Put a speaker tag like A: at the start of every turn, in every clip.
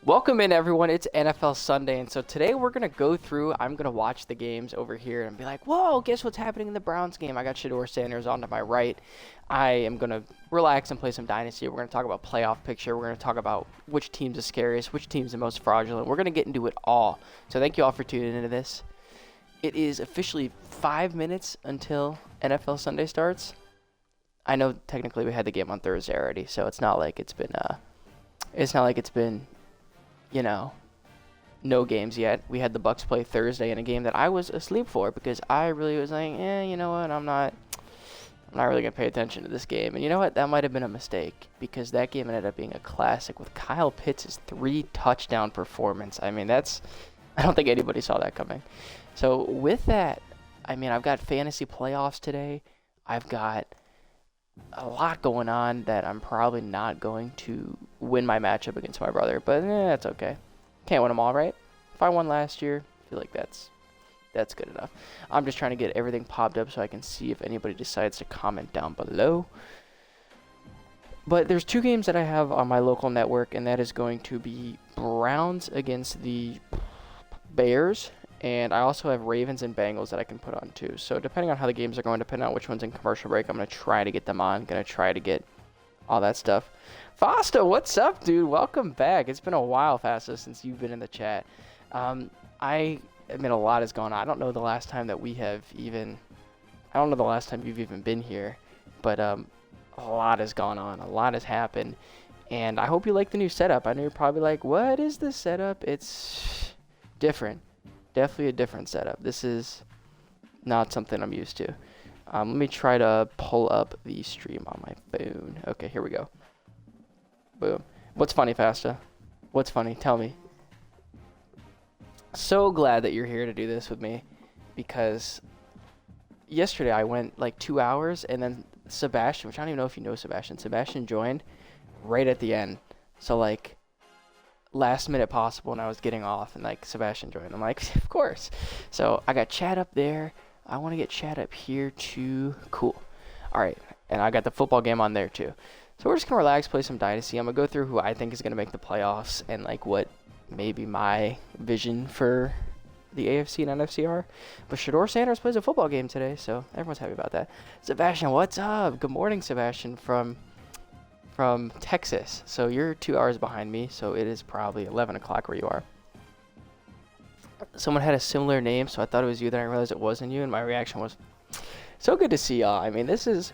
A: Welcome in, everyone. It's NFL Sunday, and so today we're gonna go through. I'm gonna watch the games over here and be like, "Whoa, guess what's happening in the Browns game?" I got Shador Sanders on to my right. I am gonna relax and play some Dynasty. We're gonna talk about playoff picture. We're gonna talk about which team's the scariest, which team's the most fraudulent. We're gonna get into it all. So thank you all for tuning into this. It is officially 5 minutes until NFL Sunday starts. I know technically we had the game on Thursday already, so it's not like it's been you know, no games yet. We had the Bucks play Thursday in a game that I was asleep for because I really was like, you know what, I'm not really gonna pay attention to this game. And you know what, that might have been a mistake because that game ended up being a classic with Kyle Pitts' 3 touchdown performance. I mean, I don't think anybody saw that coming. So with that, I mean, I've got fantasy playoffs today. I've got a lot going on that I'm probably not going to win my matchup against my brother, but that's okay. Can't win them all, right? If I won last year, I feel like that's good enough. I'm just trying to get everything popped up so I can see if anybody decides to comment down below. But there's 2 games that I have on my local network, and that is going to be Browns against the Bears. And I also have Ravens and Bengals that I can put on too. So depending on how the games are going, depending on which one's in commercial break, I'm going to try to get them on. Going to try to get all that stuff. Fasta, what's up, dude? Welcome back. It's been a while, Fasta, since you've been in the chat. I mean, a lot has gone on. I don't know the last time that we have even... I don't know the last time you've even been here. But a lot has gone on. A lot has happened. And I hope you like the new setup. I know you're probably like, what is this setup? It's different. Definitely a different setup. This is not something I'm used to. Let me try to pull up the stream on my phone. Okay, here we go. Boom. What's funny, Fasta? What's funny? Tell me. So glad that you're here to do this with me because yesterday I went like 2 hours and then Sebastian, which I don't even know if you know Sebastian joined right at the end. So like last minute possible and I was getting off and like Sebastian joined. I'm like, of course. So I got chat up there. I want to get chat up here too. Cool. All right. And I got the football game on there too. So we're just going to relax, play some Dynasty. I'm going to go through who I think is going to make the playoffs and like what maybe my vision for the AFC and NFC are. But Shador Sanders plays a football game today, so everyone's happy about that. Sebastian, what's up? Good morning, Sebastian from Texas. So you're 2 hours behind me, so it is probably 11 o'clock where you are. Someone had a similar name, so I thought it was you, then I realized it wasn't you, and my reaction was, so good to see y'all. I mean, this is...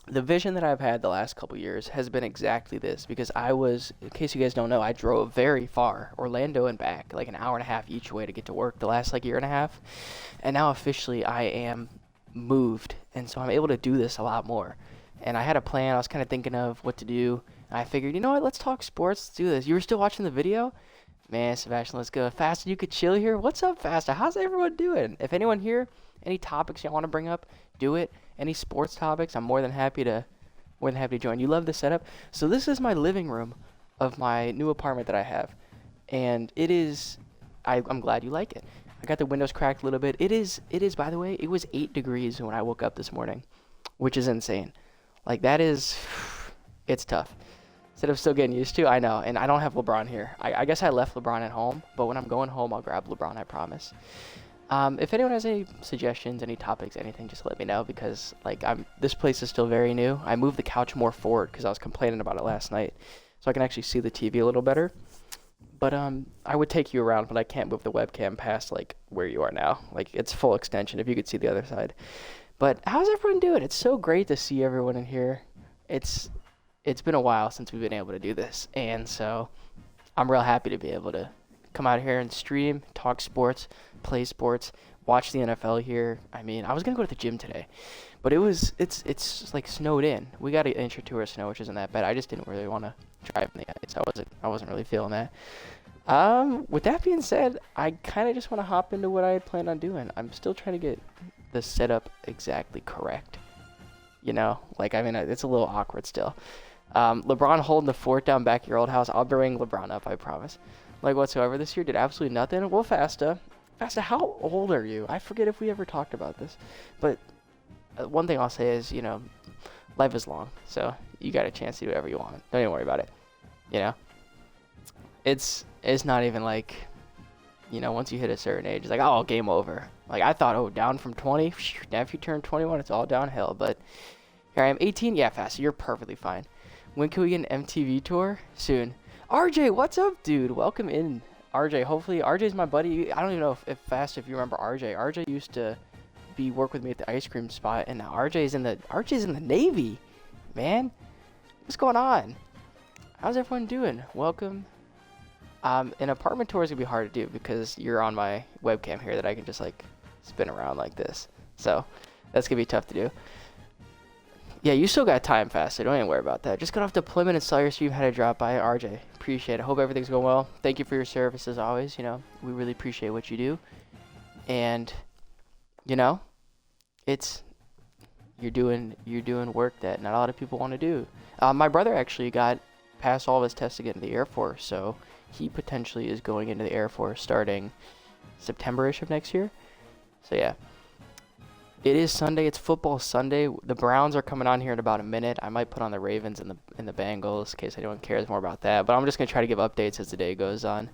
A: The vision that I've had the last couple years has been exactly this, because I was, in case you guys don't know, I drove very far, Orlando and back, like an hour and a half each way to get to work the last like year and a half, and now officially I am moved, and so I'm able to do this a lot more. And I had a plan. I was kind of thinking of what to do. And I figured, you know what? Let's talk sports. Let's do this. You were still watching the video? Man, Sebastian, let's go. Fasta, you could chill here. What's up, Fasta? How's everyone doing? If anyone here, any topics you want to bring up, do it. Any sports topics, I'm more than happy to join. You love the setup? So this is my living room of my new apartment that I have. And it is, I'm glad you like it. I got the windows cracked a little bit. It is, by the way, it was 8 degrees when I woke up this morning, which is insane. Like, that is, it's tough. Instead of still getting used to, I know. And I don't have LeBron here. I guess I left LeBron at home, but when I'm going home, I'll grab LeBron, I promise. If anyone has any suggestions, any topics, anything, just let me know because, like, this place is still very new. I moved the couch more forward because I was complaining about it last night, so I can actually see the TV a little better. But I would take you around, but I can't move the webcam past, like, where you are now. Like, it's full extension if you could see the other side. But how's everyone doing? It's so great to see everyone in here. It's been a while since we've been able to do this, and so I'm real happy to be able to come out here and stream, talk sports, play sports, watch the NFL here. I mean, I was gonna go to the gym today, but it's like snowed in. We got an inch or two of snow, which isn't that bad. I just didn't really want to drive in the ice. I wasn't really feeling that. With that being said, I kind of just want to hop into what I had planned on doing. I'm still trying to get the setup exactly correct. You know, like, I mean, it's a little awkward still. LeBron holding the fort down back at your old house. I'll bring LeBron up, I promise. Like, whatsoever. This year did absolutely nothing. Well, Fasta, how old are you? I forget if we ever talked about this. But one thing I'll say is, you know, life is long. So you got a chance to do whatever you want. Don't even worry about it. You know? it's not even like, once you hit a certain age, it's like, oh, game over. Like, I thought, oh, down from 20, now if you turn 21, it's all downhill. But here I am, 18, yeah, fast, you're perfectly fine. When can we get an MTV tour? Soon. RJ, what's up, dude? Welcome in, RJ. Hopefully, RJ's my buddy. I don't even know if you remember RJ. RJ used to work with me at the ice cream spot, and now RJ's in the Navy, man. What's going on? How's everyone doing? Welcome. An apartment tour is gonna be hard to do because you're on my webcam here that I can just like spin around like this. So that's gonna be tough to do. Yeah, you still got time, fast, so don't even worry about that. Just got off deployment and saw your stream, had to drop by. RJ, appreciate it. Hope everything's going well. Thank you for your service as always. We really appreciate what you do. And you're doing work that not a lot of people want to do. My brother actually got past all of his tests to get into the Air Force, so he potentially is going into the Air Force starting September-ish of next year. So yeah, it is Sunday. It's football Sunday. The Browns are coming on here in about a minute. I might put on the Ravens and the Bengals in case anyone cares more about that. But I'm just gonna try to give updates as the day goes on.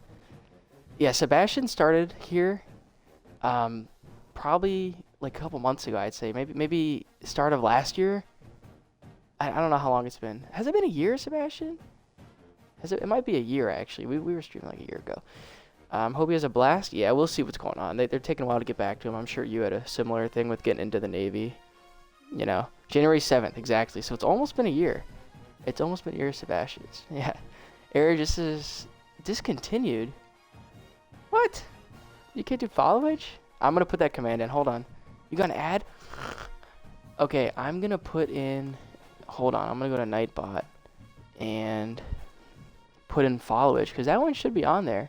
A: Yeah, Sebastian started here, probably like a couple months ago. I'd say maybe start of last year. I don't know how long it's been. Has it been a year, Sebastian? It might be a year, actually. We were streaming like a year ago. Hope he has a blast. Yeah, we'll see what's going on. They're taking a while to get back to him. I'm sure you had a similar thing with getting into the Navy. January 7th, exactly. So it's almost been a year. It's almost been a year, Sebastian. Yeah. Error just is discontinued. What? You can't do followage? I'm going to put that command in. Hold on. You got an ad? Okay, I'm going to put in... Hold on. I'm going to go to Nightbot and put in followage because that one should be on there.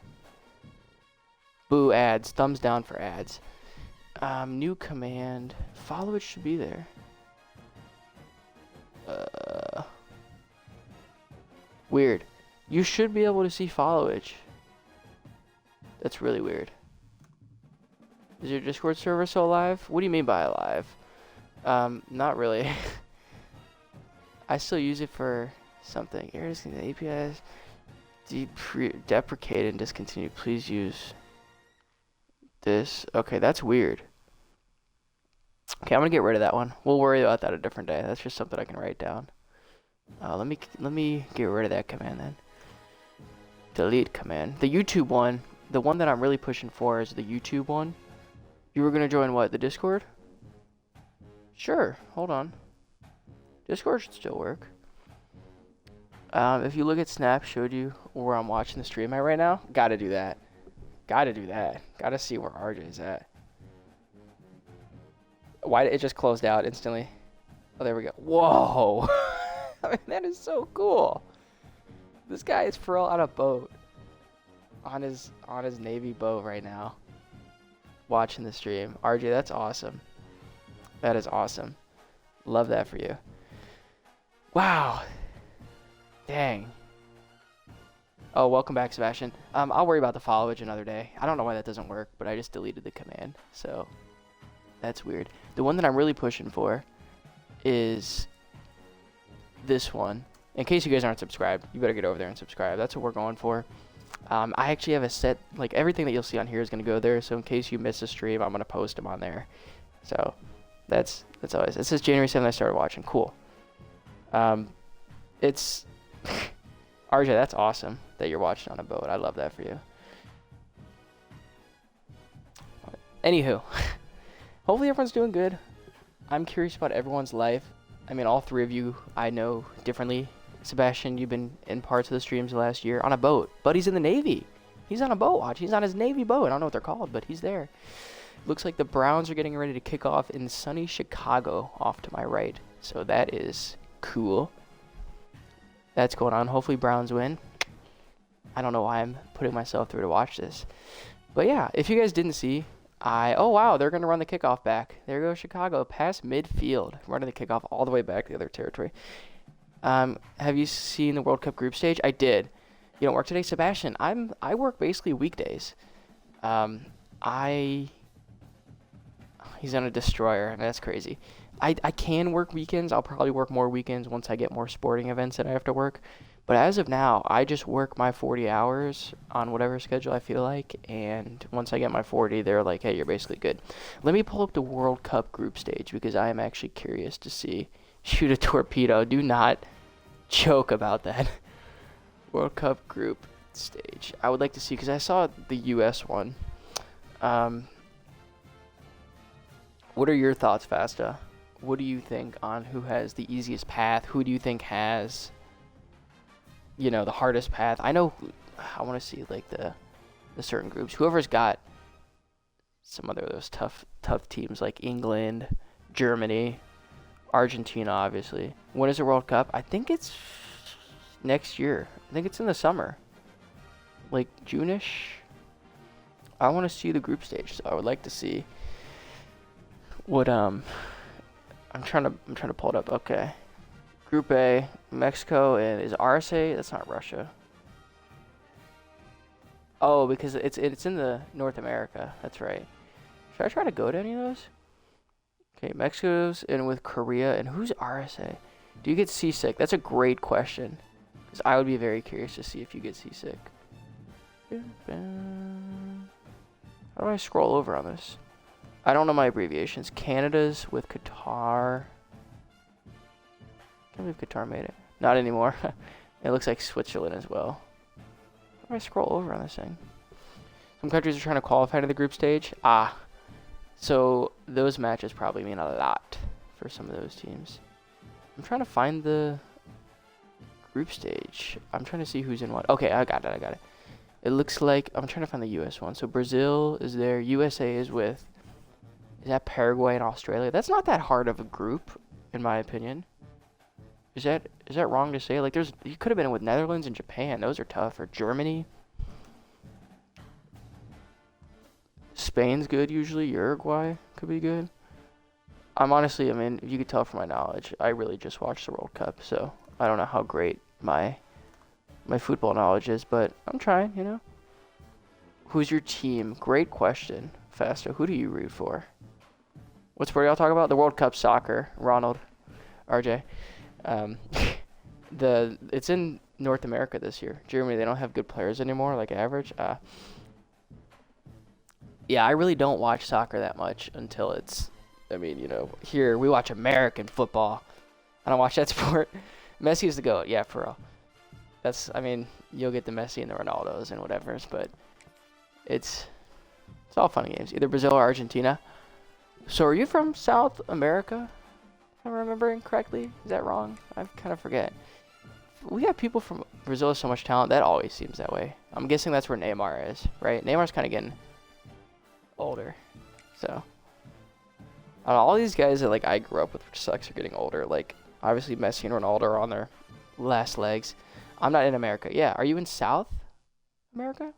A: Boo, ads. Thumbs down for ads. New command. Followage should be there. Weird. You should be able to see followage. That's really weird. Is your Discord server still alive? What do you mean by alive? Not really. I still use it for something. Errors in the APIs deprecated and discontinued. Please use this. Okay, that's weird. Okay, I'm gonna get rid of that one. We'll worry about that a different day. That's just something I can write down. Let me get rid of that command then. Delete command. The YouTube one, the one that I'm really pushing for is the YouTube one. You were gonna join what? The Discord? Sure. Hold on. Discord should still work. If you look at Snap, showed you where I'm watching the stream at right now. Gotta do that. Gotta do that. Gotta see where RJ's at. Why did it just closed out instantly? Oh, there we go. Whoa! I mean, that is so cool. This guy is for real on a boat, on his Navy boat right now, watching the stream. RJ, that's awesome. That is awesome. Love that for you. Wow. Dang. Oh, welcome back, Sebastian. I'll worry about the followage another day. I don't know why that doesn't work, but I just deleted the command, so that's weird. The one that I'm really pushing for is this one. In case you guys aren't subscribed, you better get over there and subscribe. That's what we're going for. I actually have a set, like everything that you'll see on here is going to go there, so in case you miss a stream, I'm going to post them on there. So that's always. It says January 7th I started watching. Cool. It's RJ, that's awesome that you're watching on a boat. I love that for you. Anywho, hopefully everyone's doing good. I'm curious about everyone's life. I mean, all three of you I know differently. Sebastian, you've been in parts of the streams the last year on a boat. Buddy's in the Navy. He's on a boat watch. He's on his Navy boat. I don't know what they're called, but he's there. Looks like the Browns are getting ready to kick off in sunny Chicago off to my right. So that is cool. That's going on. Hopefully Browns win. I don't know why I'm putting myself through to watch this. But yeah, if you guys didn't see, oh wow, they're going to run the kickoff back. There goes Chicago past midfield, running the kickoff all the way back to the other territory. Have you seen the World Cup group stage? I did. You don't work today, Sebastian? I work basically weekdays. He's on a destroyer, and that's crazy. I can work weekends. I'll probably work more weekends once I get more sporting events that I have to work. But as of now, I just work my 40 hours on whatever schedule I feel like, and once I get my 40, they're like, hey, you're basically good. Let me pull up the World Cup group stage because I am actually curious to see. Shoot a torpedo. Do not joke about that. World Cup group stage. I would like to see, because I saw the U.S. one. What are your thoughts, Fasta? What do you think on who has the easiest path? Who do you think has, the hardest path? I know I want to see like the certain groups. Whoever's got some other of those tough teams like England, Germany, Argentina, obviously. When is the World Cup? I think it's next year. I think it's in the summer, like June-ish. I want to see the group stage, so I would like to see what I'm trying to pull it up. Okay. Group A, Mexico, and is RSA? That's not Russia. Oh, because it's in the North America. That's right. Should I try to go to any of those? Okay, Mexico's in with Korea, and who's RSA? Do you get seasick? That's a great question, because I would be very curious to see if you get seasick. How do I scroll over on this? I don't know my abbreviations. Canada's with Qatar. I can't believe Qatar made it. Not anymore. It looks like Switzerland as well. How do I scroll over on this thing? Some countries are trying to qualify to the group stage. So those matches probably mean a lot for some of those teams. I'm trying to find the group stage. I'm trying to see who's in what. Okay, I got it. It looks like I'm trying to find the U.S. one. So Brazil is there. USA is with. Is that Paraguay and Australia? That's not that hard of a group, in my opinion. Is that wrong to say? Like, you could have been with Netherlands and Japan. Those are tough. Or Germany. Spain's good usually. Uruguay could be good. If you could tell from my knowledge, I really just watched the World Cup, so I don't know how great my football knowledge is, but I'm trying, Who's your team? Great question, Fasta. Who do you root for? What sport y'all talk about? The World Cup soccer. Ronald, RJ. It's in North America this year. Germany, they don't have good players anymore, like average. Yeah, I really don't watch soccer that much until it's, here we watch American football. I don't watch that sport. Messi is the GOAT. Yeah, for real. You'll get the Messi and the Ronaldos and whatever's, but it's all fun and games. Either Brazil or Argentina. So are you from South America? If I'm remembering correctly. Is that wrong? I kind of forget. We have people from Brazil with so much talent. That always seems that way. I'm guessing that's where Neymar is, right? Neymar's kind of getting older. So all these guys that I grew up with, which sucks, are getting older. Like, obviously Messi and Ronaldo are on their last legs. I'm not in America. Yeah, are you in South America?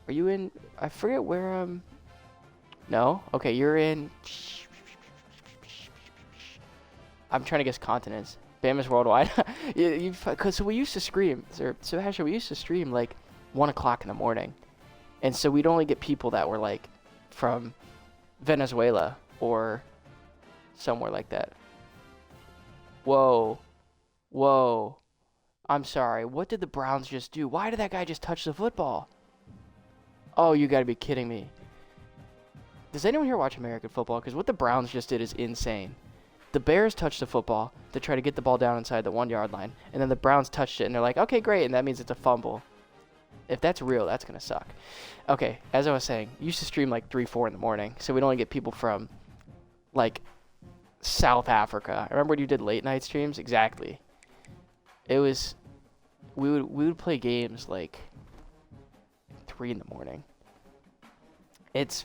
A: Are you in... I forget where... No? Okay, you're in... I'm trying to guess continents. Bama's worldwide. So we used to stream... Sebastian, we used to stream, 1 o'clock in the morning. And so we'd only get people that were, from Venezuela or somewhere like that. Whoa. I'm sorry. What did the Browns just do? Why did that guy just touch the football? Oh, you gotta be kidding me. Does anyone here watch American football? Because what the Browns just did is insane. The Bears touched the football to try to get the ball down inside the 1-yard line. And then the Browns touched it, and they're like, okay, great. And that means it's a fumble. If that's real, that's going to suck. Okay, as I was saying, used to stream 3, 4 in the morning. So we'd only get people from, South Africa. I remember when you did late night streams? Exactly. It was... We would play games, 3 in the morning. It's...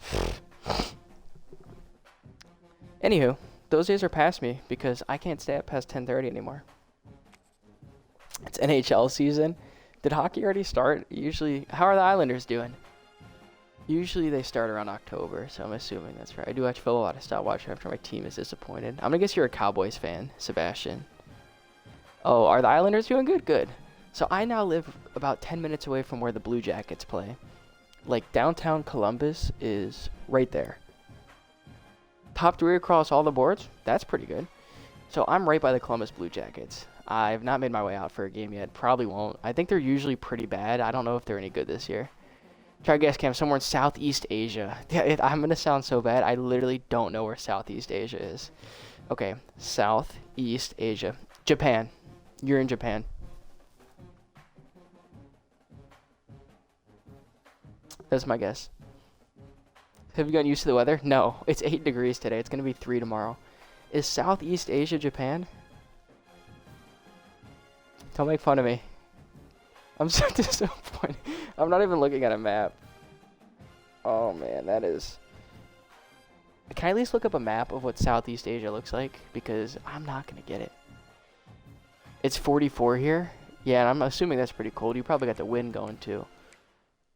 A: Anywho, those days are past me because I can't stay up past 10:30 anymore. It's NHL season. Did hockey already start? Usually, how are the Islanders doing? Usually they start around October, so I'm assuming that's right. I do watch football. I stop watching after my team is disappointed. I'm going to guess you're a Cowboys fan, Sebastian. Oh, are the Islanders doing good? Good. So I now live about 10 minutes away from where the Blue Jackets play. Downtown Columbus is right there. Top 3 across all the boards? That's pretty good. So I'm right by the Columbus Blue Jackets. I've not made my way out for a game yet. Probably won't. I think they're usually pretty bad. I don't know if they're any good this year. Try to guess, Cam. Somewhere in Southeast Asia. Yeah, I'm going to sound so bad. I literally don't know where Southeast Asia is. Okay, Southeast Asia. Japan. You're in Japan. That's my guess. Have you gotten used to the weather? No. It's 8 degrees today. It's going to be 3 tomorrow. Is Southeast Asia Japan? Don't make fun of me. I'm so disappointed. I'm not even looking at a map. Oh, man. That is... Can I at least look up a map of what Southeast Asia looks like? Because I'm not going to get it. It's 44 here. Yeah, and I'm assuming that's pretty cold. You probably got the wind going, too.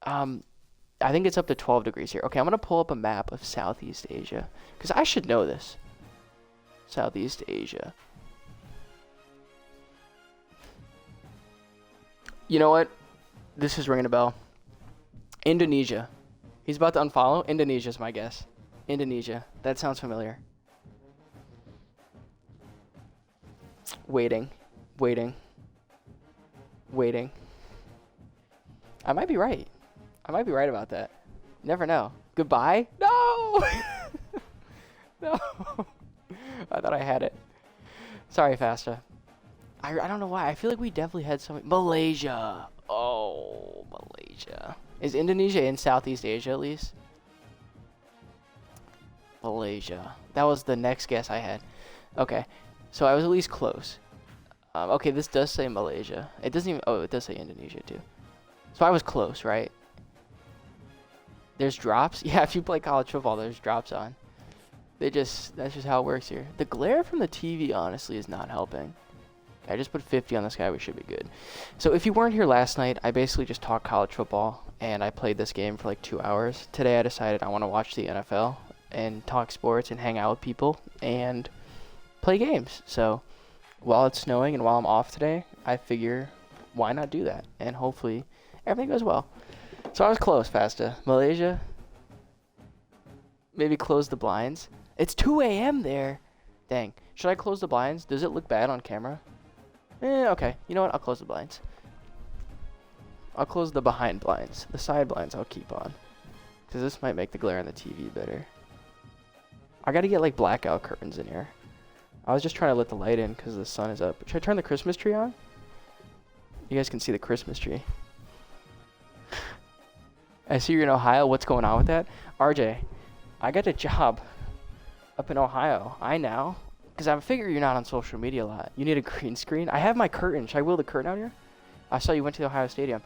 A: I think it's up to 12 degrees here. Okay, I'm going to pull up a map of Southeast Asia. Because I should know this. Southeast Asia. You know what? This is ringing a bell. Indonesia. He's about to unfollow. Indonesia's my guess. Indonesia. That sounds familiar. Waiting. I might be right. I might be right about that. Never know. Goodbye? No! No. I thought I had it. Sorry, Fasta. I don't know why. I feel like we definitely had something. Malaysia. Oh, Malaysia. Is Indonesia in Southeast Asia at least? Malaysia. That was the next guess I had. Okay. So I was at least close. Okay, this does say Malaysia. It doesn't even... Oh, it does say Indonesia too. So I was close, right? There's drops? Yeah, if you play college football, there's drops on. That's just how it works here. The glare from the TV, honestly, is not helping. I just put 50 on this guy. We should be good. So if you weren't here last night, I basically just talked college football, and I played this game for like 2 hours. Today I decided I want to watch the NFL and talk sports and hang out with people and play games. So while it's snowing and while I'm off today, I figure why not do that? And hopefully everything goes well. So I was close, Fasta. Malaysia. Maybe close the blinds. It's 2 a.m. there. Dang. Should I close the blinds? Does it look bad on camera? Okay. You know what? I'll close the blinds. I'll close the behind blinds. The side blinds I'll keep on. Because this might make the glare on the TV better. I gotta get like blackout curtains in here. I was just trying to let the light in because the sun is up. Should I turn the Christmas tree on? You guys can see the Christmas tree. I see you're in Ohio. What's going on with that? RJ, I got a job up in Ohio. I know. Because I figure you're not on social media a lot. You need a green screen. I have my curtain. Should I wheel the curtain out here? I saw you went to the Ohio Stadium.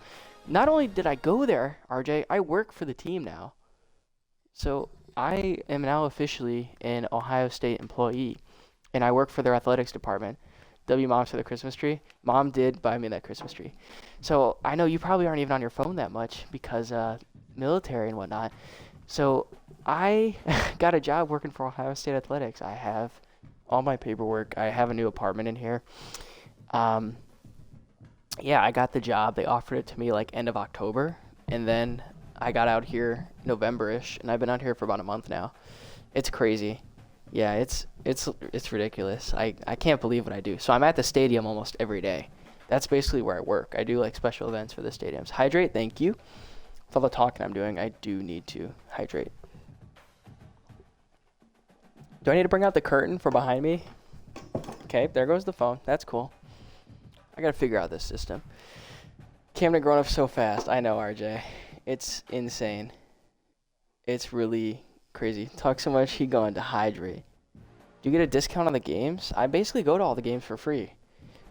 A: Not only did I go there, RJ, I work for the team now. So I am now officially an Ohio State employee. And I work for their athletics department. W Moms for the Christmas tree. Mom did buy me that Christmas tree. So I know you probably aren't even on your phone that much because military and whatnot. So I got a job working for Ohio State Athletics. I have all my paperwork. I have a new apartment in here. Yeah, I got the job. They offered it to me like end of October. And then I got out here November-ish. And I've been out here for about a month now. It's crazy. Yeah, it's ridiculous. I can't believe what I do. So I'm at the stadium almost every day. That's basically where I work. I do like special events for the stadiums. Hydrate, thank you. With all the talking I'm doing, I do need to hydrate. Do I need to bring out the curtain for behind me? Okay, there goes the phone. That's cool. I gotta figure out this system. Camden growing up so fast. I know, RJ. It's insane. It's really crazy. Talk so much, he going to hydrate. Do you get a discount on the games? I basically go to all the games for free.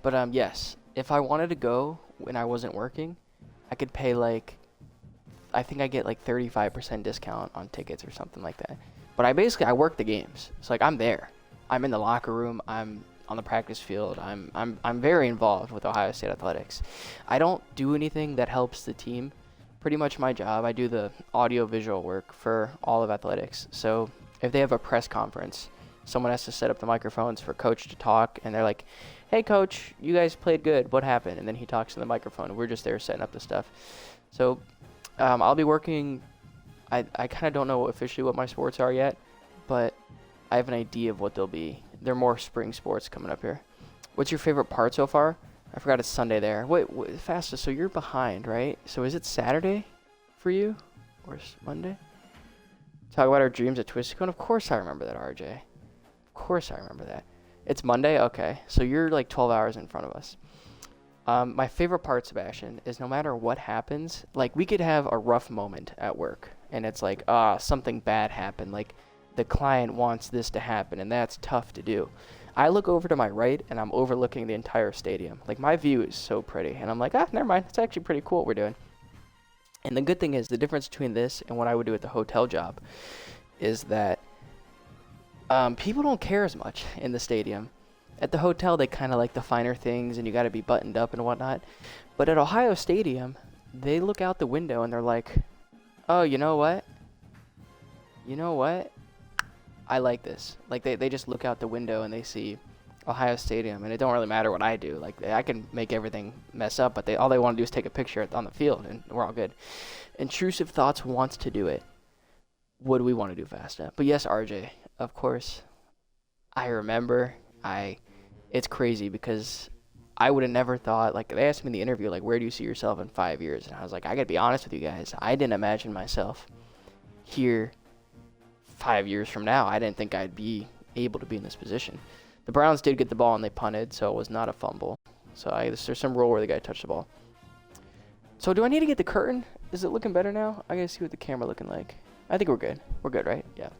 A: But yes, if I wanted to go when I wasn't working, I could pay like, I think I get like 35% discount on tickets or something like that. But I work the games. It's like I'm there. I'm in the locker room. I'm on the practice field. I'm very involved with Ohio State Athletics. I don't do anything that helps the team. Pretty much my job, I do the audio-visual work for all of athletics. So if they have a press conference, someone has to set up the microphones for coach to talk, and they're like, hey, coach, you guys played good. What happened? And then he talks to the microphone. We're just there setting up the stuff. So I'll be working. I kind of don't know officially what my sports are yet, but I have an idea of what they'll be. They're more spring sports coming up here. What's your favorite part so far? I forgot it's Sunday there. Wait, fastest. So you're behind, right? So is it Saturday for you, or Monday? Talk about our dreams at Twisted Cone. Of course I remember that, RJ. Of course I remember that. It's Monday? Okay. So you're like 12 hours in front of us. My favorite part, Sebastian, is no matter what happens, like we could have a rough moment at work, and it's like, something bad happened. Like the client wants this to happen, and that's tough to do. I look over to my right, and I'm overlooking the entire stadium. Like my view is so pretty, and I'm like, never mind. It's actually pretty cool what we're doing. And the good thing is, the difference between this and what I would do at the hotel job is that people don't care as much in the stadium. At the hotel, they kind of like the finer things, and you got to be buttoned up and whatnot. But at Ohio Stadium, they look out the window, and they're like, oh, you know what? You know what? I like this. Like, they just look out the window, and they see Ohio Stadium, and it don't really matter what I do. Like, I can make everything mess up, but all they want to do is take a picture on the field, and we're all good. Intrusive Thoughts wants to do it. What do we want to do faster? But yes, RJ, of course, I remember. It's crazy because I would have never thought, like, they asked me in the interview, like, where do you see yourself in 5 years? And I was like, I got to be honest with you guys. I didn't imagine myself here 5 years from now. I didn't think I'd be able to be in this position. The Browns did get the ball and they punted, so it was not a fumble. So there's some rule where the guy touched the ball. So do I need to get the curtain? Is it looking better now? I got to see what the camera looking like. I think we're good. We're good, right? Yeah.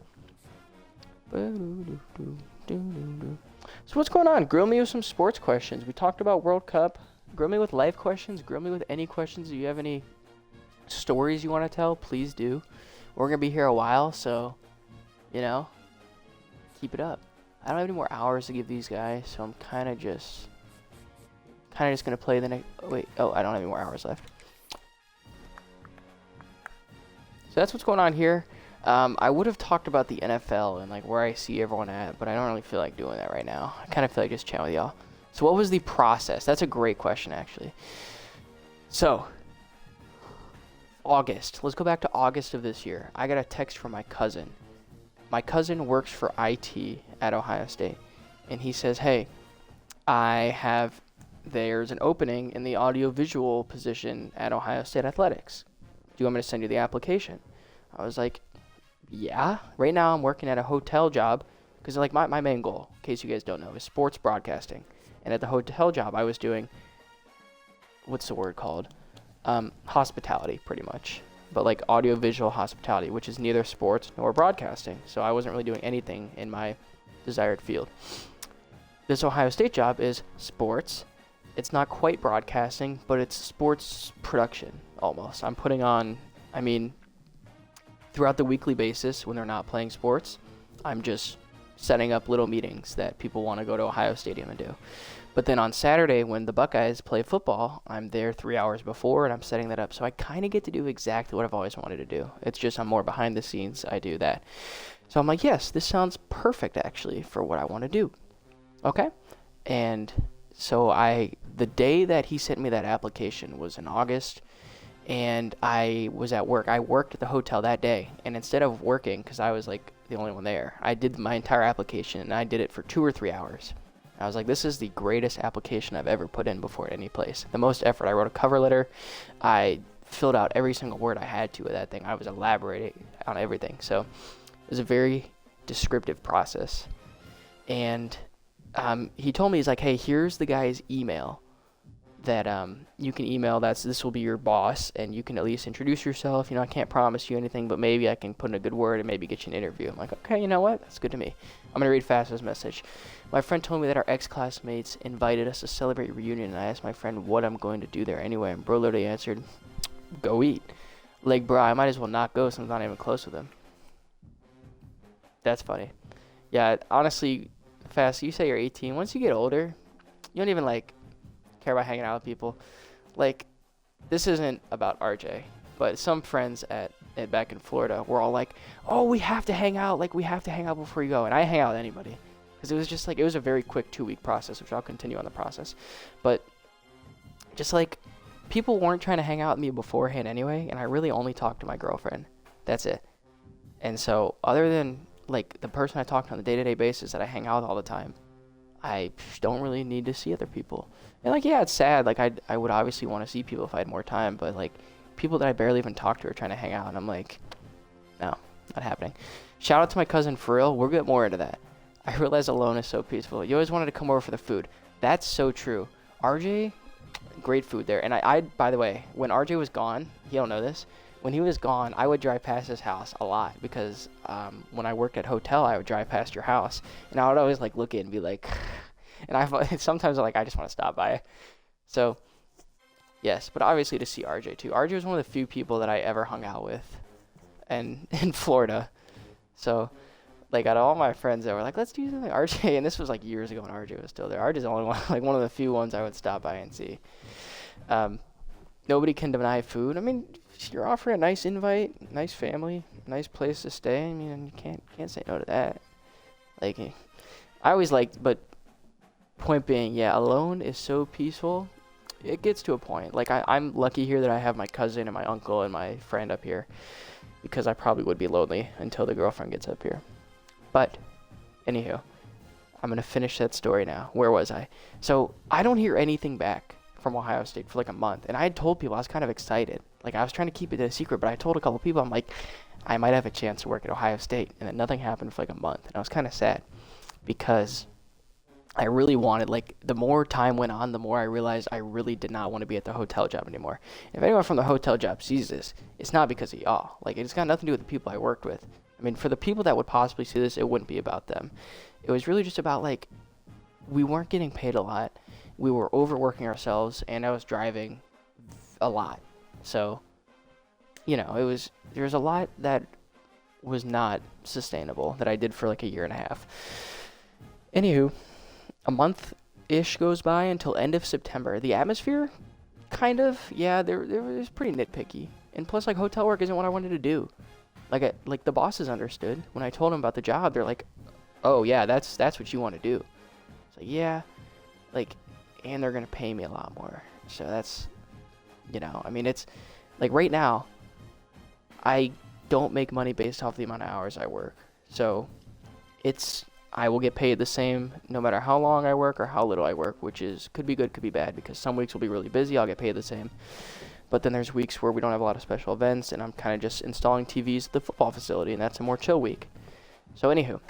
A: So what's going on? Grill me with some sports questions. We talked about World Cup. Grill me with life questions. Grill me with any questions. Do you have any stories you want to tell? Please do. We're going to be here a while, so, keep it up. I don't have any more hours to give these guys, so I'm kind of just going to play the next... I don't have any more hours left. So that's what's going on here. I would have talked about the NFL and like where I see everyone at, but I don't really feel like doing that right now. I kind of feel like just chatting with y'all. So what was the process? That's a great question, actually. So, August. Let's go back to August of this year. I got a text from my cousin. My cousin works for IT at Ohio State, and he says, hey, there's an opening in the audio-visual position at Ohio State Athletics. Do you want me to send you the application? I was like, yeah. Right now I'm working at a hotel job because like my main goal, in case you guys don't know, is sports broadcasting. And at the hotel job I was doing, what's the word called? Hospitality, pretty much. But like audio-visual hospitality, which is neither sports nor broadcasting. So I wasn't really doing anything in my desired field. This Ohio State job is sports. It's not quite broadcasting, but it's sports production almost. I'm putting on, throughout the weekly basis when they're not playing sports, I'm just setting up little meetings that people want to go to Ohio Stadium and do. But then on Saturday when the Buckeyes play football, I'm there 3 hours before and I'm setting that up. So I kind of get to do exactly what I've always wanted to do. It's just I'm more behind the scenes. I do that. So I'm like, yes, this sounds perfect actually for what I want to do. Okay? And so the day that he sent me that application was in August. And I was at work. I worked at the hotel that day. And instead of working, because I was like the only one there, I did my entire application. And I did it for 2 or 3 hours. I was like, this is the greatest application I've ever put in before at any place. The most effort. I wrote a cover letter. I filled out every single word I had to with that thing. I was elaborating on everything. So it was a very descriptive process. And he told me, he's like, hey, here's the guy's email that you can email. This will be your boss, and you can at least introduce yourself. I can't promise you anything, but maybe I can put in a good word and maybe get you an interview. I'm like, okay, you know what? That's good to me. I'm going to read fast this message. My friend told me that our ex-classmates invited us to celebrate a reunion, and I asked my friend what I'm going to do there anyway, and bro literally answered, go eat. Like, bro, I might as well not go since I'm not even close with him. That's funny. Yeah, honestly, Fast, you say you're 18. Once you get older, you don't even, care about hanging out with people. This isn't about RJ, but some friends back in Florida were all like, oh, we have to hang out. We have to hang out before you go. And I hang out with anybody. Because it was just, it was a very quick 2-week process, which I'll continue on the process. But just, people weren't trying to hang out with me beforehand anyway, and I really only talked to my girlfriend. That's it. And so, other than, the person I talk to on a day-to-day basis that I hang out with all the time, I don't really need to see other people. And like, yeah, it's sad. Like, I would obviously want to see people if I had more time, but like, people that I barely even talk to are trying to hang out, and I'm like, no, not happening. Shout out to my cousin for real. We'll get more into that. I realize alone is so peaceful. You always wanted to come over for the food. That's so true. RJ, great food there. And I by the way, when RJ was gone, you don't know this. When he was gone, I would drive past his house a lot because when I worked at hotel, I would drive past your house, and I would always like look in and be like, and I sometimes like I just want to stop by. So yes, but obviously to see RJ too. RJ was one of the few people that I ever hung out with, and in Florida. So like out of all my friends that were like, let's do something, RJ, and this was like years ago when RJ was still there. RJ's the only one, like one of the few ones I would stop by and see. Nobody can deny food. I mean, you're offering a nice invite, nice family, nice place to stay. I mean, you can't say no to that. Like, I always liked, but point being, yeah, alone is so peaceful. It gets to a point. Like, I'm lucky here that I have my cousin and my uncle and my friend up here, because I probably would be lonely until the girlfriend gets up here. But, anywho, I'm going to finish that story now. Where was I? So, I don't hear anything back from Ohio State for like a month. And I had told people I was kind of excited. Like, I was trying to keep it a secret, but I told a couple people, I'm like, I might have a chance to work at Ohio State. And then nothing happened for like a month. And I was kind of sad because I really wanted, like, the more time went on, the more I realized I really did not want to be at the hotel job anymore. If anyone from the hotel job sees this, it's not because of y'all. Like, it's got nothing to do with the people I worked with. I mean, for the people that would possibly see this, it wouldn't be about them. It was really just about, like, we weren't getting paid a lot. We were overworking ourselves, and I was driving a lot. So, you know, there was a lot that was not sustainable that I did for like a year and a half. Anywho, a month-ish goes by until end of September. The atmosphere, kind of, yeah, there was pretty nitpicky. And plus, like, hotel work isn't what I wanted to do. Like the bosses understood. When I told them about the job, they're like, oh, yeah, that's what you want to do. It's like, yeah, like, and they're going to pay me a lot more. So that's, you know, I mean, it's, like, right now, I don't make money based off the amount of hours I work. So I will get paid the same no matter how long I work or how little I work, which could be good, could be bad, because some weeks will be really busy, I'll get paid the same. But then there's weeks where we don't have a lot of special events, and I'm kind of just installing TVs at the football facility, and that's a more chill week. So anywho,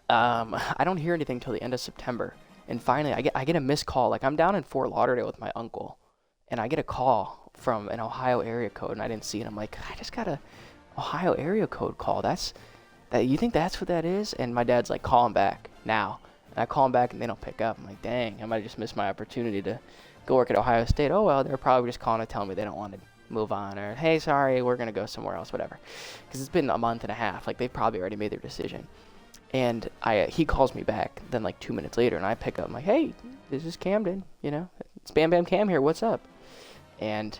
A: I don't hear anything till the end of September. And finally, I get a missed call. Like, I'm down in Fort Lauderdale with my uncle, and I get a call from an Ohio area code, and I didn't see it. I'm like, I just got a Ohio area code call. You think that's what that is? And my dad's like, call him back now. And I call him back, and they don't pick up. I'm like, dang, I might have just missed my opportunity to go work at Ohio State. Oh, well, they're probably just calling to tell me they don't want to move on, or, hey, sorry, we're going to go somewhere else, whatever. Because it's been a month and a half. Like, they've probably already made their decision. And he calls me back then like 2 minutes later, and I pick up. I'm like, hey, this is Camden, you know, it's Bam Bam Cam here, what's up? And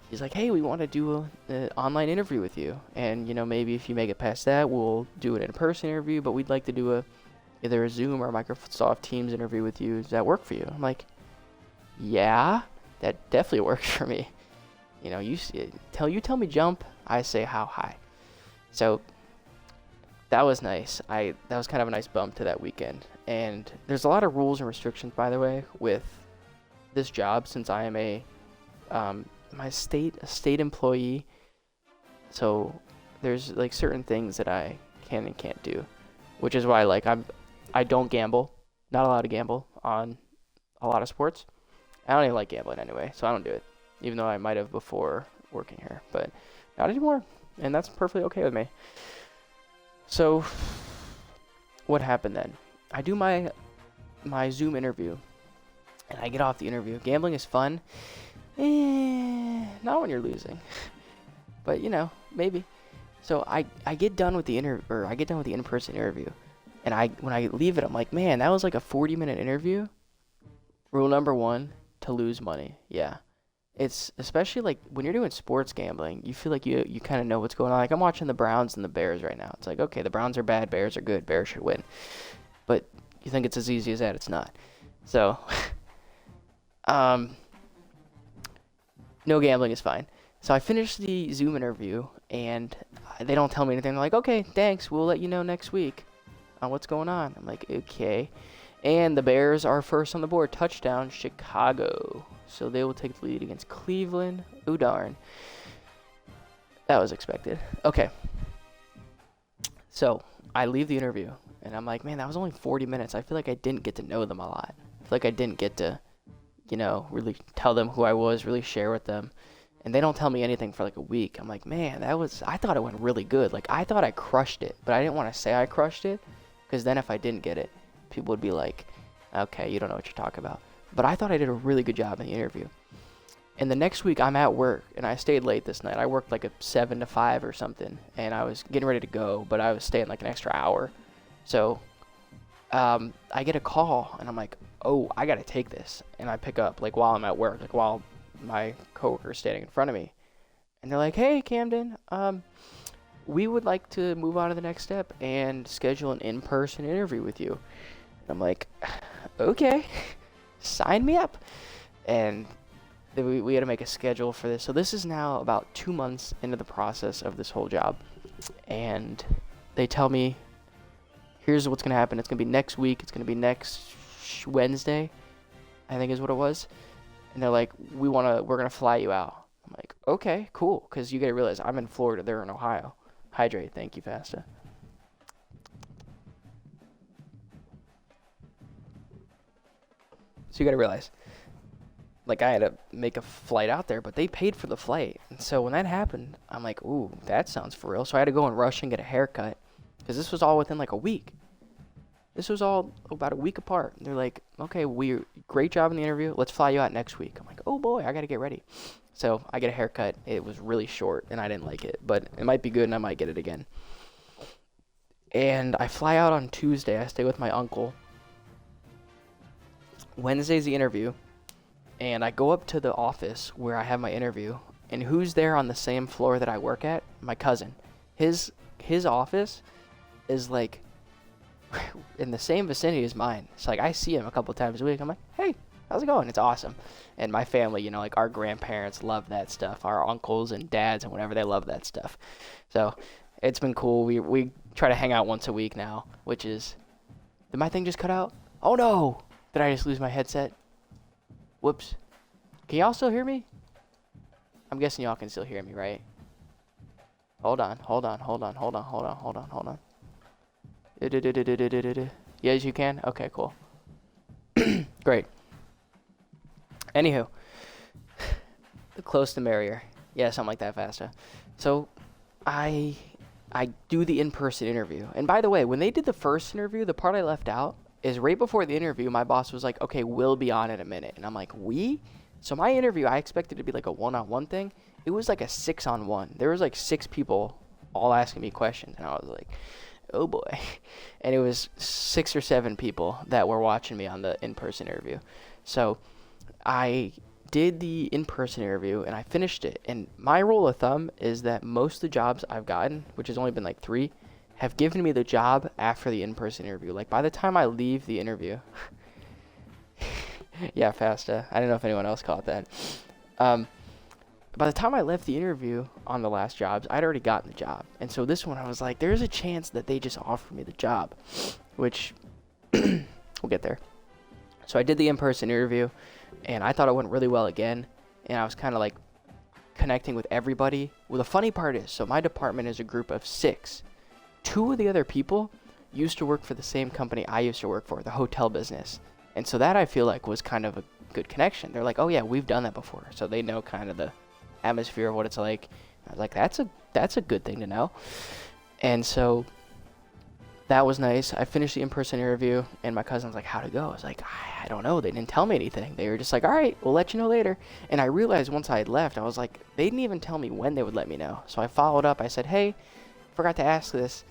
A: he's like, hey, we want to do an online interview with you, and, you know, maybe if you make it past that, we'll do an in-person interview, but we'd like to do either a Zoom or a Microsoft Teams interview with you. Does that work for you? I'm like, yeah, that definitely works for me. You know, you tell me jump, I say how high. So that was nice. That was kind of a nice bump to that weekend. And there's a lot of rules and restrictions, by the way, with this job, since I am a state employee. So there's like certain things that I can and can't do, which is why, like, I don't gamble. Not allowed to gamble on a lot of sports. I don't even like gambling anyway, so I don't do it, even though I might have before working here, but not anymore, and that's perfectly okay with me. So, what happened then? I do my Zoom interview, and I get off the interview. Gambling is fun. Not when you're losing. But, you know, maybe. So, I get done with the in-person interview, and when I leave it, I'm like, man, that was like a 40-minute interview. Rule number 1, to lose money. Yeah. It's especially like when you're doing sports gambling, you feel like you kind of know what's going on. Like, I'm watching the Browns and the Bears right now. It's like, okay, the Browns are bad, Bears are good, Bears should win. But you think it's as easy as that, it's not. So, no gambling is fine. So I finished the Zoom interview, and they don't tell me anything. They're like, okay, thanks, we'll let you know next week on what's going on. I'm like, okay. And the Bears are first on the board. Touchdown, Chicago. So they will take the lead against Cleveland. Ooh, darn. That was expected. Okay. So I leave the interview, and I'm like, man, that was only 40 minutes. I feel like I didn't get to know them a lot. I feel like I didn't get to, really tell them who I was, really share with them. And they don't tell me anything for like a week. I'm like, man, I thought it went really good. Like, I thought I crushed it, but I didn't want to say I crushed it, because then if I didn't get it, people would be like, okay, you don't know what you're talking about. But I thought I did a really good job in the interview. And the next week, I'm at work, and I stayed late this night. I worked like a 7 to 5 or something, and I was getting ready to go, but I was staying like an extra hour. So I get a call, and I'm like, oh, I got to take this. And I pick up, like, while I'm at work, like, while my coworker's standing in front of me. And they're like, hey, Camden, we would like to move on to the next step and schedule an in-person interview with you. And I'm like, okay, sign me up. And we had to make a schedule for this. So this is now about 2 months into the process of this whole job. And they tell me, here's what's going to happen. It's going to be next week. It's going to be next Wednesday, I think is what it was. And they're like, we're going to fly you out. I'm like, okay, cool. Because you got to realize I'm in Florida. They're in Ohio. Hydrate. Thank you, Fasta. So you got to realize, like, I had to make a flight out there, but they paid for the flight. And so when that happened, I'm like, ooh, that sounds for real. So I had to go and rush and get a haircut, because this was all within like a week. This was all about a week apart. And they're like, okay, great job in the interview. Let's fly you out next week. I'm like, oh boy, I got to get ready. So I get a haircut. It was really short, and I didn't like it, but it might be good, and I might get it again. And I fly out on Tuesday. I stay with my uncle. Wednesday's the interview, and I go up to the office where I have my interview, and who's there on the same floor that I work at? My cousin. His office is like in the same vicinity as mine. So like I see him a couple times a week. I'm like, hey, how's it going? It's awesome. And my family, like our grandparents love that stuff. Our uncles and dads and whatever, they love that stuff. So it's been cool. We try to hang out once a week now, which is, did my thing just cut out? Oh no! Did I just lose my headset? Whoops. Can y'all still hear me? I'm guessing y'all can still hear me, right? Hold on. Yes, you can? Okay, cool. Great. Anywho. The close the merrier. Yeah, something like that, Fasta. So, I do the in-person interview. And by the way, when they did the first interview, the part I left out is right before the interview, my boss was like, okay, we'll be on in a minute. And I'm like, we? So my interview, I expected it to be like a one-on-one thing. It was like a 6-on-1. There was like 6 people all asking me questions. And I was like, oh boy. And it was 6 or 7 people that were watching me on the in-person interview. So I did the in-person interview, and I finished it. And my rule of thumb is that most of the jobs I've gotten, which has only been like 3, have given me the job after the in-person interview. Like, by the time I leave the interview... yeah, Fasta. I don't know if anyone else caught that. By the time I left the interview on the last jobs, I'd already gotten the job. And so this one, I was like, there's a chance that they just offer me the job, which we'll get there. So I did the in-person interview, and I thought it went really well again. And I was kind of like connecting with everybody. Well, the funny part is, so my department is a group of 6. 2 of the other people used to work for the same company I used to work for, the hotel business. And so that, I feel like, was kind of a good connection. They're like, oh yeah, we've done that before. So they know kind of the atmosphere of what it's like. I was like, that's a good thing to know. And so that was nice. I finished the in-person interview, and my cousin's like, how'd it go? I was like, I don't know. They didn't tell me anything. They were just like, all right, we'll let you know later. And I realized once I had left, I was like, they didn't even tell me when they would let me know. So I followed up. I said, hey, forgot to ask this,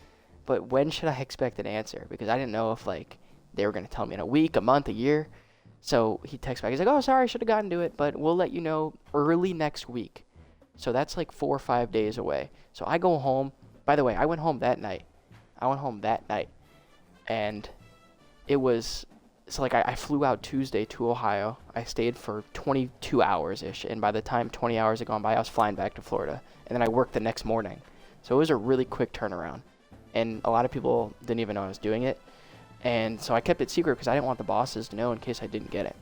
A: but when should I expect an answer? Because I didn't know if, like, they were going to tell me in a week, a month, a year. So he texts back. He's like, oh, sorry, I should have gotten to it, but we'll let you know early next week. So that's like 4 or 5 days away. So I go home. By the way, I went home that night. And it was, so like I flew out Tuesday to Ohio. I stayed for 22 hours-ish. And by the time 20 hours had gone by, I was flying back to Florida. And then I worked the next morning. So it was a really quick turnaround. And a lot of people didn't even know I was doing it. And so I kept it secret because I didn't want the bosses to know in case I didn't get it.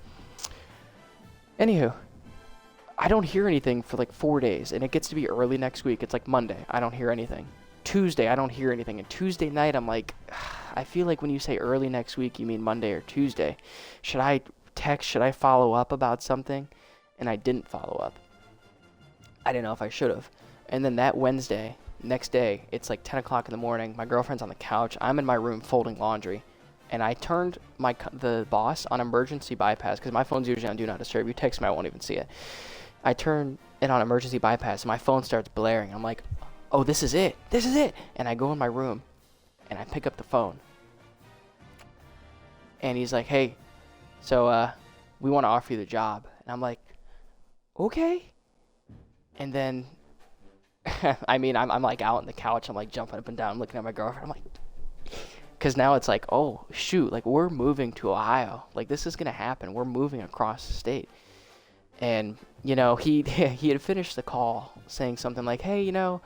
A: Anywho, I don't hear anything for like 4 days, and it gets to be early next week. It's like Monday, I don't hear anything. Tuesday, I don't hear anything. And Tuesday night, I'm like, I feel like when you say early next week, you mean Monday or Tuesday. Should I text? Should I follow up about something? And I didn't follow up. I didn't know if I should have. And then that Wednesday, next day, it's like 10 o'clock in the morning. My girlfriend's on the couch. I'm in my room folding laundry. And I turned the boss on emergency bypass because my phone's usually on Do Not Disturb. You text me, I won't even see it. I turn it on emergency bypass, and my phone starts blaring. I'm like, oh, this is it. This is it. And I go in my room, and I pick up the phone. And he's like, hey, so we want to offer you the job. And I'm like, okay. And then, I mean, I'm like out on the couch. I'm like jumping up and down, looking at my girlfriend. I'm like, because now it's like, oh, shoot, like we're moving to Ohio. Like this is going to happen. We're moving across the state. And, you know, he had finished the call saying something like, hey, you know,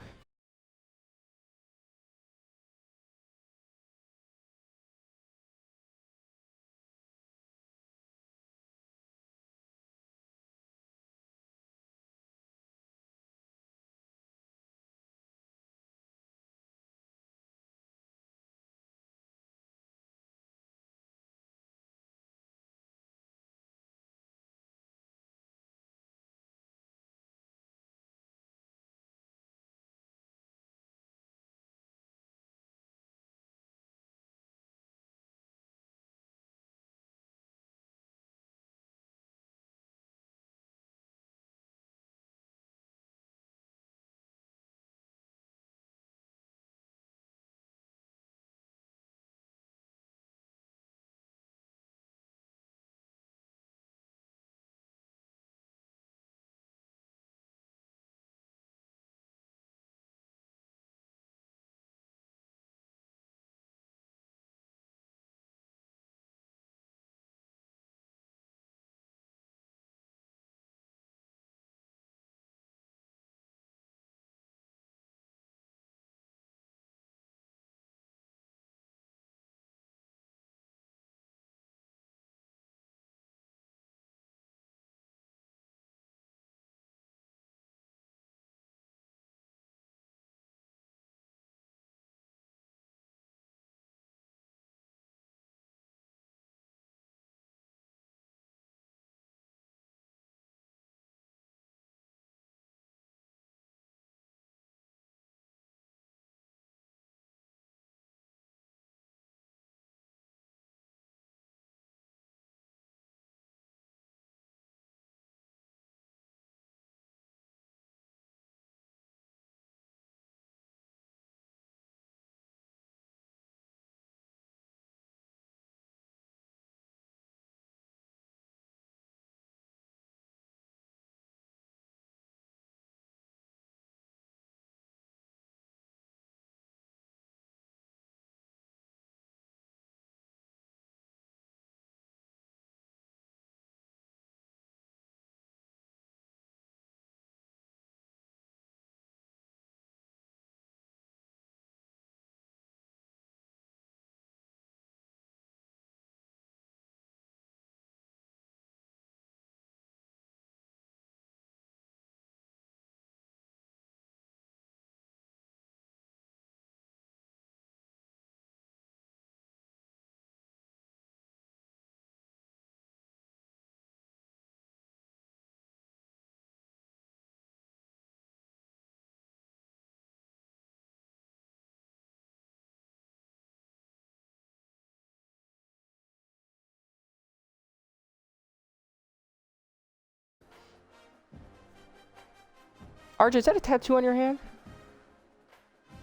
A: RJ, is that a tattoo on your hand?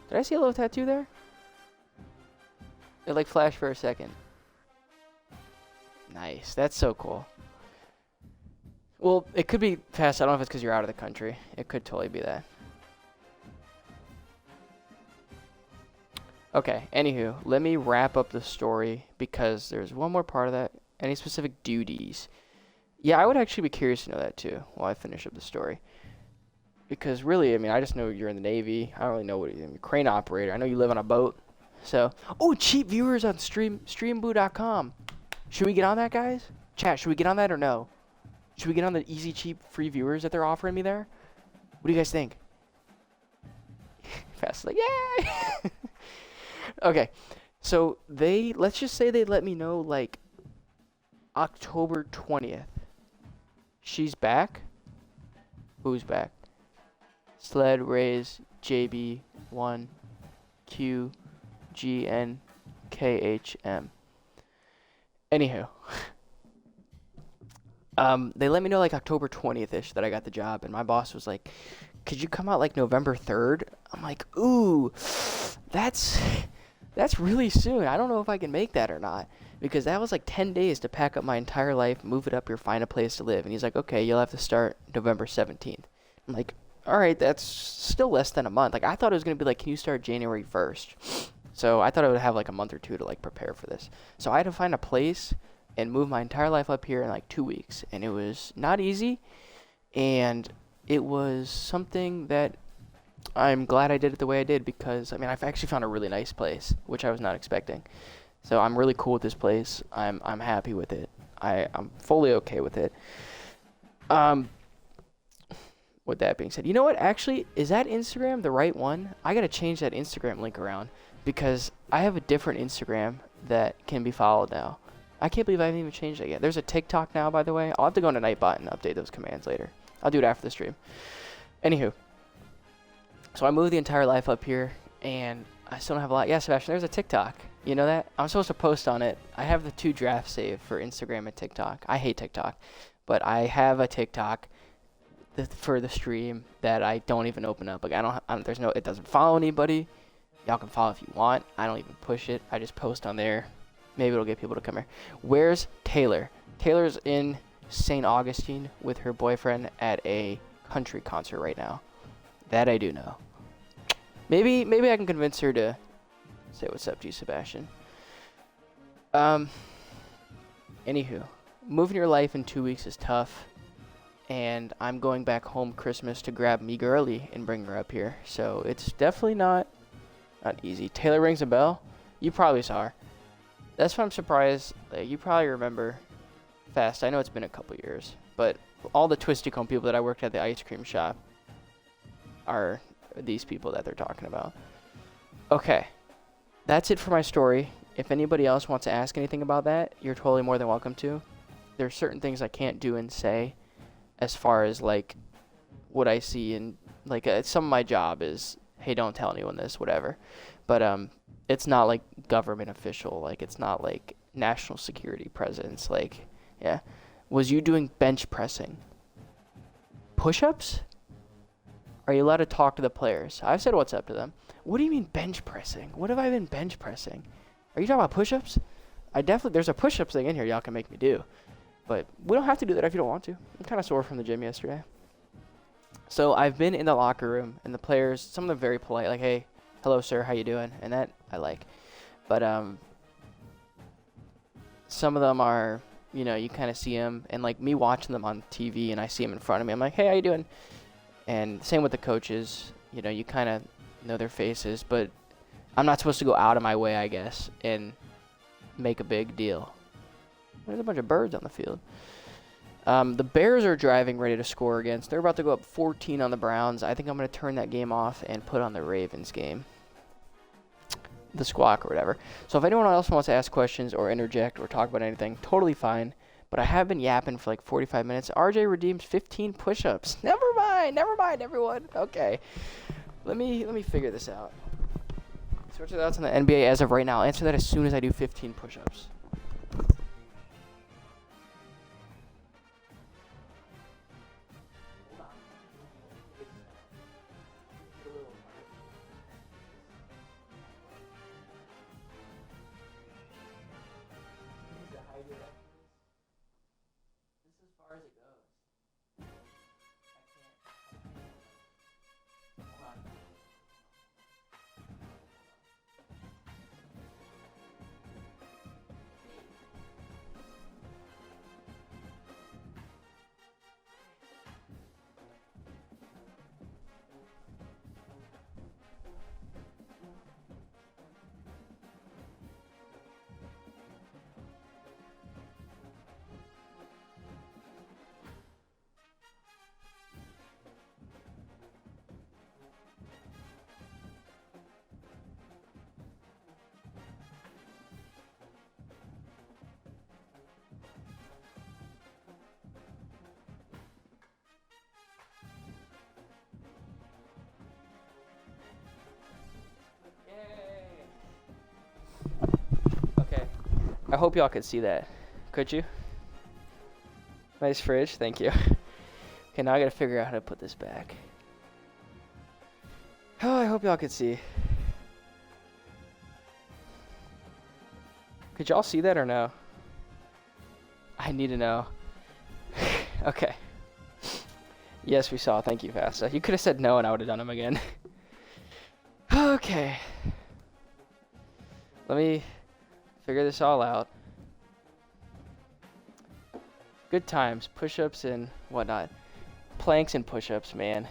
A: Did I see a little tattoo there? It like flashed for a second. Nice. That's so cool. Well, it could be fast. I don't know if it's because you're out of the country. It could totally be that. Okay, anywho, let me wrap up the story because there's one more part of that. Any specific duties? Yeah, I would actually be curious to know that too while I finish up the story. Because really, I mean, I just know you're in the Navy. I don't really know what you're a crane operator. I know you live on a boat. So, oh, cheap viewers on streamboo.com. Should we get on that, guys? Chat, should we get on that or no? Should we get on the easy, cheap, free viewers that they're offering me there? What do you guys think? Fast, like, yeah. Okay, so let's just say they let me know, like, October 20th. She's back. Who's back? Sled, Raise, JB, 1, Q, G, N, K, H, M. Anywho. They let me know, like, October 20th-ish that I got the job, and my boss was like, could you come out, like, November 3rd? I'm like, ooh, that's really soon. I don't know if I can make that or not, because that was, like, 10 days to pack up my entire life, move it up here, find a place to live. And he's like, okay, you'll have to start November 17th. I'm like, all right, that's still less than a month. Like, I thought it was going to be like, can you start January 1st? So I thought I would have, like, a month or two to, like, prepare for this. So I had to find a place and move my entire life up here in, like, 2 weeks. And it was not easy, and it was something that I'm glad I did it the way I did, because, I mean, I've actually found a really nice place, which I was not expecting. So I'm really cool with this place. I'm happy with it. I'm fully okay with it. With that being said, you know what? Actually, is that Instagram the right one? I gotta change that Instagram link around, because I have a different Instagram that can be followed now. I can't believe I haven't even changed that yet. There's a TikTok now, by the way. I'll have to go into Nightbot and update those commands later. I'll do it after the stream. Anywho, so I moved the entire life up here, and I still don't have a lot. Yeah, Sebastian, there's a TikTok. You know that? I'm supposed to post on it. I have the 2 drafts saved for Instagram and TikTok. I hate TikTok, but I have a TikTok for the stream that I don't even open up. Like, it doesn't follow anybody. Y'all can follow if you want. I don't even push it. I just post on there. Maybe it'll get people to come here. Where's Taylor? Taylor's in St. Augustine with her boyfriend at a country concert right now. That I do know. Maybe I can convince her to say what's up, G Sebastian. Anywho, moving your life in 2 weeks is tough, and I'm going back home Christmas to grab me girly and bring her up here. So it's definitely not easy. Taylor rings a bell. You probably saw her. That's why I'm surprised. You probably remember Fast. I know it's been a couple years, but all the Twisty Cone people that I worked at the ice cream shop are these people that they're talking about. Okay, that's it for my story. If anybody else wants to ask anything about that, you're totally more than welcome to. There's certain things I can't do and say as far as, like, what I see, and, like, some of my job is, hey, don't tell anyone this, whatever. But it's not, like, government official. Like, it's not, like, national security presence. Like, yeah. Was you doing bench pressing? Push-ups? Are you allowed to talk to the players? I've said what's up to them. What do you mean bench pressing? What have I been bench pressing? Are you talking about push-ups? There's a push-ups thing in here y'all can make me do. But we don't have to do that if you don't want to. I'm kind of sore from the gym yesterday. So I've been in the locker room, and the players, some of them very polite, like, hey, hello, sir, how you doing? And that I like. But some of them are, you know, you kind of see them, and, like, me watching them on TV, and I see them in front of me, I'm like, hey, how you doing? And same with the coaches. You know, you kind of know their faces, but I'm not supposed to go out of my way, I guess, and make a big deal. There's a bunch of birds on the field. The Bears are driving ready to score against. They're about to go up 14 on the Browns. I think I'm going to turn that game off and put on the Ravens game. The squawk or whatever. So if anyone else wants to ask questions or interject or talk about anything, totally fine. But I have been yapping for like 45 minutes. RJ redeems 15 push-ups. Never mind, everyone. Okay. Let me figure this out. So what's your thoughts on the NBA as of right now? I'll answer that as soon as I do 15 push-ups. I hope y'all could see that. Could you? Nice fridge. Thank you. Okay, now I gotta figure out how to put this back. Oh, I hope y'all could see. Could y'all see that or no? I need to know. Okay. Yes, we saw. Thank you, Fasta. You could have said no and I would have done them again. Okay. Let me figure this all out. Good times. Push-ups and whatnot. Planks and push-ups, man.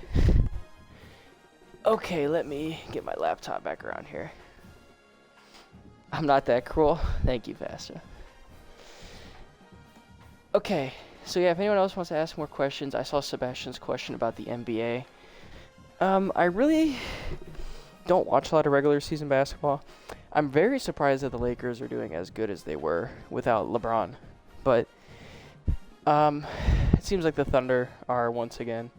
A: Okay, let me get my laptop back around here. I'm not that cruel. Thank you, Fasta. Okay, so yeah, if anyone else wants to ask more questions, I saw Sebastian's question about the NBA. I really don't watch a lot of regular season basketball. I'm very surprised that the Lakers are doing as good as they were without LeBron. But it seems like the Thunder are once again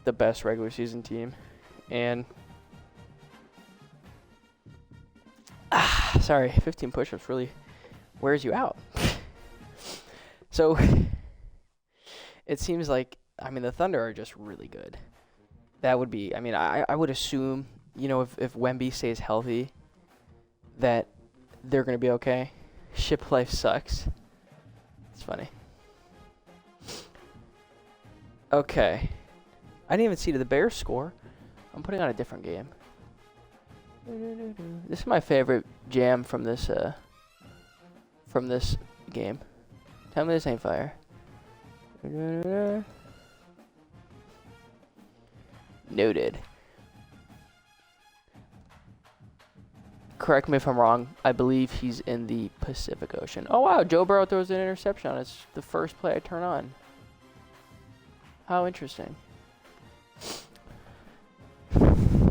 A: the best regular season team. And sorry, 15 push-ups really wears you out. So it seems like, I mean, the Thunder are just really good. That would be, I mean, I would assume, you know, if Wemby stays healthy, that they're going to be okay. Ship life sucks. It's funny. Okay. I didn't even see the Bears score. I'm putting on a different game. This is my favorite jam from this game. Tell me this ain't fire. Noted. Correct me if I'm wrong. I believe he's in the Pacific Ocean. Oh wow, Joe Burrow throws an interception on it's the first play I turn on. How interesting.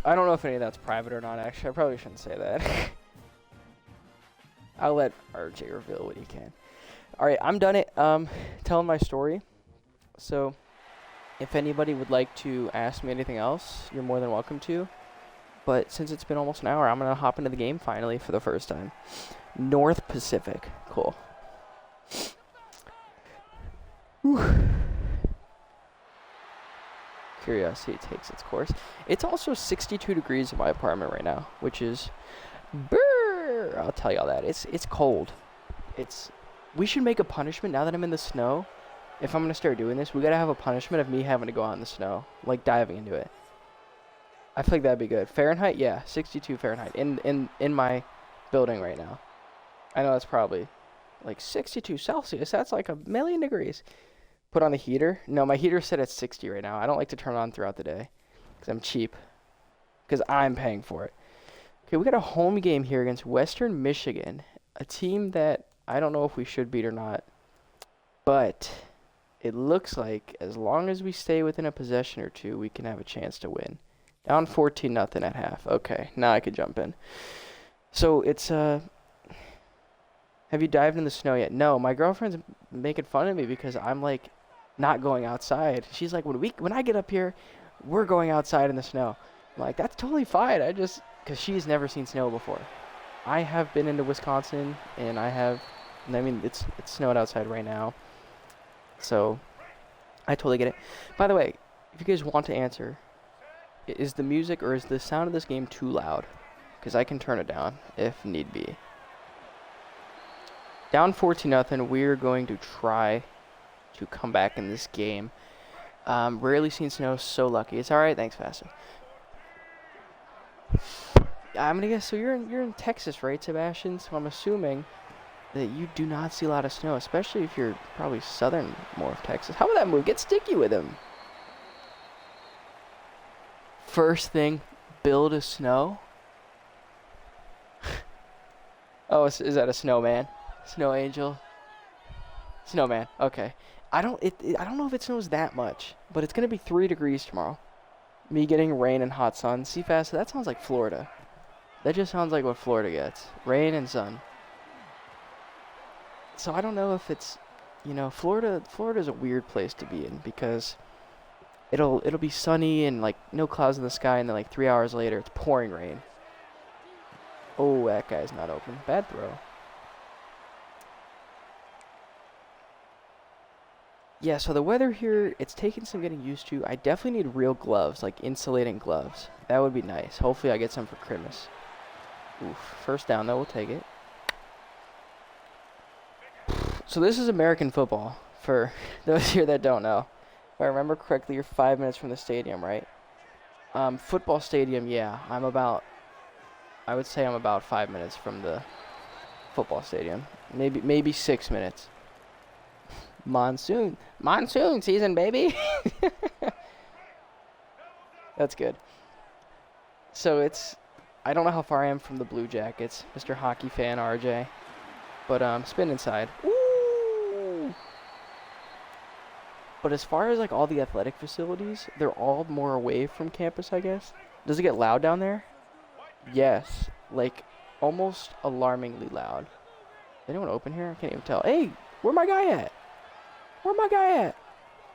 A: I don't know if any of that's private or not, actually. I probably shouldn't say that. I'll let RJ reveal what he can. Alright, I'm done telling my story. So, if anybody would like to ask me anything else, you're more than welcome to. But since it's been almost an hour, I'm going to hop into the game finally for the first time. North Pacific. Cool. Whew. Curiosity takes its course. It's also 62 degrees in my apartment right now, which is brrr, I'll tell y'all that. It's cold. We should make a punishment now that I'm in the snow. If I'm going to start doing this, we got to have a punishment of me having to go out in the snow, like diving into it. I feel like that'd be good. Fahrenheit? Yeah, 62 Fahrenheit in my building right now. I know that's probably like 62 Celsius. That's like a million degrees. Put on the heater? No, my heater's set at 60 right now. I don't like to turn it on throughout the day because I'm cheap. Because I'm paying for it. Okay, we got a home game here against Western Michigan. A team that I don't know if we should beat or not. But it looks like as long as we stay within a possession or two, we can have a chance to win. Down 14-0 at half. Okay, now I could jump in. So it's have you dived in the snow yet? No, my girlfriend's making fun of me because I'm like not going outside. She's like, when I get up here, we're going outside in the snow. I'm like, that's totally fine. Because she's never seen snow before. I have been into Wisconsin and it's snowed outside right now. So I totally get it. By the way, if you guys want to answer, is the music or is the sound of this game too loud? Because I can turn it down if need be. Down 14-0, we're going to try to come back in this game. Rarely seen snow, so lucky. It's alright, thanks, Fasta. I'm gonna guess, so you're in Texas, right, Sebastian? So I'm assuming that you do not see a lot of snow, especially if you're probably southern more of Texas. How about that move? Get sticky with him. First thing, build a snow. Oh, is that a snowman? Snow angel? Snowman, okay. I don't know if it snows that much, but it's going to be 3 degrees tomorrow. Me getting rain and hot sun. See, Fast, that sounds like Florida. That just sounds like what Florida gets. Rain and sun. So I don't know if it's, Florida's a weird place to be in because it'll be sunny and like no clouds in the sky, and then like 3 hours later it's pouring rain. Oh, that guy's not open. Bad throw. Yeah, so the weather here, it's taking some getting used to. I definitely need real gloves, like insulating gloves. That would be nice. Hopefully I get some for Christmas. Oof. First down, though. We'll take it. So this is American football, for those here that don't know. If I remember correctly, you're 5 minutes from the stadium, right? Football stadium, yeah. I would say I'm about 5 minutes from the football stadium. Maybe 6 minutes. Monsoon season, baby. That's good. So I don't know how far I am from the Blue Jackets, Mr. Hockey fan RJ, but spin inside. Ooh. But as far as like all the athletic facilities, they're all more away from campus, I guess. Does it get loud down there? Yes, like almost alarmingly loud. Anyone open here? I can't even tell. Hey, where my guy at? Where my guy at?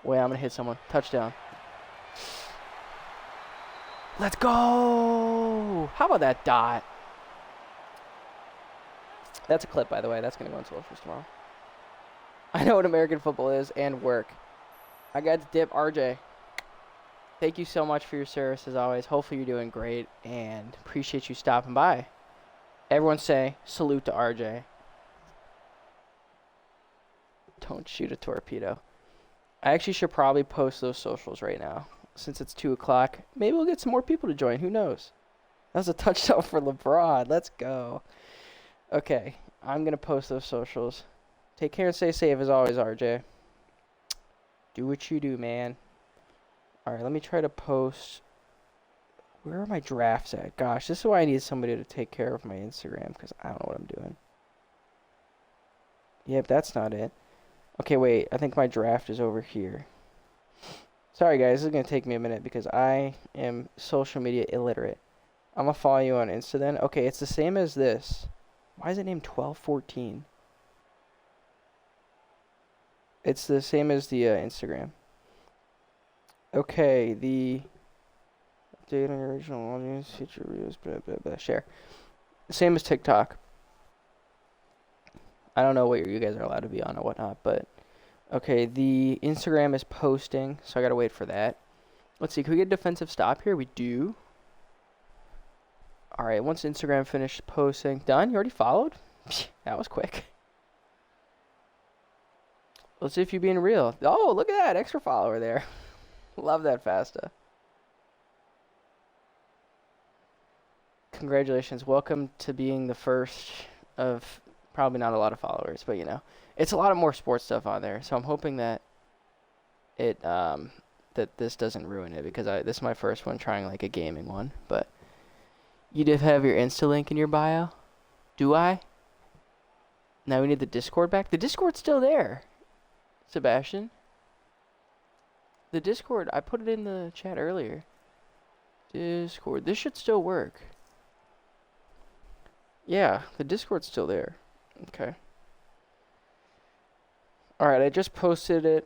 A: Wait, I'm gonna hit someone. Touchdown. Let's go! How about that dot? That's a clip, by the way. That's gonna go on socials tomorrow. I know what American football is and work. I got to dip RJ. Thank you so much for your service as always. Hopefully you're doing great and appreciate you stopping by. Everyone say salute to RJ. Don't shoot a torpedo. I actually should probably post those socials right now. Since it's 2 o'clock, maybe we'll get some more people to join. Who knows? That was a touchdown for LeBron. Let's go. Okay, I'm going to post those socials. Take care and stay safe as always, RJ. Do what you do, man. All right, let me try to post. Where are my drafts at? Gosh, this is why I need somebody to take care of my Instagram because I don't know what I'm doing. Yep, that's not it. Okay, wait. I think my draft is over here. Sorry, guys. This is going to take me a minute because I am social media illiterate. I'm going to follow you on Insta then. Okay, it's the same as this. Why is it named 1214? It's the same as the Instagram. Okay, the update on your original audience, feature reviews, blah, blah, blah, share. Same as TikTok. I don't know what you guys are allowed to be on or whatnot, but okay, the Instagram is posting, so I gotta wait for that. Let's see, can we get a defensive stop here? We do. Alright, once Instagram finished posting, done? You already followed? That was quick. Let's see if you're being real. Oh, look at that, extra follower there. Love that Fasta. Congratulations, welcome to being the first of probably not a lot of followers, but you know, it's a lot of more sports stuff on there. So I'm hoping that that this doesn't ruin it because this is my first one trying like a gaming one. But you did have your Insta link in your bio, do I? Now we need the Discord back. The Discord's still there, Sebastian. The Discord, I put it in the chat earlier. Discord, this should still work. Yeah, the Discord's still there. Okay. Alright, I just posted that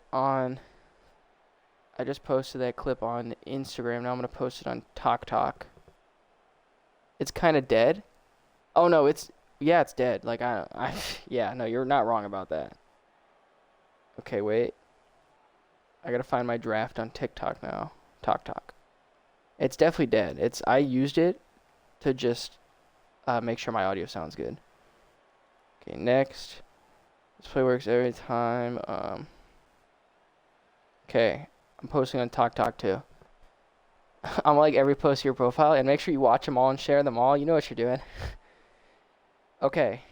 A: clip on Instagram. Now I'm going to post it on TokTok. It's kind of dead. Oh, no, it's dead. Like, yeah, no, you're not wrong about that. Okay, wait. I got to find my draft on TikTok now. TokTok. It's definitely dead. I used it to just make sure my audio sounds good. Okay, next. This play works every time. Okay, I'm posting on TokTok too. I'm like every post to your profile, and make sure you watch them all and share them all. You know what you're doing. Okay.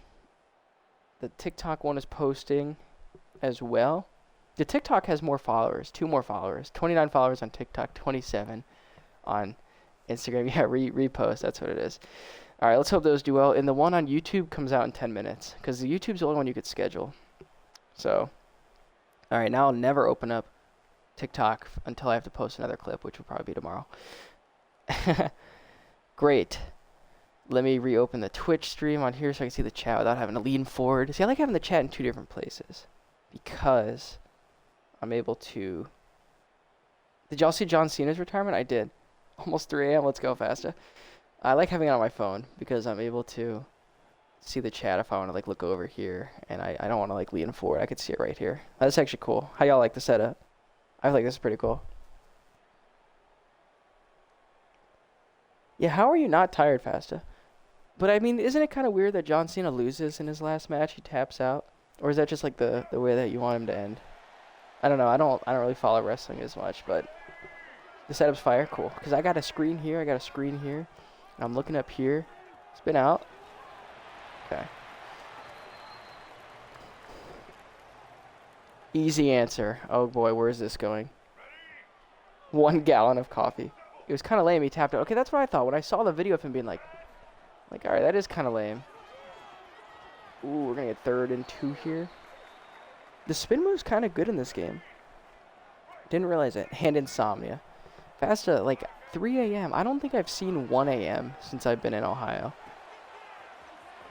A: The TikTok one is posting as well. The TikTok has more followers, 2 more followers. 29 followers on TikTok, 27 on Instagram. Yeah, repost, that's what it is. All right, let's hope those do well. And the one on YouTube comes out in 10 minutes because the YouTube's the only one you could schedule. So, all right, now I'll never open up TikTok until I have to post another clip, which will probably be tomorrow. Great. Let me reopen the Twitch stream on here so I can see the chat without having to lean forward. See, I like having the chat in 2 different places because I'm able to... Did y'all see John Cena's retirement? I did. Almost 3 a.m. Let's go, Fasta. I like having it on my phone because I'm able to see the chat if I want to like look over here, and I don't want to like lean forward. I could see it right here. That's actually cool. How y'all like the setup? I feel like this is pretty cool. Yeah, how are you not tired, Fasta? But I mean, isn't it kind of weird that John Cena loses in his last match? He taps out, or is that just like the way that you want him to end? I don't know. I don't really follow wrestling as much, but the setup's fire. Cool. Because I got a screen here. I got a screen here. And I'm looking up here. Spin out. Okay. Easy answer. Oh boy, where is this going? 1 gallon of coffee. It was kind of lame. He tapped out. Okay, that's what I thought when I saw the video of him being like, all right, that is kind of lame. Ooh, we're gonna get 3rd and 2 here. The spin move's kind of good in this game. Didn't realize it. Hand insomnia. Fasta, like 3 a.m. I don't think I've seen 1 a.m. since I've been in Ohio.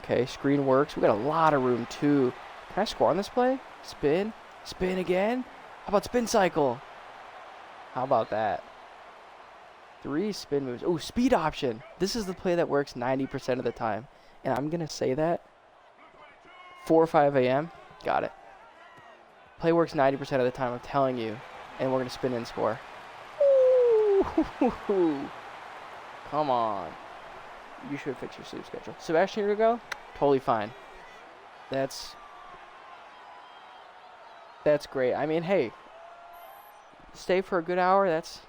A: Okay, screen works. We got a lot of room too. Can I score on this play? Spin. Spin again. How about spin cycle? How about that? 3 spin moves. Oh, speed option. This is the play that works 90% of the time. And I'm going to say that. 4 or 5 a.m. Got it. Play works 90% of the time, I'm telling you. And we're going to spin and score. Ooh. Come on. You should fix your sleep schedule. Sebastian, here to go? Totally fine. That's great. I mean, hey. Stay for a good hour, that's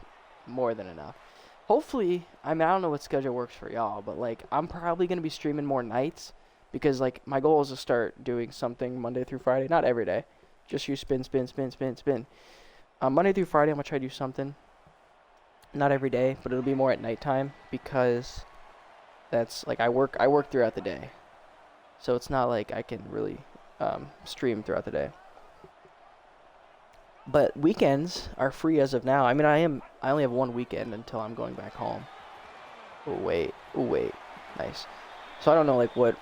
A: more than enough. Hopefully, I mean, I don't know what schedule works for y'all, but, like, I'm probably going to be streaming more nights because, like, my goal is to start doing something Monday through Friday. Not every day. Just you spin. Monday through Friday, I'm going to try to do something. Not every day, but it'll be more at nighttime because that's, like, I work throughout the day. So it's not like I can really stream throughout the day. But weekends are free as of now. I mean, I only have 1 weekend until I'm going back home. Oh, wait. Nice. So I don't know, like, what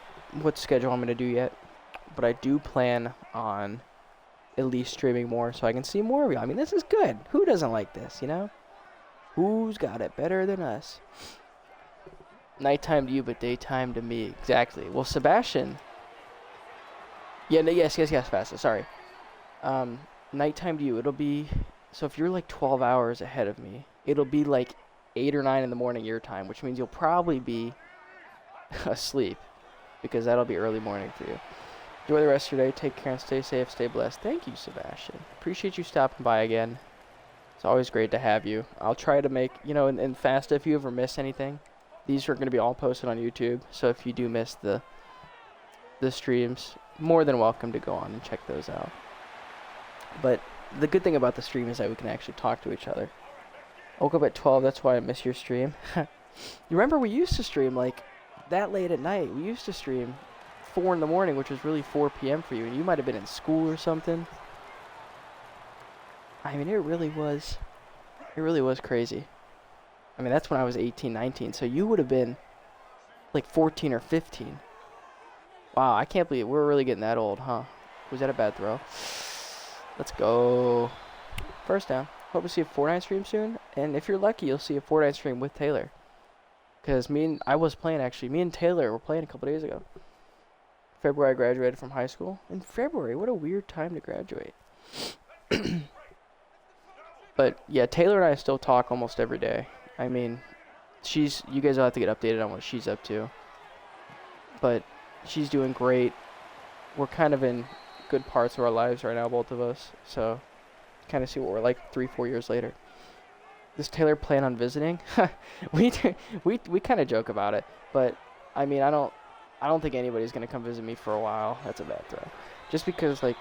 A: schedule I'm going to do yet. But I do plan on at least streaming more so I can see more of you. I mean, this is good. Who doesn't like this, you know? Who's got it better than us? Nighttime to you, but daytime to me. Exactly. Well, Sebastian. Yeah, no, yes, Fasta. Sorry. Nighttime to you, it'll be, so if you're like 12 hours ahead of me, it'll be like 8 or 9 in the morning your time, which means you'll probably be asleep because that'll be early morning for you. Enjoy the rest of your day. Take care and stay safe, stay blessed. Thank you, Sebastian. Appreciate you stopping by again. It's always great to have you. I'll try to make, you know, and Fasta, if you ever miss anything, these are going to be all posted on YouTube. So if you do miss the streams, more than welcome to go on and check those out. But the good thing about the stream is that we can actually talk to each other. I woke up at 12, that's why I miss your stream. You remember we used to stream like that late at night. We used to stream 4 in the morning, which was really 4 p.m. for you. And you might have been in school or something. I mean, it really was crazy. I mean, that's when I was 18, 19. So you would have been like 14 or 15. Wow, I can't believe we're really getting that old, huh? Was that a bad throw? Let's go. First down. Hope to see a Fortnite stream soon. And if you're lucky, you'll see a Fortnite stream with Taylor. Because me and Taylor were playing a couple days ago. February I graduated from high school. In February, what a weird time to graduate. But yeah, Taylor and I still talk almost every day. I mean, you guys will have to get updated on what she's up to. But she's doing great. We're kind of in good parts of our lives right now, both of us. So, kind of see what we're like 3-4 years later. Does Taylor plan on visiting? we kind of joke about it, but I mean, I don't think anybody's gonna come visit me for a while. That's a bad throw. Just because, like,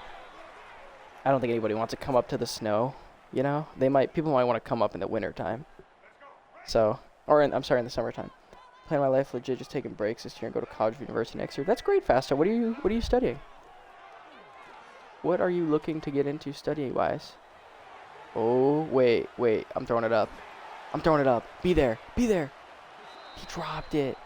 A: I don't think anybody wants to come up to the snow. You know, people might want to come up in the winter time. So, in the summertime. Plan my life legit, just taking breaks this year and go to college or university next year. That's great, Fasta. What are you studying? What are you looking to get into studying-wise? Oh, wait. I'm throwing it up. Be there. He dropped it.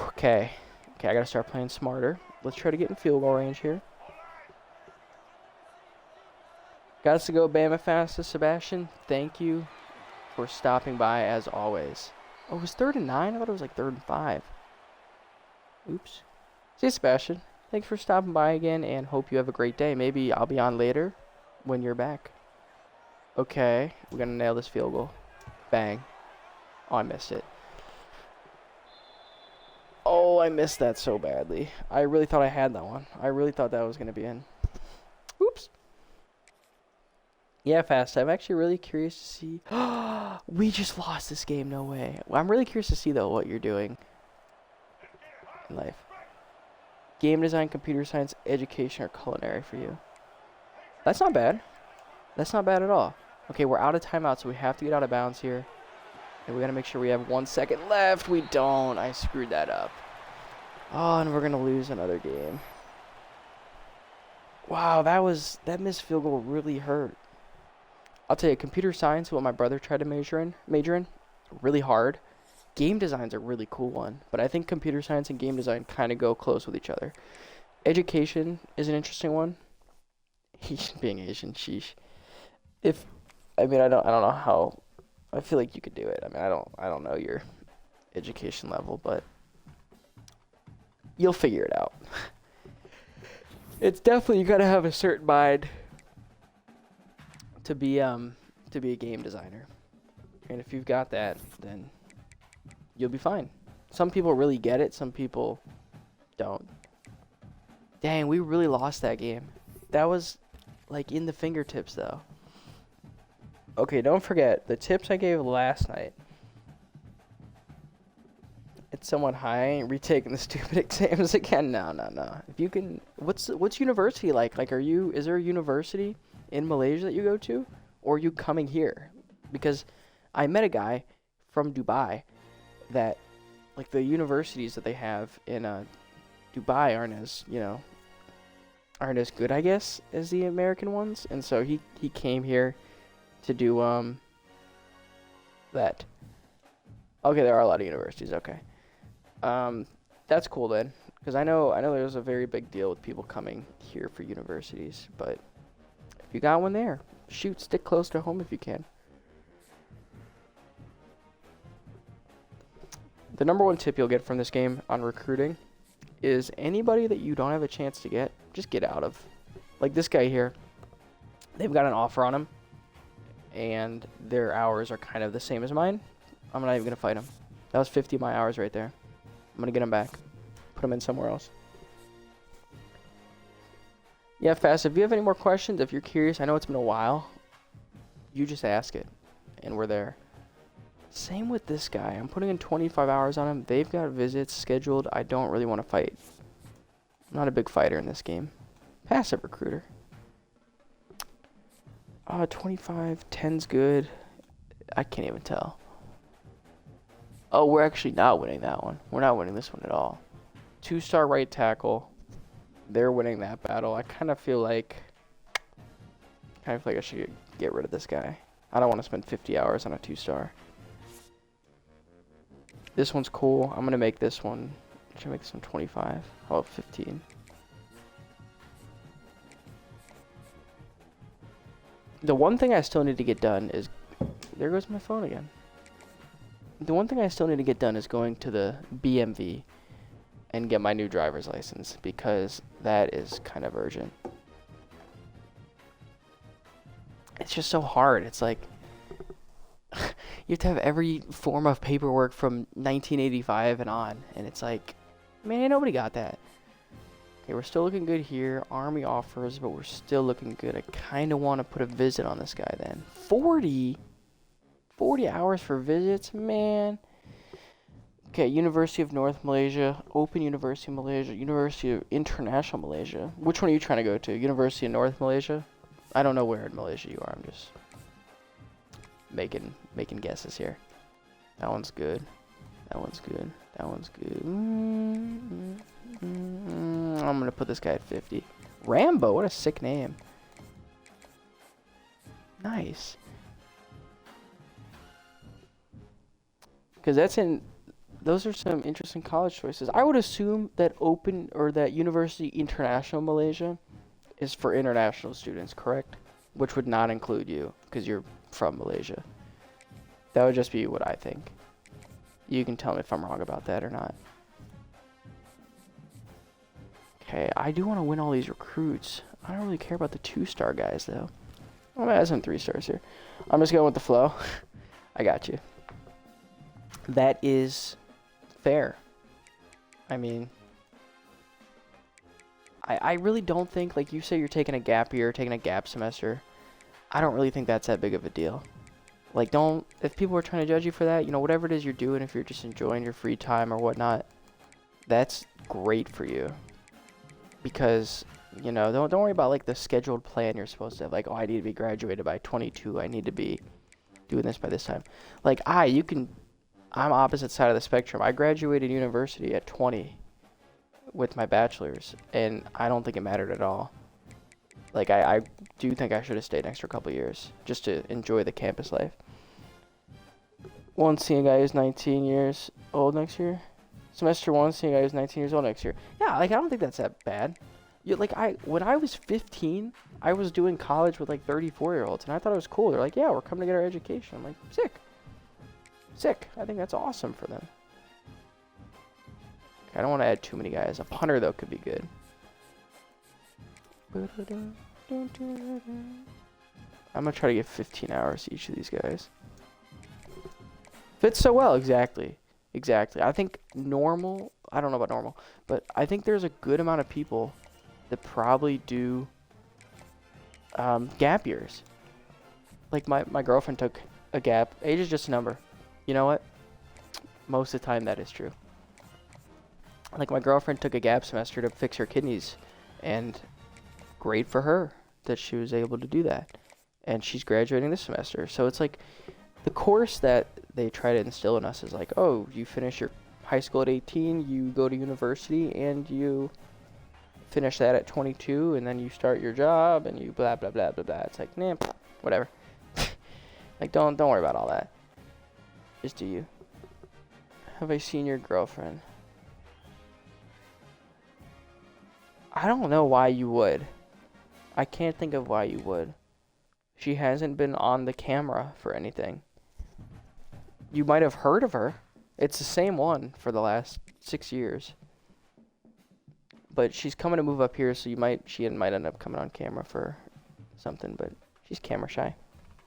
A: Okay, I gotta start playing smarter. Let's try to get in field goal range here. Got to go Bama Fasta, Sebastian. Thank you for stopping by as always. Oh, it was 3rd and 9? I thought it was like 3rd and 5. Oops. See you, Sebastian. Thanks for stopping by again, and hope you have a great day. Maybe I'll be on later when you're back. Okay, we're going to nail this field goal. Bang. Oh, I missed it. Oh, I missed that so badly. I really thought I had that one. I really thought that was going to be in. Oops. Yeah, Fast. I'm actually really curious to see. We just lost this game. No way. Well, I'm really curious to see, though, what you're doing in life. Game design, computer science, education, or culinary for you. That's not bad. That's not bad at all. Okay, we're out of timeout, so we have to get out of bounds here. And we got to make sure we have 1 second left. We don't. I screwed that up. Oh, and we're going to lose another game. Wow, that missed field goal really hurt. I'll tell you, computer science, what my brother tried to major in, really hard. Game design's a really cool one, but I think computer science and game design kind of go close with each other. Education is an interesting one. Being Asian, sheesh. I don't know how. I feel like you could do it. I mean, I don't know your education level, but you'll figure it out. It's definitely, you gotta have a certain mind to be a game designer, and if you've got that, then you'll be fine. Some people really get it, some people don't. Dang, we really lost that game. That was like in the fingertips though. Okay, don't forget the tips I gave last night. It's somewhat high. I ain't retaking the stupid exams again. No. If you can, what's university like? Like, is there a university in Malaysia that you go to, or are you coming here? Because I met a guy from Dubai that, like, the universities that they have in Dubai aren't as good, I guess, as the American ones, and so he came here to do that. Okay, there are a lot of universities. Okay, that's cool then, because I know there's a very big deal with people coming here for universities, but if you got one there, shoot, stick close to home if you can. The number one tip you'll get from this game on recruiting is anybody that you don't have a chance to get, just get out of. Like this guy here, they've got an offer on him, and their hours are kind of the same as mine. I'm not even going to fight him. That was 50 of my hours right there. I'm going to get him back. Put him in somewhere else. Yeah, Fast, if you have any more questions, if you're curious, I know it's been a while, you just ask it, and we're there. Same with this guy. I'm putting in 25 hours on him. They've got visits scheduled. I don't really want to fight. I'm not a big fighter in this game. Passive recruiter. 25, 10's good. I can't even tell. Oh, we're actually not winning that one. We're not winning this one at all. 2-star right tackle. They're winning that battle. I kind of feel like I should get rid of this guy. I don't want to spend 50 hours on a 2-star. This one's cool. I'm going to make this one. Should I make this one 25? How about 15? The one thing I still need to get done is... There goes my phone again. The one thing I still need to get done is going to the BMV and get my new driver's license, because that is kind of urgent. It's just so hard. It's like... You have to have every form of paperwork from 1985 and on. And it's like, man, ain't nobody got that. Okay, we're still looking good here. Army offers, but we're still looking good. I kind of want to put a visit on this guy then. 40 hours for visits, man. Okay, University of North Malaysia, Open University of Malaysia, University of International Malaysia. Which one are you trying to go to? University of North Malaysia? I don't know where in Malaysia you are. I'm just making guesses here. That one's good. That one's good. That one's good. I'm gonna put this guy at 50. Rambo, what a sick name. Nice. Because those are some interesting college choices. I would assume that Open or that University International Malaysia is for international students, correct? Which would not include you because you're from Malaysia. That would just be what I think. You can tell me if I'm wrong about that or not. Okay, I do want to win all these recruits. I don't really care about the 2-star guys, though. I'm going to add some 3 stars here. I'm just going with the flow. I got you. That is fair. I mean, I really don't think, like you say you're taking a gap year, taking a gap semester. I don't really think that's that big of a deal. Like, if people are trying to judge you for that, you know, whatever it is you're doing, if you're just enjoying your free time or whatnot, that's great for you. Because, you know, don't worry about, like, the scheduled plan you're supposed to have. Like, oh, I need to be graduated by 22. I need to be doing this by this time. Like, I'm opposite side of the spectrum. I graduated university at 20 with my bachelor's, and I don't think it mattered at all. Like, I do think I should have stayed an extra couple years just to enjoy the campus life. Seeing a guy who's 19 years old next year. Semester 1, seeing a guy who's 19 years old next year. Yeah, like, I don't think that's that bad. When I was 15, I was doing college with, like, 34-year-olds, and I thought it was cool. They're like, yeah, we're coming to get our education. I'm like, sick. Sick. I think that's awesome for them. Okay, I don't want to add too many guys. A punter, though, could be good. I'm going to try to get 15 hours to each of these guys. Fits so well, exactly. Exactly. I think I don't know about normal, but I think there's a good amount of people that probably do gap years. Like, my girlfriend took a gap. Age is just a number. You know what? Most of the time that is true. Like, my girlfriend took a gap semester to fix her kidneys, and great for her that she was able to do that. And she's graduating this semester. So it's like the course that they try to instill in us is like, oh, you finish your high school at 18, you go to university, and you finish that at 22, and then you start your job, and you blah, blah, blah, blah, blah. It's like, nah, whatever. Like, don't worry about all that. Just do you. Have I seen your girlfriend? I don't know why you would. I can't think of why you would. She hasn't been on the camera for anything. You might have heard of her. It's the same one for the last 6 years. But she's coming to move up here, so she might end up coming on camera for something, but she's camera shy.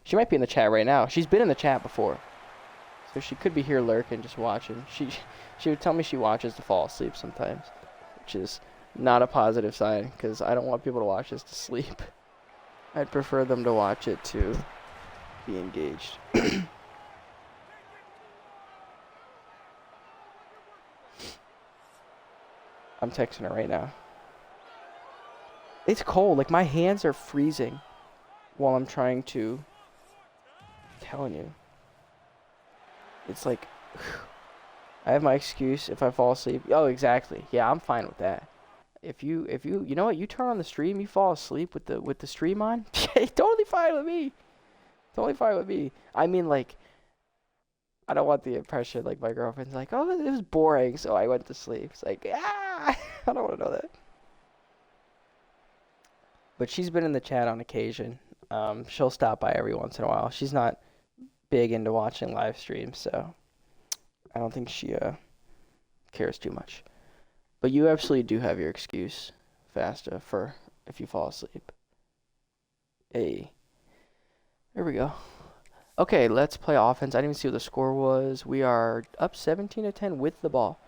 A: She might be in the chat right now. She's been in the chat before. So she could be here lurking, just watching. She would tell me she watches to fall asleep sometimes, which is not a positive sign, because I don't want people to watch this to sleep. I'd prefer them to watch it to be engaged. I'm texting her right now. It's cold. Like, my hands are freezing while I'm trying to... I'm telling you. It's like... I have my excuse if I fall asleep. Oh, exactly. Yeah, I'm fine with that. If you know what, you turn on the stream, you fall asleep with the stream on, totally fine with me. Totally fine with me. I mean, like, I don't want the impression, like, my girlfriend's like, oh, it was boring, so I went to sleep. It's like, I don't want to know that. But she's been in the chat on occasion. She'll stop by every once in a while. She's not big into watching live streams, so I don't think she cares too much. But you absolutely do have your excuse, Fasta, for if you fall asleep. Hey. There we go. Okay, let's play offense. I didn't even see what the score was. We are up 17-10 with the ball.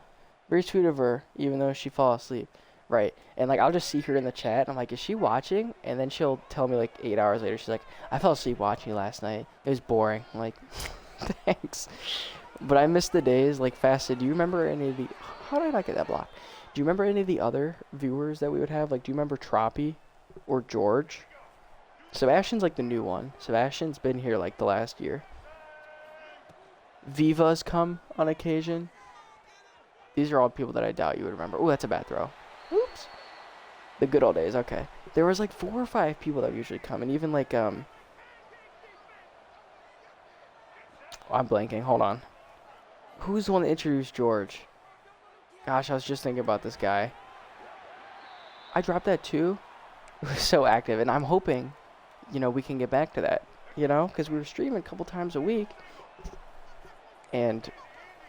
A: Very sweet of her, even though she fell asleep. Right. And, like, I'll just see her in the chat, and I'm like, is she watching? And then she'll tell me, like, 8 hours later, she's like, I fell asleep watching you last night. It was boring. I'm like, thanks. But I miss the days, like, Fasta, do you remember any of the... How did I not get that block? Do you remember any of the other viewers that we would have? Like, do you remember Troppy or George? Sebastian's, like, the new one. Sebastian's been here, like, the last year. Viva's come on occasion. These are all people that I doubt you would remember. Oh, that's a bad throw. Oops. The good old days, okay. There was, like, 4 or 5 people that would usually come. And even, like, I'm blanking. Hold on. Who's the one that introduced George? Gosh, I was just thinking about this guy. I dropped that too. It was so active, and I'm hoping, you know, we can get back to that, you know, because we were streaming a couple times a week, and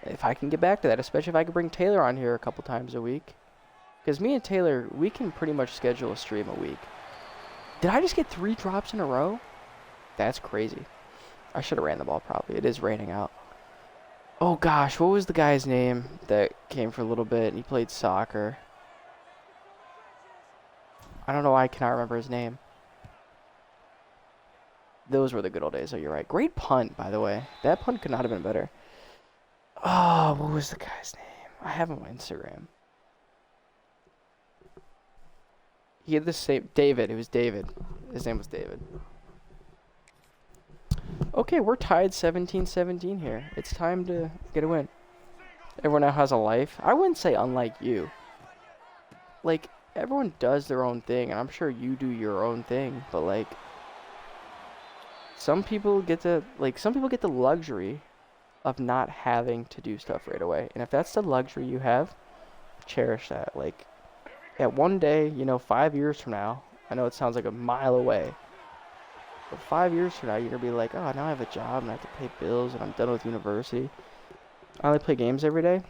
A: if I can get back to that, especially if I could bring Taylor on here a couple times a week. Because me and Taylor, we can pretty much schedule a stream a week. Did I just get 3 drops in a row? That's crazy. I should have ran the ball probably. It is raining out. Oh gosh, what was the guy's name that came for a little bit and he played soccer? I don't know why I cannot remember his name. Those were the good old days. Oh, you're right. Great punt, by the way. That punt could not have been better. Oh, what was the guy's name? I have him on Instagram. He had the same... David. It was David. His name was David. Okay, we're tied 17-17 here. It's time to get a win. Everyone now has a life. I wouldn't say unlike you. Like, everyone does their own thing, and I'm sure you do your own thing, but, like... Some people get the luxury of not having to do stuff right away. And if that's the luxury you have, cherish that. Like, at one day, 5 years from now, I know it sounds like a mile away, but 5 years from now, you're going to be like, oh, now I have a job and I have to pay bills and I'm done with university. I only play games every day.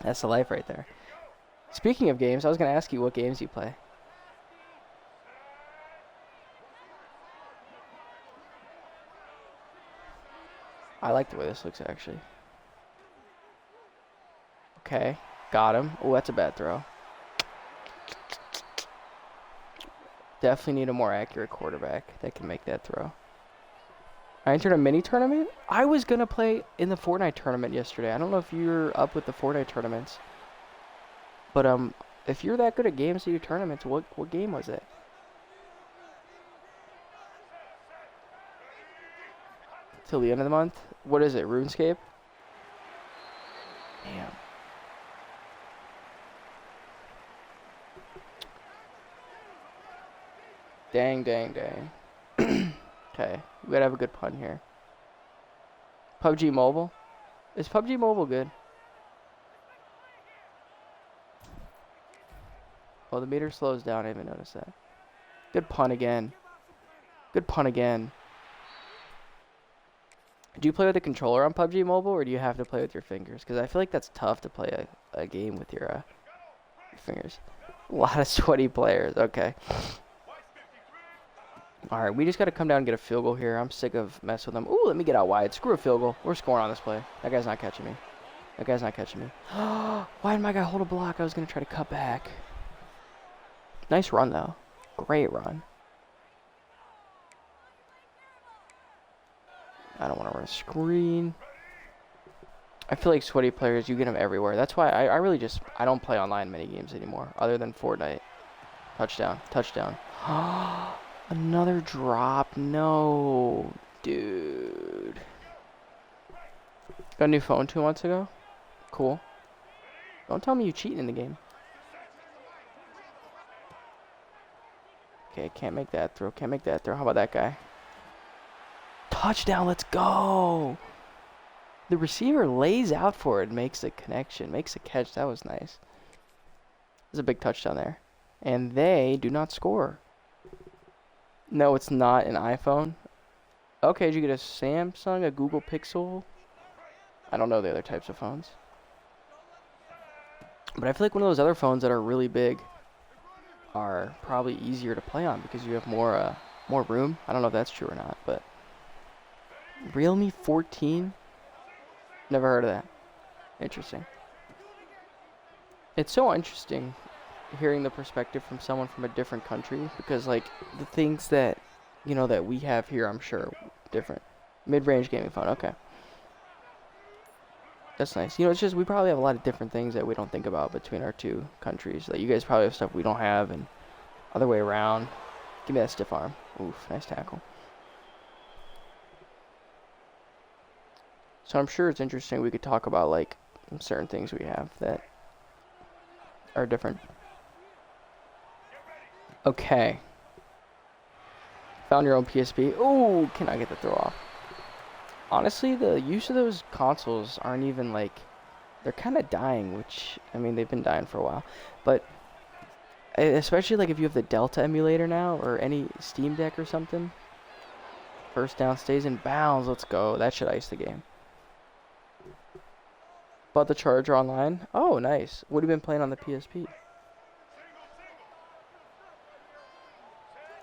A: That's the life right there. Speaking of games, I was going to ask you what games you play. I like the way this looks, actually. Okay, got him. Oh, that's a bad throw. Definitely need a more accurate quarterback that can make that throw. I entered a mini tournament? I was going to play in the Fortnite tournament yesterday. I don't know if you're up with the Fortnite tournaments. But if you're that good at games that you tournaments, what game was it? Till the end of the month? What is it, RuneScape? Damn. Dang. Okay, we gotta have a good pun here. PUBG Mobile? Is PUBG Mobile good? Oh, the meter slows down. I didn't even notice that. Good pun again. Do you play with a controller on PUBG Mobile, or do you have to play with your fingers? Because I feel like that's tough to play a game with your fingers. A lot of sweaty players. Okay. Alright, we just got to come down and get a field goal here. I'm sick of messing with them. Ooh, let me get out wide. Screw a field goal. We're scoring on this play. That guy's not catching me. Why did my guy hold a block? I was going to try to cut back. Nice run, though. Great run. I don't want to run a screen. I feel like sweaty players, you get them everywhere. That's why I don't play online mini games anymore, other than Fortnite. Touchdown. Another drop. No, dude. Got a new phone 2 months ago. Cool. Don't tell me you cheating in the game. Okay, can't make that throw. How about that guy? Touchdown, let's go. The receiver lays out for it, makes a connection, makes a catch. That was nice. There's a big touchdown there. And they do not score. No, it's not an iPhone. Okay, did you get a Samsung, a Google Pixel? I don't know the other types of phones. But I feel like one of those other phones that are really big are probably easier to play on because you have more room. I don't know if that's true or not, but Realme 14? Never heard of that. Interesting. It's so interesting hearing the perspective from someone from a different country because, like, the things that, that we have here, I'm sure, are different. Mid-range gaming phone, okay. That's nice. It's just we probably have a lot of different things that we don't think about between our two countries. Like, you guys probably have stuff we don't have and other way around. Give me that stiff arm. Oof, nice tackle. So I'm sure it's interesting we could talk about, like, certain things we have that are different. Okay. Found your own PSP. Ooh, can I get the throw off? Honestly, the use of those consoles aren't even, like, they're kind of dying, which, I mean, they've been dying for a while. But, especially, like, if you have the Delta emulator now, or any Steam Deck or something. First down stays in bounds. Let's go. That should ice the game. Bought the Charger online. Oh, nice. What have you been playing on the PSP?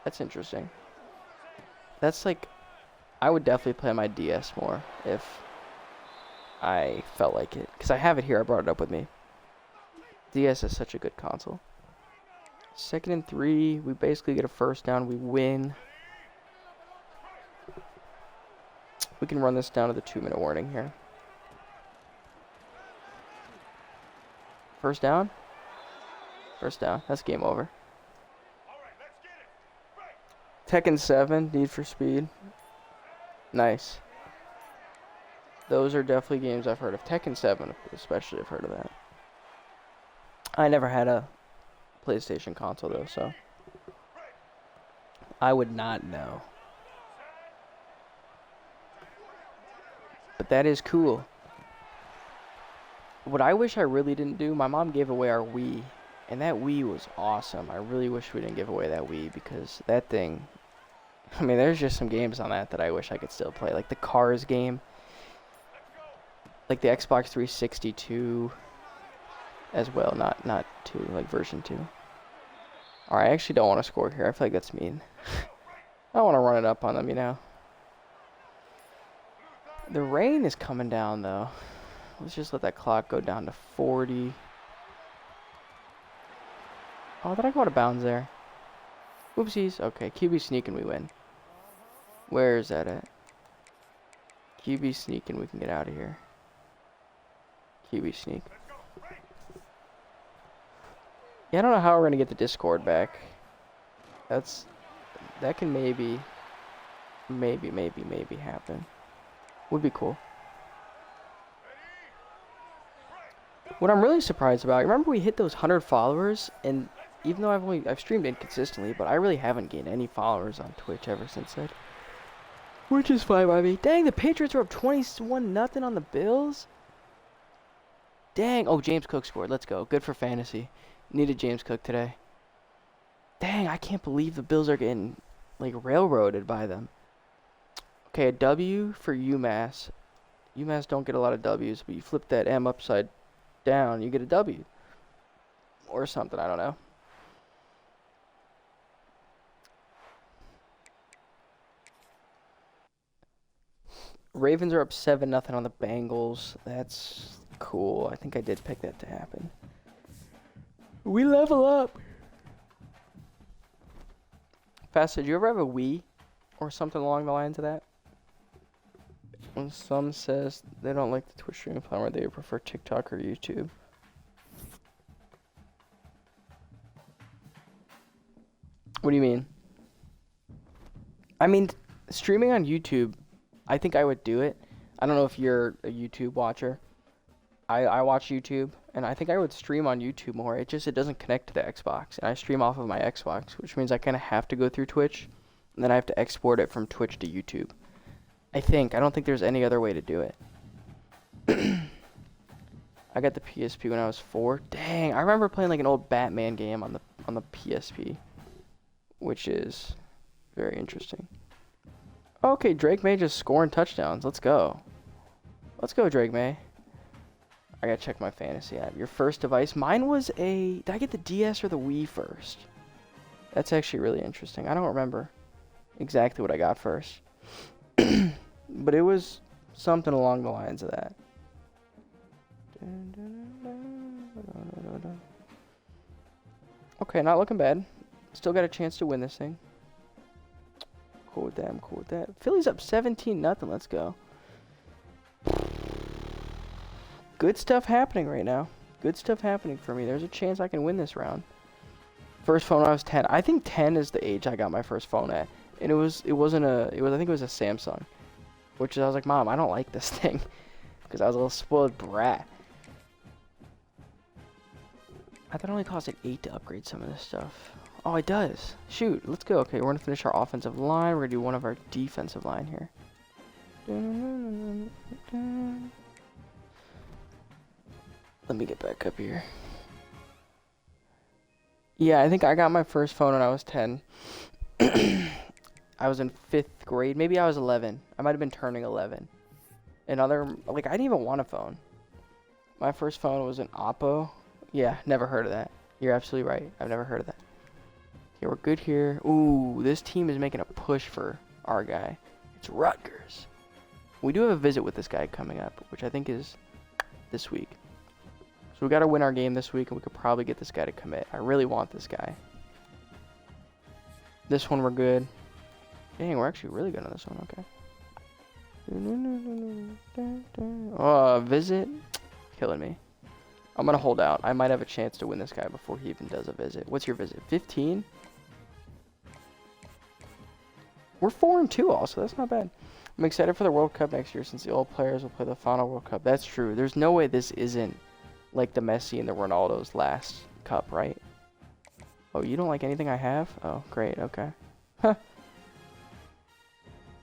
A: That's interesting. That's like, I would definitely play my DS more if I felt like it. Because I have it here. I brought it up with me. DS is such a good console. 2nd and 3. We basically get a first down. We win. We can run this down to the 2-minute warning here. First down? First down. That's game over. Tekken 7, Need for Speed. Nice. Those are definitely games I've heard of. Tekken 7, especially, I've heard of that. I never had a PlayStation console, though, so I would not know. But that is cool. What I wish I really didn't do, my mom gave away our Wii, and that Wii was awesome. I really wish we didn't give away that Wii, because that thing, I mean, there's just some games on that I wish I could still play. Like the Cars game, like the Xbox 360 2 as well, not 2, like version 2. Alright, I actually don't want to score here. I feel like that's mean. I don't want to run it up on them, you know. The rain is coming down, though. Let's just let that clock go down to 40. Oh, did I go out of bounds there? Oopsies. Okay, QB sneak and we win. Where is that at? QB sneak and we can get out of here. QB sneak. Yeah, I don't know how we're going to get the Discord back. That can maybe happen. Would be cool. What I'm really surprised about, remember we hit those 100 followers, and even though I've streamed inconsistently, but I really haven't gained any followers on Twitch ever since then. Which is fine by me. Dang, the Patriots are up 21-0 on the Bills. Dang, oh, James Cook scored. Let's go. Good for fantasy. Needed James Cook today. Dang, I can't believe the Bills are getting, like, railroaded by them. Okay, a W for UMass. UMass don't get a lot of W's, but you flip that M upside down, you get a W. Or something, I don't know. Ravens are up 7-0 on the Bengals. That's cool. I think I did pick that to happen. We level up. Fast, did you ever have a Wii? Or something along the lines of that? And some says they don't like the Twitch streaming platform, they prefer TikTok or YouTube. What do you mean? I mean, streaming on YouTube, I think I would do it. I don't know if you're a YouTube watcher. I watch YouTube, and I think I would stream on YouTube more. It doesn't connect to the Xbox, and I stream off of my Xbox, which means I kind of have to go through Twitch, and then I have to export it from Twitch to YouTube. I don't think there's any other way to do it. I got the PSP when I was 4. Dang, I remember playing like an old Batman game on the PSP, which is very interesting. Okay, Drake May just scoring touchdowns. Let's go. Let's go, Drake May. I gotta check my fantasy app. Your first device? Mine was did I get the DS or the Wii first? That's actually really interesting. I don't remember exactly what I got first. But it was something along the lines of that. Okay, not looking bad. Still got a chance to win this thing. Cool with that. I'm cool with that. Philly's up 17-0. Let's go. Good stuff happening right now. Good stuff happening for me. There's a chance I can win this round. First phone when I was 10. I think 10 is the age I got my first phone at. And I think it was a Samsung. Which I was like, Mom, I don't like this thing. Because I was a little spoiled brat. I thought it only cost like 8 to upgrade some of this stuff. Oh, it does. Shoot, let's go. Okay, we're going to finish our offensive line. We're going to do one of our defensive line here. Let me get back up here. Yeah, I think I got my first phone when I was 10. I was in 5th grade. Maybe I was 11. I might have been turning 11. I didn't even want a phone. My first phone was an Oppo. Yeah, never heard of that. You're absolutely right. I've never heard of that. Okay, we're good here. Ooh, this team is making a push for our guy. It's Rutgers. We do have a visit with this guy coming up, which I think is this week. So we got to win our game this week, and we could probably get this guy to commit. I really want this guy. This one we're good. Dang, we're actually really good on this one. Okay. Oh, visit. Killing me. I'm going to hold out. I might have a chance to win this guy before he even does a visit. What's your visit? 15? We're 4-2 also. That's not bad. I'm excited for the World Cup next year since the old players will play the final World Cup. That's true. There's no way this isn't like the Messi and the Ronaldo's last cup, right? Oh, you don't like anything I have? Oh, great. Okay. Huh.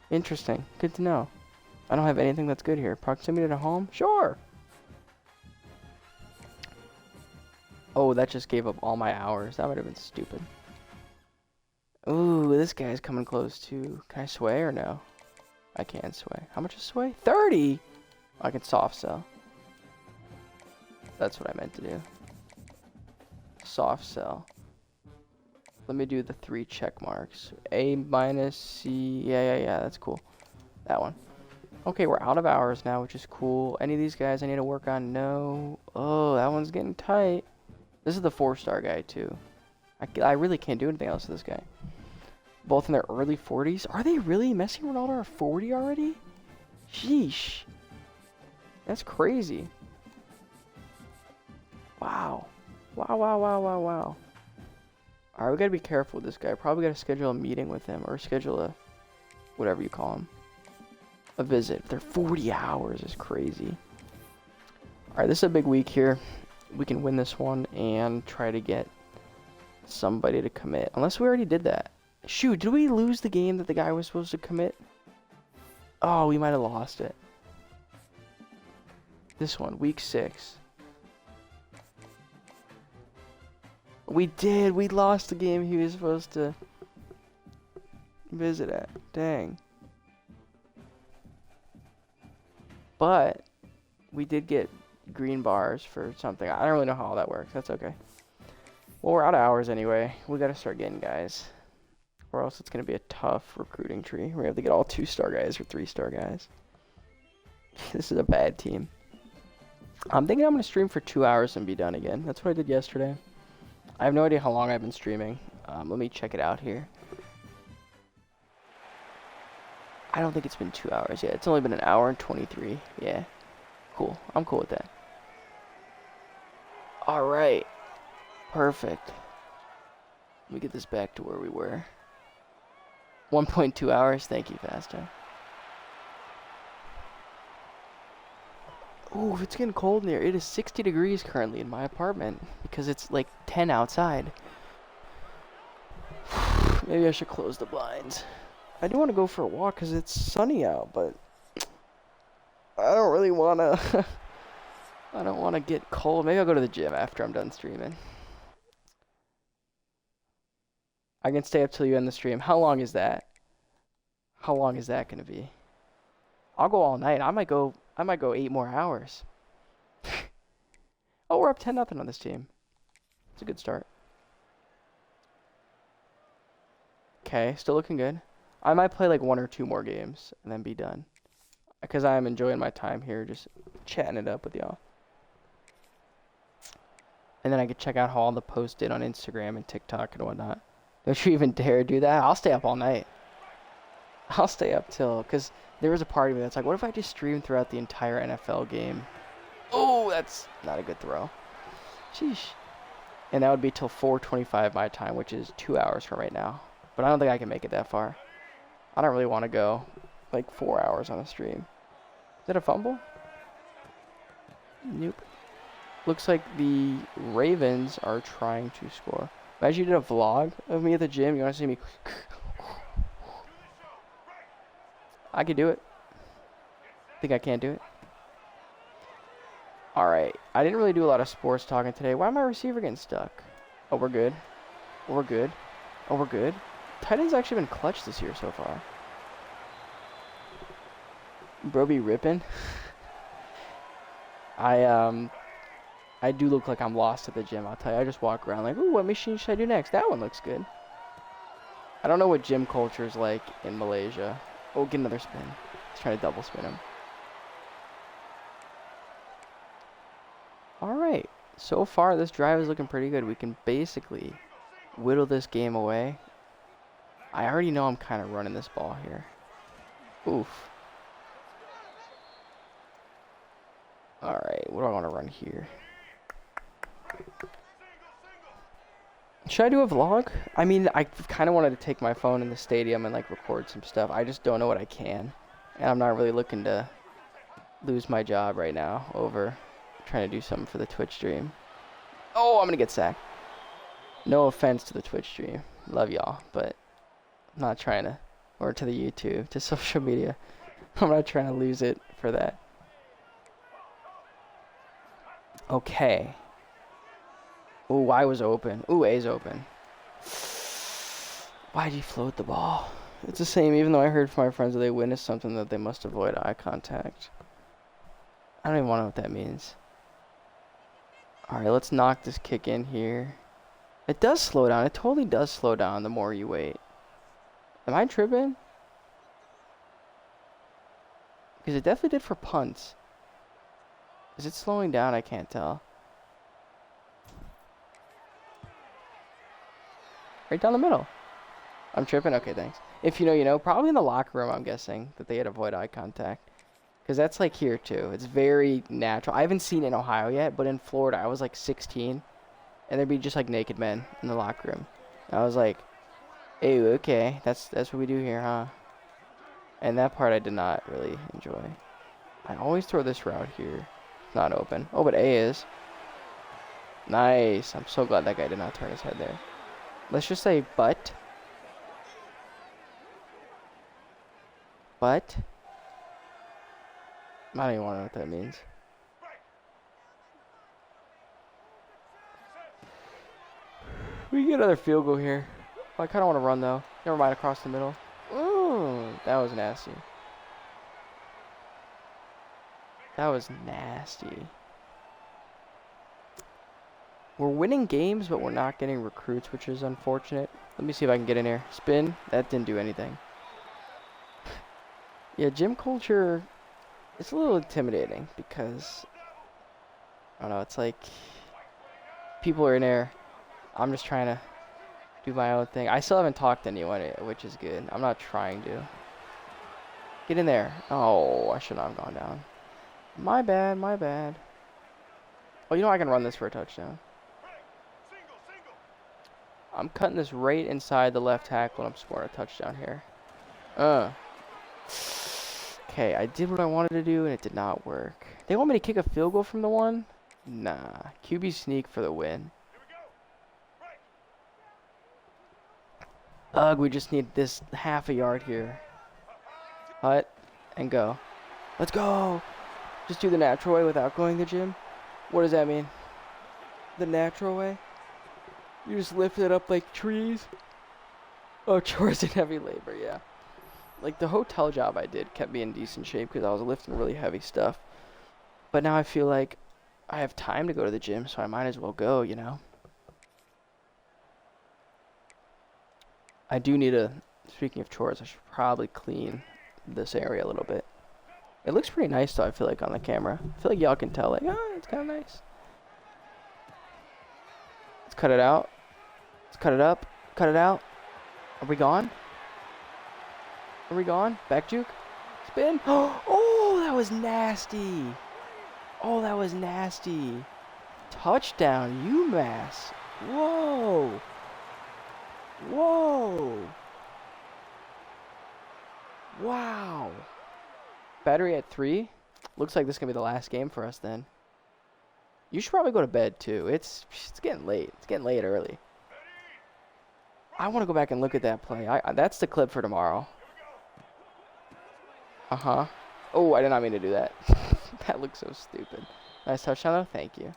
A: Interesting. Good to know. I don't have anything that's good here. Proximity to home? Sure. Oh, that just gave up all my hours. That would have been stupid. Ooh, this guy's coming close too. Can I sway or no? I can sway. How much is sway? 30! I can soft sell. That's what I meant to do. Soft sell. Let me do the 3 check marks. A minus C. Yeah. That's cool. That one. Okay, we're out of hours now, which is cool. Any of these guys I need to work on? No. Oh, that one's getting tight. This is the 4-star guy, too. I really can't do anything else with this guy. Both in their early 40s. Are they really? Messi and Ronaldo are 40 already? Sheesh. That's crazy. Wow. Wow. Alright, we gotta be careful with this guy. Probably gotta schedule a meeting with him. Or schedule a... whatever you call him. A visit. They're 40 hours. Is crazy. Alright, this is a big week here. We can win this one and try to get somebody to commit. Unless we already did that. Shoot, did we lose the game that the guy was supposed to commit? Oh, we might have lost it. This one, week 6. We did. We lost the game he was supposed to visit at. Dang. But we did get green bars for something. I don't really know how all that works. That's okay. Well, we're out of hours anyway. We got to start getting guys. Or else it's going to be a tough recruiting tree. We're going to have to get all 2-star guys or 3-star guys. This is a bad team. I'm thinking I'm going to stream for 2 hours and be done again. That's what I did yesterday. I have no idea how long I've been streaming. Let me check it out here. I don't think it's been 2 hours yet. It's only been 1 hour and 23. Yeah. Cool. I'm cool with that. Alright. Perfect. Let me get this back to where we were. 1.2 hours. Thank you, Faster. Ooh, it's getting cold in here. It is 60 degrees currently in my apartment because it's like 10 outside. Maybe I should close the blinds. I do want to go for a walk because it's sunny out, but I don't really want to. I don't want to get cold. Maybe I'll go to the gym after I'm done streaming. I can stay up till you end the stream. How long is that? How long is that going to be? I'll go all night. I might go 8 more hours. Oh, we're up 10-0 on this team. It's a good start. Okay, still looking good. I might play like 1 or 2 more games and then be done. Because I am enjoying my time here, just chatting it up with y'all. And then I could check out how all the posts did on Instagram and TikTok and whatnot. Don't you even dare do that? I'll stay up all night. I'll stay up till... Because there was a part of me that's like, what if I just stream throughout the entire NFL game? Oh, that's not a good throw. Sheesh. And that would be till 4:25 my time, which is 2 hours from right now. But I don't think I can make it that far. I don't really want to go like 4 hours on a stream. Is that a fumble? Nope. Looks like the Ravens are trying to score. Imagine you did a vlog of me at the gym. You want to see me? I could do it. Think I can't do it? Alright. I didn't really do a lot of sports talking today. Why am my receiver getting stuck? Oh, we're good. We're good. Oh, we're good. Tight end's actually been clutch this year so far. Bro be ripping. I I do look like I'm lost at the gym, I'll tell you. I just walk around like, ooh, what machine should I do next? That one looks good. I don't know what gym culture is like in Malaysia. Oh, get another spin. Let's try to double spin him. Alright. So far, this drive is looking pretty good. We can basically whittle this game away. I already know I'm kind of running this ball here. Oof. Alright, what do I want to run here? Should I do a vlog? I mean, I kind of wanted to take my phone in the stadium and like record some stuff. I just don't know what I can. And I'm not really looking to lose my job right now over trying to do something for the Twitch stream. Oh, I'm going to get sacked. No offense to the Twitch stream. Love y'all, but I'm not trying to, or to the YouTube, to social media. I'm not trying to lose it for that. Okay. Ooh, Y was open. Ooh, A's open. Why'd he float the ball? It's the same, even though I heard from my friends that they witnessed something that they must avoid eye contact. I don't even want to know what that means. Alright, let's knock this kick in here. It does slow down. It totally does slow down the more you wait. Am I tripping? Because it definitely did for punts. Is it slowing down? I can't tell. Right down the middle. I'm tripping? Okay, thanks. If you know, you know. Probably in the locker room, I'm guessing, that they had to avoid eye contact. Because that's like here, too. It's very natural. I haven't seen it in Ohio yet, but in Florida, I was like 16. And there'd be just like naked men in the locker room. And I was like, hey, okay, that's what we do here, huh? And that part I did not really enjoy. I always throw this route here. It's not open. Oh, but A is. Nice. I'm so glad that guy did not turn his head there. Let's just say but. But. I don't even want to know what that means. We can get another field goal here. Oh, I kind of want to run, though. Never mind, across the middle. Ooh, that was nasty. That was nasty. We're winning games, but we're not getting recruits, which is unfortunate. Let me see if I can get in here. Spin. That didn't do anything. Yeah, gym culture, it's a little intimidating because, I don't know, it's like people are in there. I'm just trying to do my own thing. I still haven't talked to anyone, which is good. I'm not trying to. Get in there. Oh, I should not have gone down. My bad, my bad. Oh, you know I can run this for a touchdown. I'm cutting this right inside the left tackle and I'm scoring a touchdown here. Okay, I did what I wanted to do and it did not work. They want me to kick a field goal from the one? Nah. QB sneak for the win. Ugh, we just need this half a yard here. Hut and go. Let's go. Just do the natural way without going to the gym. What does that mean? The natural way? You just lift it up like trees? Oh, chores and heavy labor, yeah. Like the hotel job I did kept me in decent shape because I was lifting really heavy stuff. But now I feel like I have time to go to the gym, so I might as well go, you know? I do need a, speaking of chores, I should probably clean this area a little bit. It looks pretty nice though, I feel like, on the camera. I feel like y'all can tell, like, oh, it's kind of nice. Let's cut it out. Let's cut it up. Cut it out. Are we gone? Are we gone? Back juke. Spin. Oh, that was nasty. Oh, that was nasty. Touchdown, UMass. Whoa. Whoa. Wow. Battery at 3. Looks like this is going to be the last game for us then. You should probably go to bed too. It's getting late. It's getting late early. I want to go back and look at that play. That's the clip for tomorrow. Uh-huh. Oh, I did not mean to do that. That looks so stupid. Nice touchdown though. Thank you.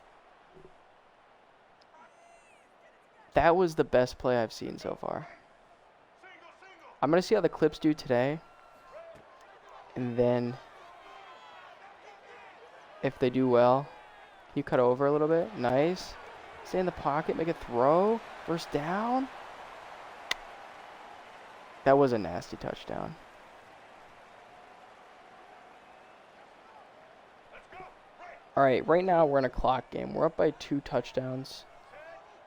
A: That was the best play I've seen so far. I'm going to see how the clips do today. And then if they do well, You cut over a little bit. Nice. Stay in the pocket. Make a throw. First down. That was a nasty touchdown. All right, right now we're in a clock game. We're up by 2 touchdowns.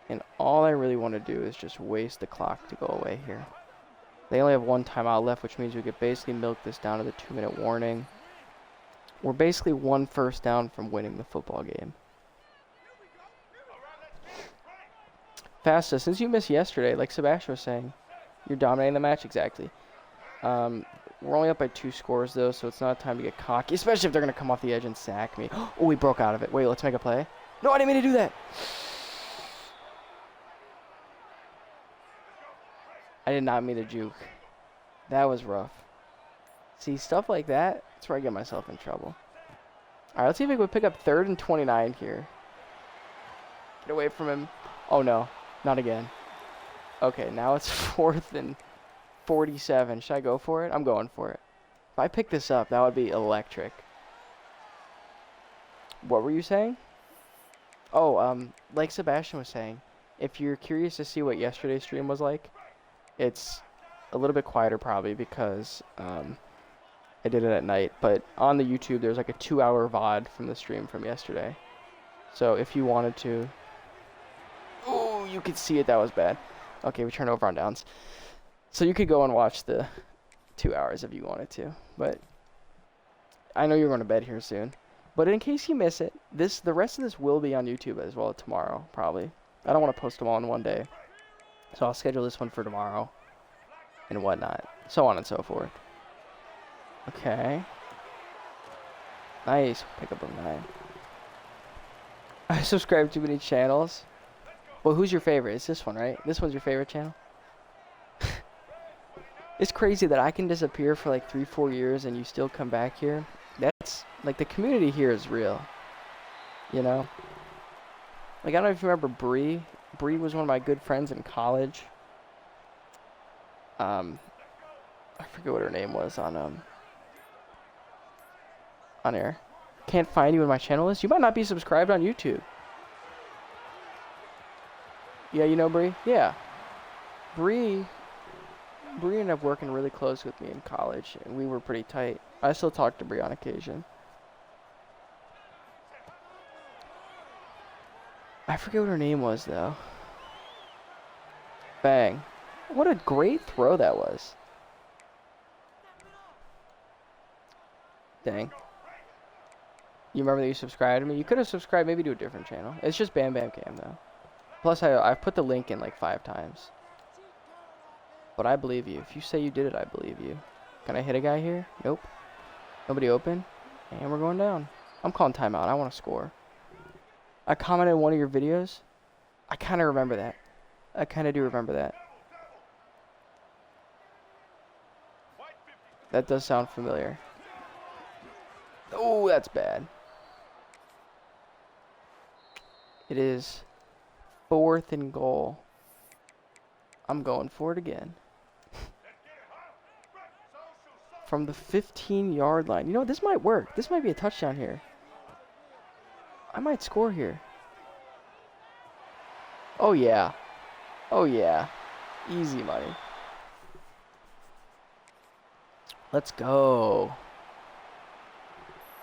A: And all I really want to do is just waste the clock to go away here. They only have 1 timeout left, which means we could basically milk this down to the 2-minute warning. We're basically 1 first down from winning the football game. Fasta, since you missed yesterday, like Sebastian was saying, you're dominating the match. Exactly. We're only up by 2 scores, though, so it's not time to get cocky, especially if they're going to come off the edge and sack me. Oh, we broke out of it. Wait, let's make a play. No, I didn't mean to do that. I did not mean to juke. That was rough. See, stuff like that, that's where I get myself in trouble. All right, let's see if we can pick up 3rd and 29 here. Get away from him. Oh, no. Not again. Okay, now it's 4th and 47. Should I go for it? I'm going for it. If I pick this up, that would be electric. What were you saying? Oh, like Sebastian was saying, if you're curious to see what yesterday's stream was like, it's a little bit quieter probably because I did it at night. But on the YouTube, there's like a 2-hour VOD from the stream from yesterday. So if you wanted to... Oh, you could see it. That was bad. Okay, we turn over on downs. So you could go and watch the 2 hours if you wanted to. But I know you're going to bed here soon. But in case you miss it, the rest of this will be on YouTube as well tomorrow, probably. I don't want to post them all in one day. So I'll schedule this one for tomorrow and whatnot. So on and so forth. Okay. Nice. Pick up a 9. I subscribe to many channels. Well, who's your favorite? It's this one, right? This one's your favorite channel? It's crazy that I can disappear for like 3-4 years and you still come back here. That's, like, the community here is real. You know? Like, I don't know if you remember Bree. Bree was one of my good friends in college. I forget what her name was on air. Can't find you in my channel list. You might not be subscribed on YouTube. Yeah, you know Bree? Yeah. Bree ended up working really close with me in college, and we were pretty tight. I still talk to Bree on occasion. I forget what her name was, though. Bang. What a great throw that was. Dang. You remember that you subscribed to me? You could have subscribed maybe to a different channel. It's just Bam Bam Cam, though. Plus, I've put the link in like 5 times. But I believe you. If you say you did it, I believe you. Can I hit a guy here? Nope. Nobody open. And we're going down. I'm calling timeout. I want to score. I commented in one of your videos. I kind of remember that. I kind of do remember that. That does sound familiar. Oh, that's bad. It is 4th and goal. I'm going for it again. From the 15-yard line. You know what? This might work. This might be a touchdown here. I might score here. Oh, yeah. Oh, yeah. Easy money. Let's go.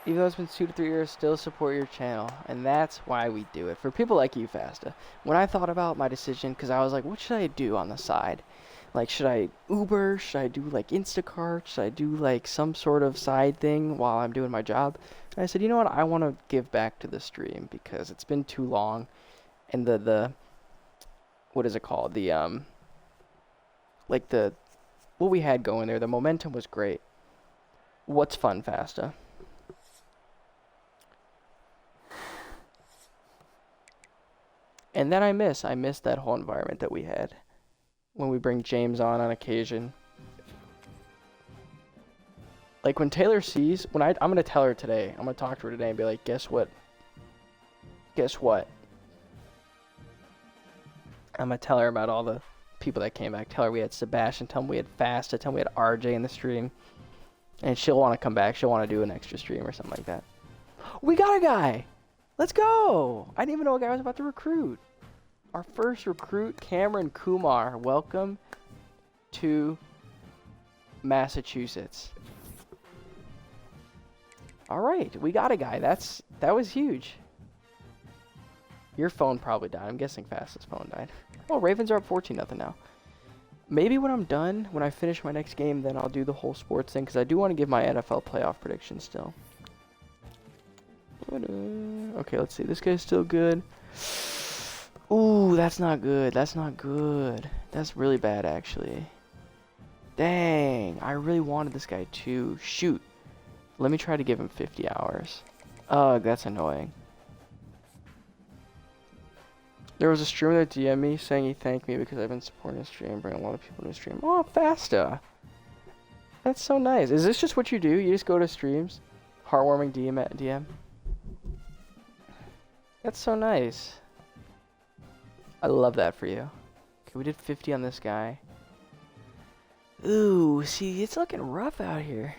A: Even though it's been 2 to 3 years, still support your channel. And that's why we do it. For people like you, Fasta. When I thought about my decision, because I was like, what should I do on the side? Like, should I Uber? Should I do, like, Instacart? Should I do, like, some sort of side thing while I'm doing my job? And I said, you know what? I want to give back to the stream because it's been too long. And the what is it called? What we had going there, the momentum was great. What's fun, Fasta? And then I miss that whole environment that we had when we bring James on occasion. Like when Taylor sees, I'm going to tell her today, I'm going to talk to her today and be like, guess what? Guess what? I'm going to tell her about all the people that came back. Tell her we had Sebastian, tell him we had Fasta, tell him we had RJ in the stream. And she'll want to come back. She'll want to do an extra stream or something like that. We got a guy! Let's go! I didn't even know a guy was about to recruit. Our first recruit, Cameron Kumar. Welcome to Massachusetts. All right, we got a guy. That was huge. Your phone probably died. I'm guessing fastest phone died. Oh, Ravens are up 14-0 now. Maybe when I'm done, when I finish my next game, then I'll do the whole sports thing, because I do want to give my NFL playoff prediction still. Okay, let's see. This guy's still good. Ooh, that's not good. That's not good. That's really bad, actually. Dang, I really wanted this guy too. Shoot. Let me try to give him 50 hours. Ugh, that's annoying. There was a streamer that DM'd me saying he thanked me because I've been supporting his stream, bringing a lot of people to his stream. Oh, Fasta. That's so nice. Is this just what you do? You just go to streams? Heartwarming DM? That's so nice. I love that for you. Okay, we did 50 on this guy. Ooh, see, it's looking rough out here.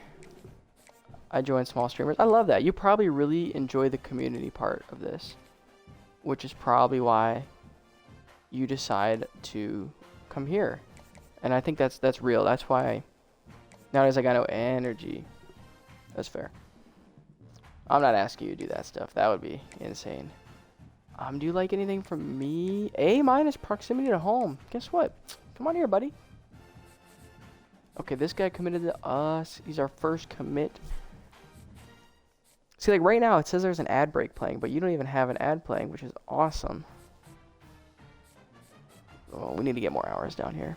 A: I joined small streamers. I love that. You probably really enjoy the community part of this, which is probably why you decide to come here. And I think that's real. That's why nowadays I got no energy. That's fair. I'm not asking you to do that stuff. That would be insane. Do you like anything from me? A- proximity to home. Guess what? Come on here, buddy. Okay, this guy committed to us. He's our first commit. See, like right now, it says there's an ad break playing, but you don't even have an ad playing, which is awesome. Oh, we need to get more hours down here.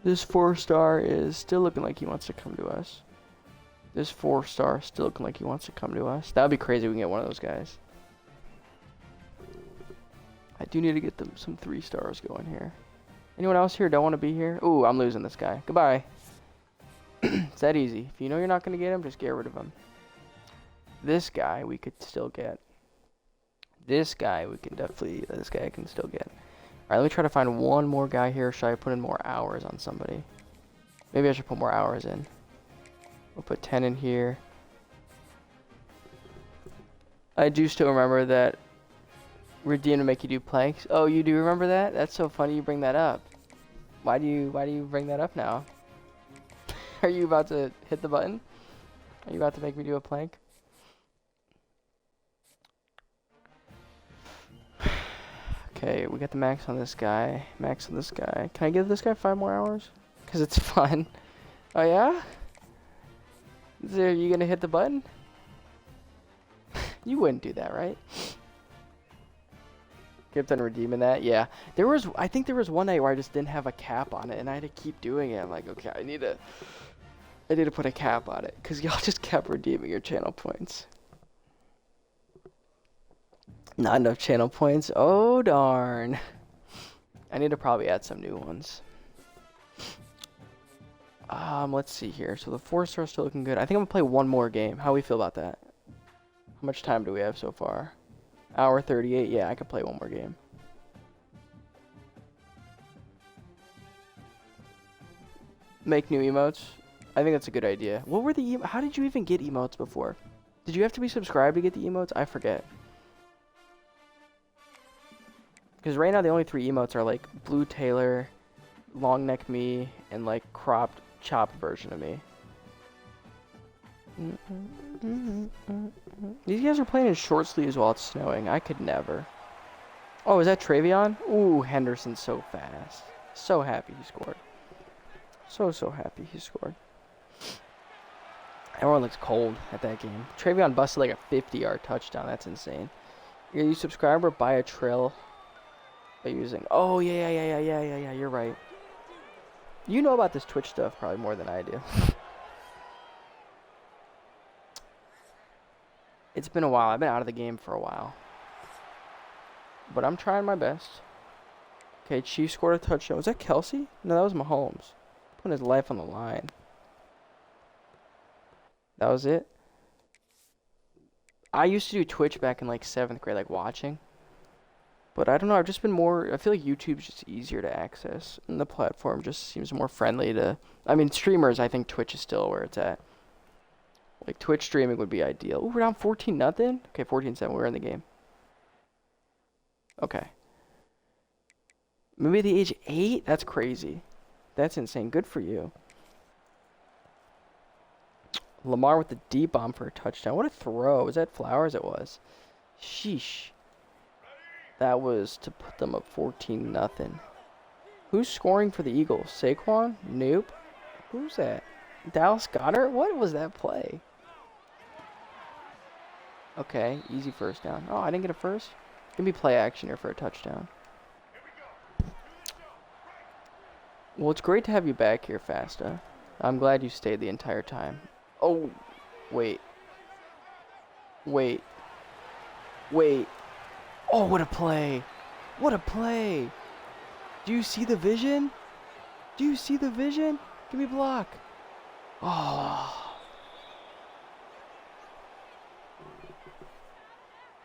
A: This 4-star is still looking like he wants to come to us. This 4-star still looking like he wants to come to us. That would be crazy if we can get one of those guys. I do need to get them some 3-stars going here. Anyone else here don't want to be here? Ooh, I'm losing this guy. Goodbye. It's that easy. If you know you're not going to get him, just get rid of him. This guy we could still get. This guy we can definitely... This guy I can still get. Alright, let me try to find one more guy here. Should I put in more hours on somebody? Maybe I should put more hours in. We'll put 10 in here. I do still remember that Redeem to make you do planks. Oh, you do remember that? That's so funny you bring that up. Why do you bring that up now? Are you about to hit the button? Are you about to make me do a plank? Okay, we got the max on this guy. Max on this guy. Can I give this guy 5 more hours? Because it's fun. Oh, yeah? Are you going to hit the button? You wouldn't do that, right? Kept on redeeming that. Yeah. I think there was one night where I just didn't have a cap on it, and I had to keep doing it. I'm like, okay, I need to put a cap on it, because y'all just kept redeeming your channel points. Not enough channel points. Oh, darn. I need to probably add some new ones. Let's see here. So the 4-star is still looking good. I think I'm going to play one more game. How do we feel about that? How much time do we have so far? Hour 38. Yeah, I could play one more game. Make new emotes. I think that's a good idea. What were the how did you even get emotes before? Did you have to be subscribed to get the emotes? I forget. Because right now the only 3 emotes are like Blue Taylor, Long Neck Me, and like cropped, chopped version of me. These guys are playing in short sleeves while it's snowing. I could never. Oh, is that Travion? Ooh, Henderson's so fast. So happy he scored. So happy he scored. Everyone looks cold at that game. Travion busted like a 50-yard touchdown. That's insane. You subscribe or buy a trail by using... Oh, yeah. You're right. You know about this Twitch stuff probably more than I do. It's been a while. I've been out of the game for a while. But I'm trying my best. Okay, Chiefs scored a touchdown. Was that Kelsey? No, that was Mahomes. Putting his life on the line. That was it. I used to do Twitch back in like 7th grade, like watching. But I don't know, I've just been more... I feel like YouTube's just easier to access. And the platform just seems more friendly to... I mean, streamers, I think Twitch is still where it's at. Like, Twitch streaming would be ideal. Ooh, we're down 14-0. Okay, 14-7. We're in the game. Okay. Maybe at the age 8? That's crazy. That's insane. Good for you. Lamar with the deep bomb for a touchdown. What a throw. Was that Flowers? It was. Sheesh. That was to put them up 14-0. Who's scoring for the Eagles? Saquon? Nope. Who's that? Dallas Goedert? What was that play? Okay, easy first down. Oh, I didn't get a first? Give me play action here for a touchdown. Well, it's great to have you back here, Fasta. I'm glad you stayed the entire time. Oh, wait. Wait. Wait. Oh, what a play. What a play. Do you see the vision? Do you see the vision? Give me a block. Oh.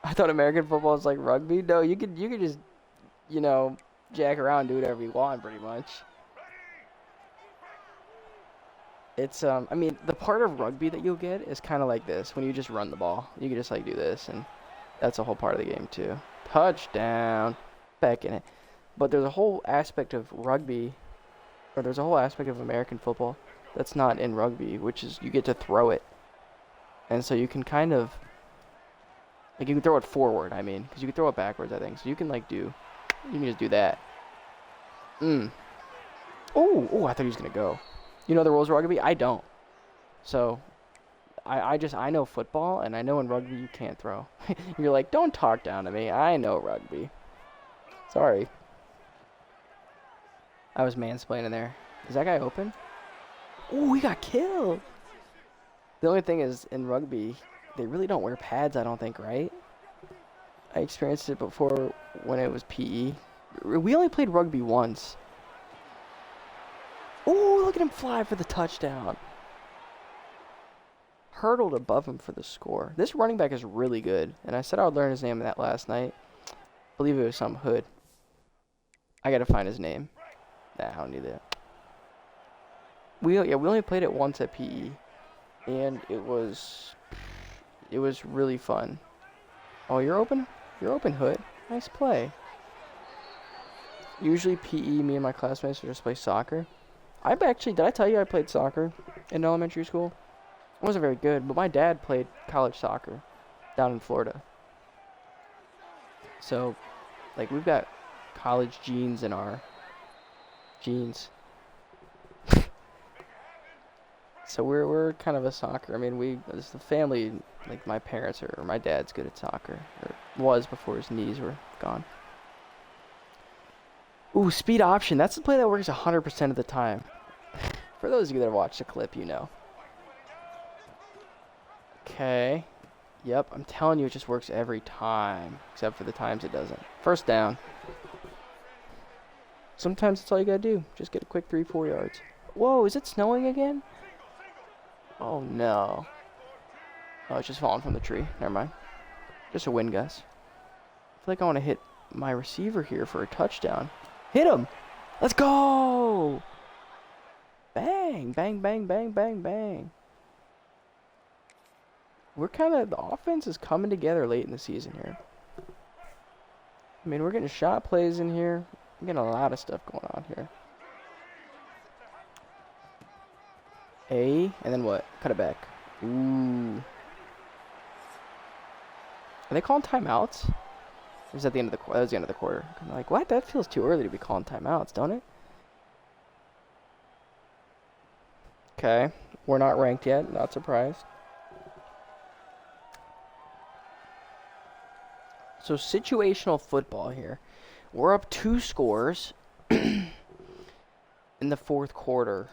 A: I thought American football was like rugby. No, you could just, you know, jack around, do whatever you want, pretty much. It's I mean, the part of rugby that you'll get is kind of like this when you just run the ball. You can just like do this, and that's a whole part of the game too. Touchdown, back in it. But there's a whole aspect of rugby, or there's a whole aspect of American football that's not in rugby, which is you get to throw it, and so you can kind of like you can throw it forward. I mean, because you can throw it backwards, I think. So you can like you can just do that. Oh, I thought he was gonna go. You know the rules of rugby? I don't. So, I know football, and I know in rugby you can't throw. You're like, don't talk down to me. I know rugby. Sorry. I was mansplaining there. Is that guy open? Oh, he got killed. The only thing is, in rugby, they really don't wear pads, I don't think, right? I experienced it before when it was PE. We only played rugby once. Oh, look at him fly for the touchdown. Hurdled above him for the score. This running back is really good. And I said I would learn his name that last night. I believe it was some Hood. I gotta find his name. Nah, I don't need that. We only played it once at PE. And it was really fun. Oh, you're open? You're open, Hood. Nice play. Usually PE, me and my classmates would just play soccer. Did I tell you I played soccer in elementary school? I wasn't very good, but my dad played college soccer down in Florida. So, like, we've got college genes in our genes. So we're kind of a soccer. I mean, as the family, like my parents or my dad's good at soccer, or was before his knees were gone. Ooh, speed option. That's the play that works 100% of the time. For those of you that watched the clip, you know. Okay. Yep, I'm telling you, it just works every time. Except for the times it doesn't. First down. Sometimes that's all you gotta do. Just get a quick 3-4 yards. Whoa, is it snowing again? Oh, no. Oh, it's just falling from the tree. Never mind. Just a wind gust. I feel like I want to hit my receiver here for a touchdown. Hit him! Let's go! Bang, bang, bang, bang, bang, bang. The offense is coming together late in the season here. I mean, we're getting shot plays in here. We're getting a lot of stuff going on here. And then what? Cut it back. Ooh. Are they calling timeouts? Or is that the end of the quarter? That was the end of the quarter. I'm like, what? That feels too early to be calling timeouts, don't it? Okay. We're not ranked yet. Not surprised. So, situational football here. We're up 2 scores in the 4th quarter.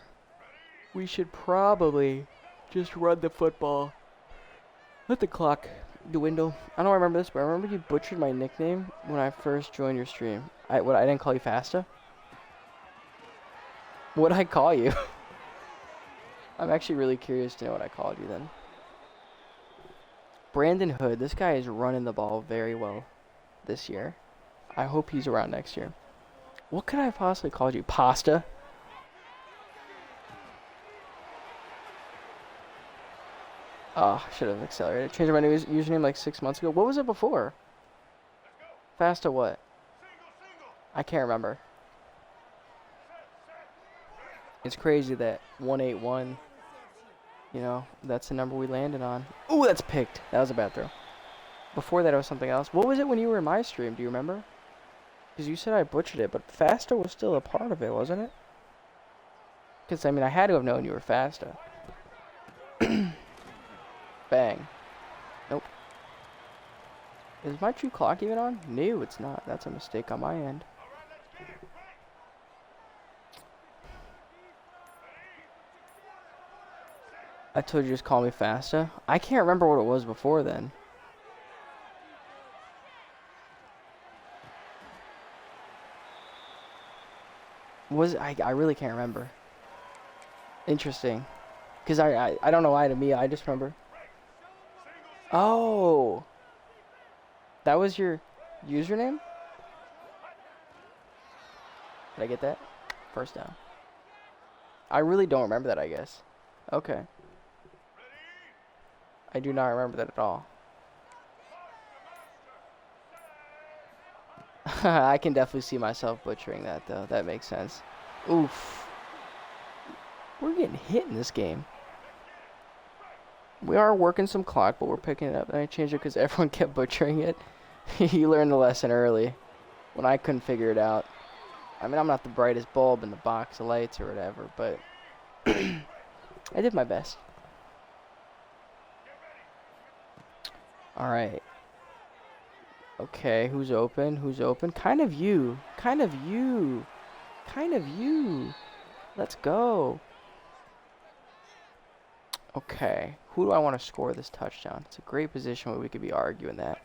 A: We should probably just run the football. Let the clock dwindle. I don't remember this, but I remember you butchered my nickname when I first joined your stream. I didn't call you Fasta? What'd I call you? I'm actually really curious to know what I called you then. Brandon Hood. This guy is running the ball very well this year. I hope he's around next year. What could I have possibly called you? Pasta? Oh, I should have accelerated. Changed my new username like 6 months ago. What was it before? Fasta what? I can't remember. It's crazy that 181, you know, that's the number we landed on. Ooh, that's picked. That was a bad throw. Before that, it was something else. What was it when you were in my stream? Do you remember? Because you said I butchered it, but Fasta was still a part of it, wasn't it? Because, I mean, I had to have known you were Fasta. Bang. Nope. Is my true clock even on? No, it's not. That's a mistake on my end. I told you just call me Fasta. I can't remember what it was before then. I really can't remember. Interesting. Because I don't know why to me, I just remember. Oh. That was your username? Did I get that? First down. I really don't remember that, I guess. Okay. I do not remember that at all. I can definitely see myself butchering that, though. That makes sense. Oof. We're getting hit in this game. We are working some clock, but we're picking it up. And I changed it because everyone kept butchering it. You learned the lesson early when I couldn't figure it out. I mean, I'm not the brightest bulb in the box of lights or whatever, but I did my best. All right. Okay, who's open? Who's open? Kind of you. Kind of you. Kind of you. Let's go. Okay. Who do I want to score this touchdown? It's a great position where we could be arguing that.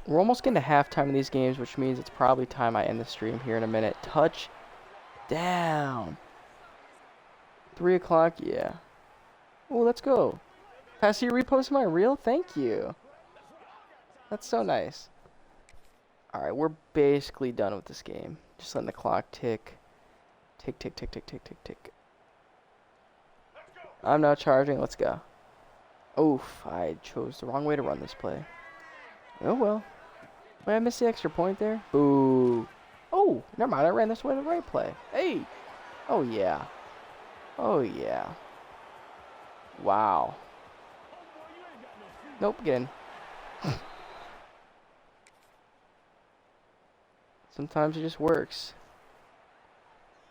A: We're almost getting to halftime in these games, which means it's probably time I end the stream here in a minute. Touchdown. 3 o'clock? Yeah. Oh, let's go. Passy, repost my reel? Thank you. That's so nice. Alright, we're basically done with this game. Just letting the clock tick. Tick, tick, tick, tick, tick, tick, tick. I'm now charging. Let's go. Oof, I chose the wrong way to run this play. Oh, well. Wait, I missed the extra point there? Boo. Oh, never mind. I ran this way the right play. Hey. Oh, yeah. Oh, yeah. Wow. Nope, get in. Sometimes it just works.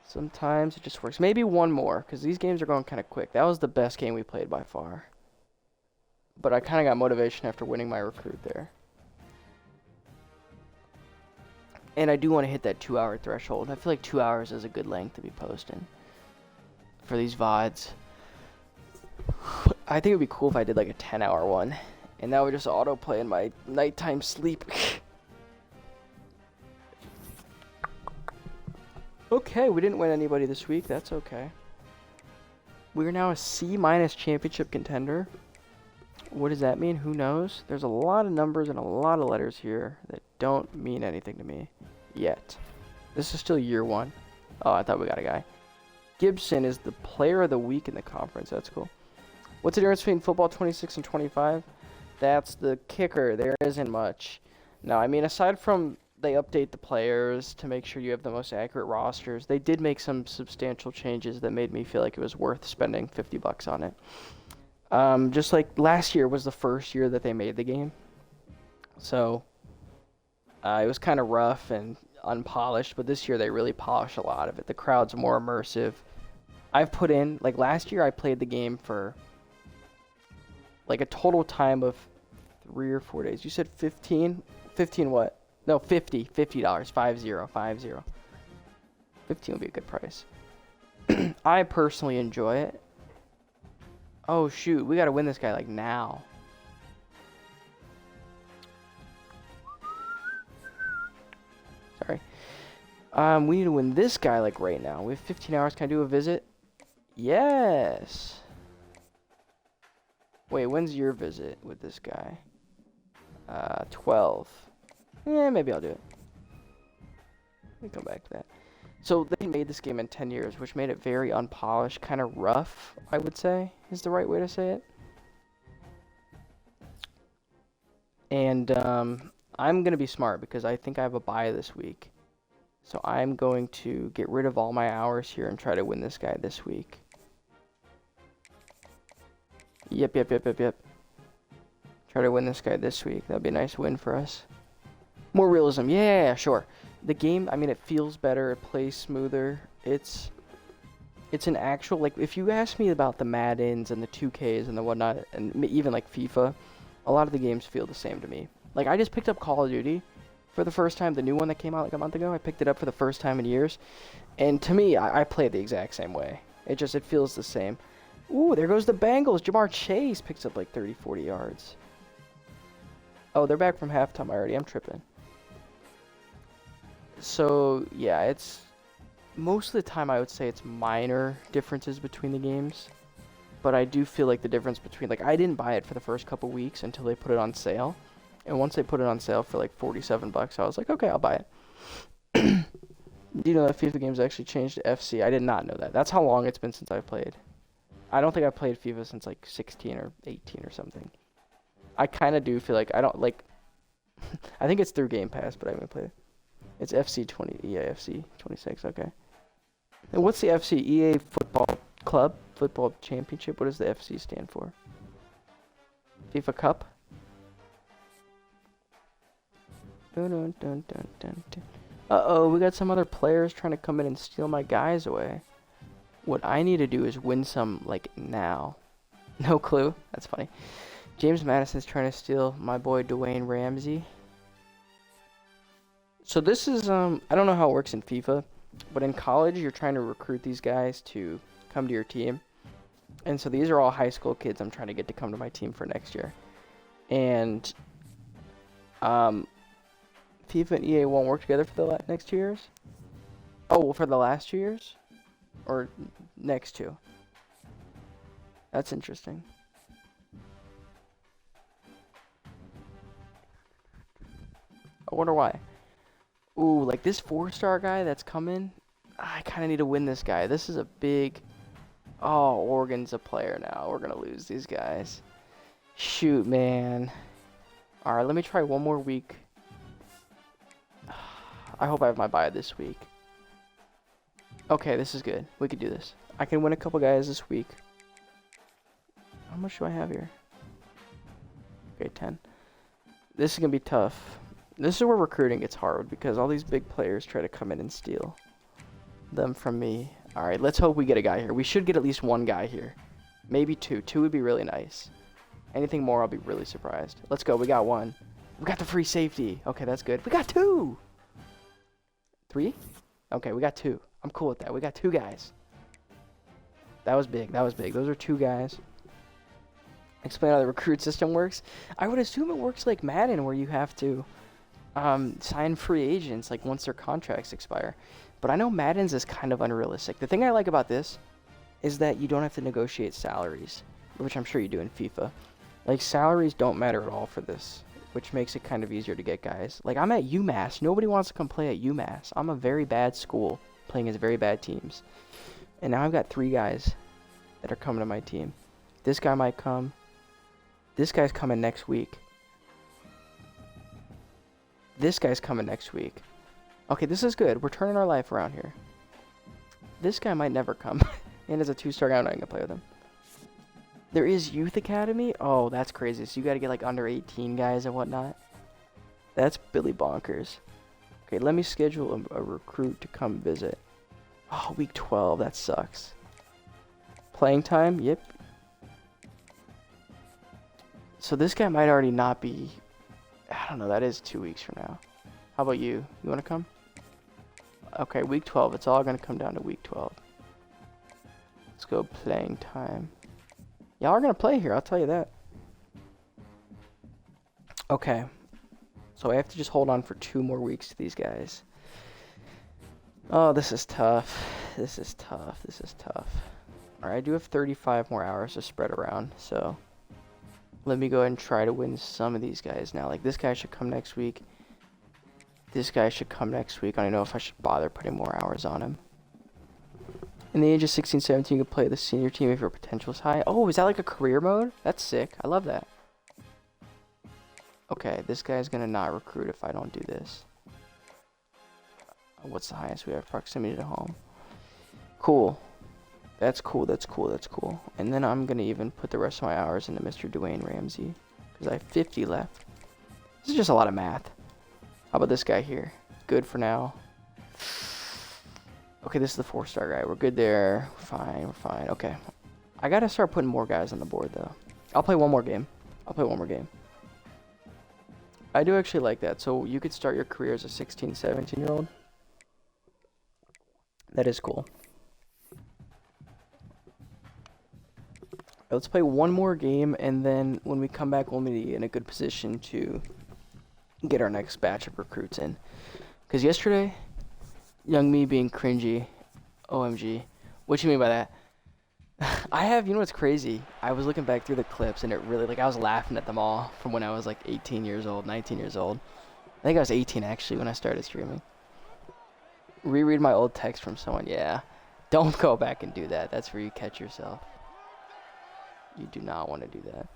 A: Sometimes it just works. Maybe one more, because these games are going kind of quick. That was the best game we played by far. But I kind of got motivation after winning my recruit there. And I do want to hit that 2-hour threshold. I feel like 2 hours is a good length to be posting for these VODs. I think it would be cool if I did like a 10-hour one. And that would just autoplay in my nighttime sleep. Okay, we didn't win anybody this week. That's okay. We're now a C- championship contender. What does that mean? Who knows? There's a lot of numbers and a lot of letters here that don't mean anything to me yet. This is still year one. Oh, I thought we got a guy. Gibson is the player of the week in the conference. That's cool. What's the difference between football 26 and 25? That's the kicker. There isn't much. No, I mean, aside from they update the players to make sure you have the most accurate rosters, they did make some substantial changes that made me feel like it was worth spending $50 on it. Just like last year was the first year that they made the game. So it was kind of rough and unpolished, but this year they really polished a lot of it. The crowd's more immersive. I've put in, like last year I played the game for like a total time of 3 or 4 days. You said 15? 15 what? No, $50. $50. 50. 15 would be a good price. I personally enjoy it. Oh, shoot. We got to win this guy, like, now. Sorry. We need to win this guy, like, right now. We have 15 hours. Can I do a visit? Yes. Wait, when's your visit with this guy? 12. Yeah, maybe I'll do it. Let me come back to that. So they made this game in 10 years, which made it very unpolished, kind of rough, I would say, is the right way to say it. And I'm going to be smart because I think I have a bye this week. So I'm going to get rid of all my hours here and try to win this guy this week. Yep. Try to win this guy this week. That'd be a nice win for us. More realism. Yeah, sure. The game, I mean, it feels better. It plays smoother. It's an actual, like, if you ask me about the Maddens and the 2Ks and the whatnot, and even, like, FIFA, a lot of the games feel the same to me. Like, I just picked up Call of Duty for the first time. The new one that came out, like, a month ago. I picked it up for the first time in years. And to me, I play it the exact same way. It feels the same. Ooh, there goes the Bengals. Jamar Chase picks up, like, 30, 40 yards. Oh, they're back from halftime already. I'm tripping. So, yeah, it's most of the time I would say it's minor differences between the games. But I do feel like the difference between, like, I didn't buy it for the first couple weeks until they put it on sale. And once they put it on sale for like $47, I was like, okay, I'll buy it. Do you know that FIFA games actually changed to FC? I did not know that. That's how long it's been since I've played. I don't think I've played FIFA since like 16 or 18 or something. I kind of do feel like I don't like. I think it's through Game Pass, but I haven't played it. It's FC 20. Yeah, FC 26. Okay. And what's the FC? EA Football Club? Football Championship? What does the FC stand for? FIFA Cup? Uh-oh, we got some other players trying to come in and steal my guys away. What I need to do is win some, like, now. No clue. That's funny. James Madison's trying to steal my boy Dwayne Ramsey. So this is, I don't know how it works in FIFA, but in college, you're trying to recruit these guys to come to your team. And so these are all high school kids I'm trying to get to come to my team for next year. And, FIFA and EA won't work together for the next 2 years? Oh, well, for the last 2 years? Or next 2? That's interesting. I wonder why. Ooh, like this 4-star guy that's coming, I kind of need to win this guy. This is a big... Oh, Oregon's a player now. We're going to lose these guys. Shoot, man. Alright, let me try one more week. I hope I have my bye this week. Okay, this is good. We could do this. I can win a couple guys this week. How much do I have here? Okay, 10. This is going to be tough. This is where recruiting gets hard because all these big players try to come in and steal them from me. Alright, let's hope we get a guy here. We should get at least one guy here. Maybe 2. 2 would be really nice. Anything more, I'll be really surprised. Let's go. We got 1. We got the free safety. Okay, that's good. We got 2! 3? Okay, we got 2. I'm cool with that. We got 2 guys. That was big. That was big. Those are 2 guys. Explain how the recruit system works. I would assume it works like Madden, where you have to sign free agents like once their contracts expire. But I know Madden's is kind of unrealistic. The thing I like about this is that you don't have to negotiate salaries, which I'm sure you do in FIFA. Like, salaries don't matter at all for this, which makes it kind of easier to get guys. Like, I'm at UMass. Nobody wants to come play at UMass. I'm a very bad school playing as very bad teams. And now I've got 3 guys that are coming to my team. This guy might come. This guy's coming next week. This guy's coming next week. Okay, this is good. We're turning our life around here. This guy might never come. And as a 2-star guy, I'm not going to play with him. There is Youth Academy? Oh, that's crazy. So you got to get like under 18 guys and whatnot. That's Billy Bonkers. Okay, let me schedule a recruit to come visit. Oh, week 12. That sucks. Playing time? Yep. So this guy might already not be... I don't know. That is 2 weeks from now. How about you? You want to come? Okay, week 12. It's all going to come down to week 12. Let's go playing time. Y'all are going to play here, I'll tell you that. Okay. So I have to just hold on for 2 more weeks to these guys. Oh, this is tough. This is tough. This is tough. Alright, I do have 35 more hours to spread around, so... Let me go ahead and try to win some of these guys now. Like, this guy should come next week. This guy should come next week. I don't know if I should bother putting more hours on him. In the age of 16, 17, you can play the senior team if your potential is high. Oh, is that like a career mode? That's sick. I love that. Okay, this guy's going to not recruit if I don't do this. What's the highest we have? Proximity to home. Cool. That's cool, that's cool, that's cool. And then I'm going to even put the rest of my hours into Mr. Dwayne Ramsey. Because I have 50 left. This is just a lot of math. How about this guy here? Good for now. Okay, this is the 4-star guy. We're good there. Fine, we're fine. Okay. I got to start putting more guys on the board, though. I'll play one more game. I do actually like that. So you could start your career as a 16, 17-year-old. That is cool. Let's play one more game, and then when we come back, we'll be in a good position to get our next batch of recruits in. Because yesterday, young me being cringy, OMG. What you mean by that? You know what's crazy? I was looking back through the clips, and it really, like, I was laughing at them all from when I was, like, 18 years old, 19 years old. I think I was 18, actually, when I started streaming. Reread my old text from someone, yeah. Don't go back and do that. That's where you catch yourself. You do not want to do that.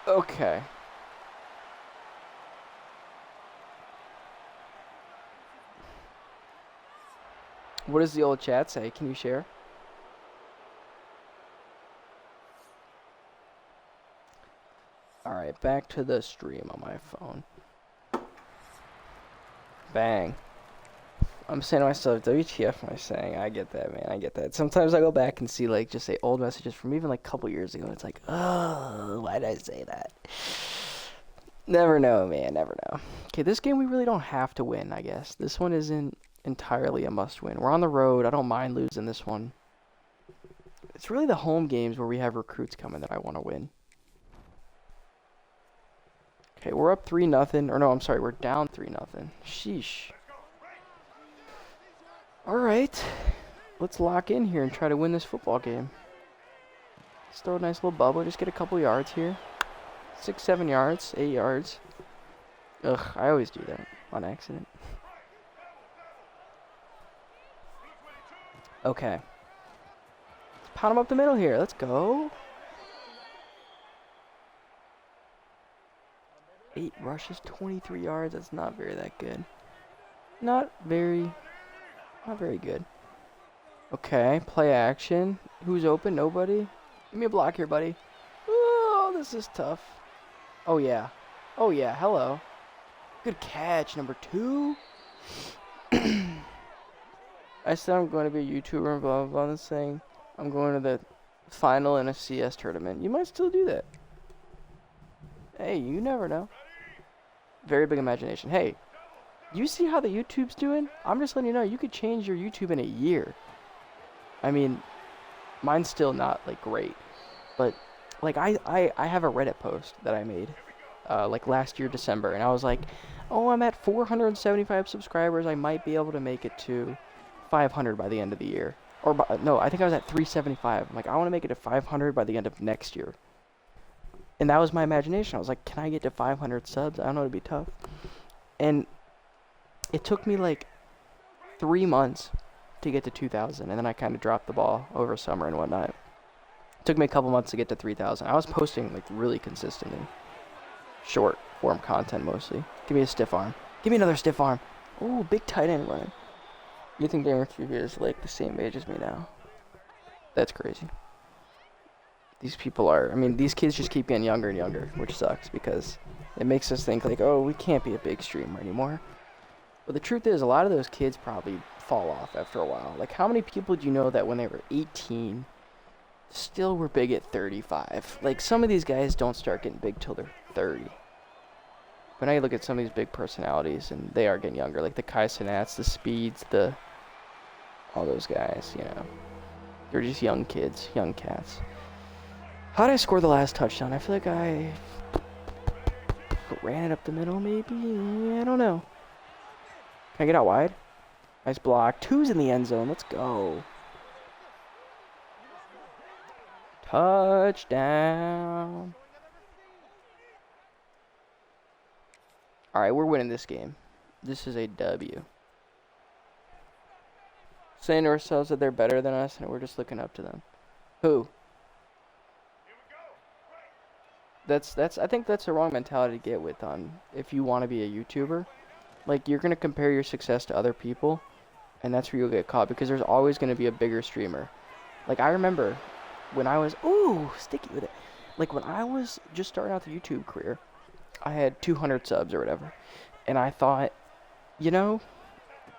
A: Okay. What does the old chat say? Can you share? Alright, back to the stream on my phone. Bang. I'm saying to myself, WTF am I saying? I get that, man. I get that. Sometimes I go back and see, like, just say old messages from even, like, a couple years ago. It's like, oh, why did I say that? Never know, man. Never know. Okay, this game we really don't have to win, I guess. This one isn't entirely a must-win. We're on the road. I don't mind losing this one. It's really the home games where we have recruits coming that I want to win. Okay, we're up 3-0. Or no, I'm sorry, we're down 3-0. Sheesh. Alright. Let's lock in here and try to win this football game. Let's throw a nice little bubble. Just get a couple yards here. 6, 7 yards. 8 yards. Ugh, I always do that on accident. Okay. Let's pound him up the middle here. Let's go. 8 rushes, 23 yards. That's not that good. Not very good. Okay, play action. Who's open? Nobody? Give me a block here, buddy. Oh, this is tough. Oh, yeah. Oh, yeah. Hello. Good catch, number 2. I said I'm going to be a YouTuber and blah, blah, blah, this thing. I'm going to the final in a CS tournament. You might still do that. Hey, you never know. Very big imagination. Hey, you see how the YouTube's doing? I'm just letting you know, you could change your YouTube in a year. I mean, mine's still not, like, great. But, like, I have a Reddit post that I made, like, last year, December. And I was like, oh, I'm at 475 subscribers. I might be able to make it to 500 by the end of the year. Or, no, I think I was at 375. I'm like, I want to make it to 500 by the end of next year. And that was my imagination. I was like, can I get to 500 subs? I don't know, it'd be tough. And it took me like 3 months to get to 2,000, and then I kind of dropped the ball over summer and whatnot. It took me a couple months to get to 3,000. I was posting like really consistently. Short form content mostly. Give me a stiff arm. Give me another stiff arm. Ooh, big tight end run. You think Gamer QB is like the same age as me now? That's crazy. These people are, I mean, these kids just keep getting younger and younger, which sucks because it makes us think like, oh, we can't be a big streamer anymore. But the truth is, a lot of those kids probably fall off after a while. Like, how many people do you know that when they were 18 still were big at 35? Like, some of these guys don't start getting big till they're 30. But now you look at some of these big personalities, and they are getting younger. Like the Kai Cenats, the Speeds, all those guys, you know. They're just young kids, young cats. How did I score the last touchdown? I feel like I ran it up the middle, maybe? I don't know. Can I get out wide? Nice block. 2's in the end zone. Let's go. Touchdown. All right, we're winning this game. This is a W. Saying to ourselves that they're better than us, and we're just looking up to them. Who? I think that's the wrong mentality to get with if you want to be a YouTuber. Like, you're gonna compare your success to other people, and that's where you'll get caught, because there's always gonna be a bigger streamer. Like, I remember when I was sticky with it. Like, when I was just starting out the YouTube career, I had 200 subs or whatever, and I thought, you know,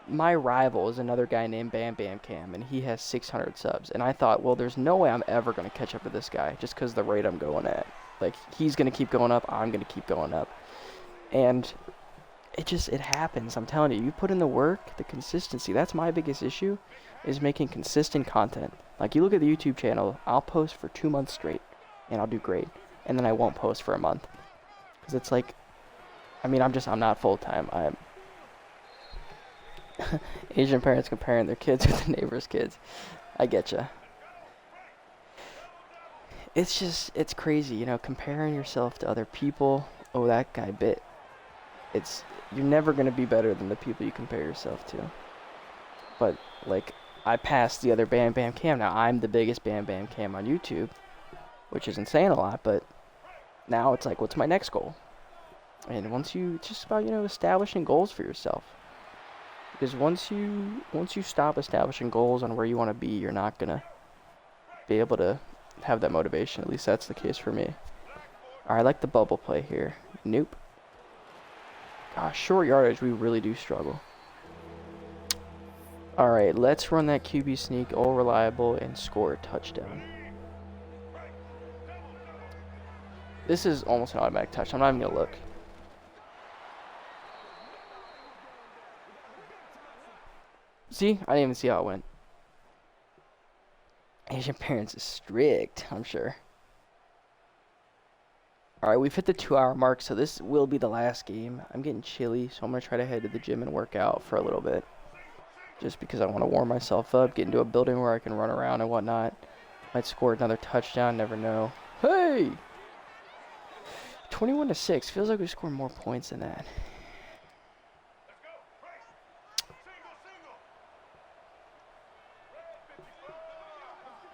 A: my rival is another guy named Bam Bam Cam, and he has 600 subs, and I thought, well, there's no way I'm ever gonna catch up with this guy just because the rate I'm going at. Like, he's gonna keep going up, I'm gonna keep going up, and it happens. I'm telling you, you put in the work, the consistency. That's my biggest issue, is making consistent content. Like, you look at the YouTube channel, I'll post for 2 months straight, and I'll do great, and then I won't post for a month, because it's like, I mean, I'm not full-time. I'm Asian parents comparing their kids with the neighbor's kids. I getcha. It's crazy, you know, comparing yourself to other people. Oh, that guy bit. You're never going to be better than the people you compare yourself to. But, like, I passed the other Bam Bam Cam. Now, I'm the biggest Bam Bam Cam on YouTube, which isn't saying a lot, but now it's like, what's my next goal? And it's just about, you know, establishing goals for yourself. Because once you stop establishing goals on where you want to be, you're not going to be able to have that motivation. At least that's the case for me. Alright, I like the bubble play here. Nope. Gosh, short yardage, we really do struggle. Alright, let's run that QB sneak, all reliable, and score a touchdown. This is almost an automatic touch. I'm not even going to look. See? I didn't even see how it went. Asian parents is strict, I'm sure. Alright, we've hit the 2-hour mark, so this will be the last game. I'm getting chilly, so I'm going to try to head to the gym and work out for a little bit. Just because I want to warm myself up, get into a building where I can run around and whatnot. Might score another touchdown, never know. Hey! 21-6. Feels like we scored more points than that.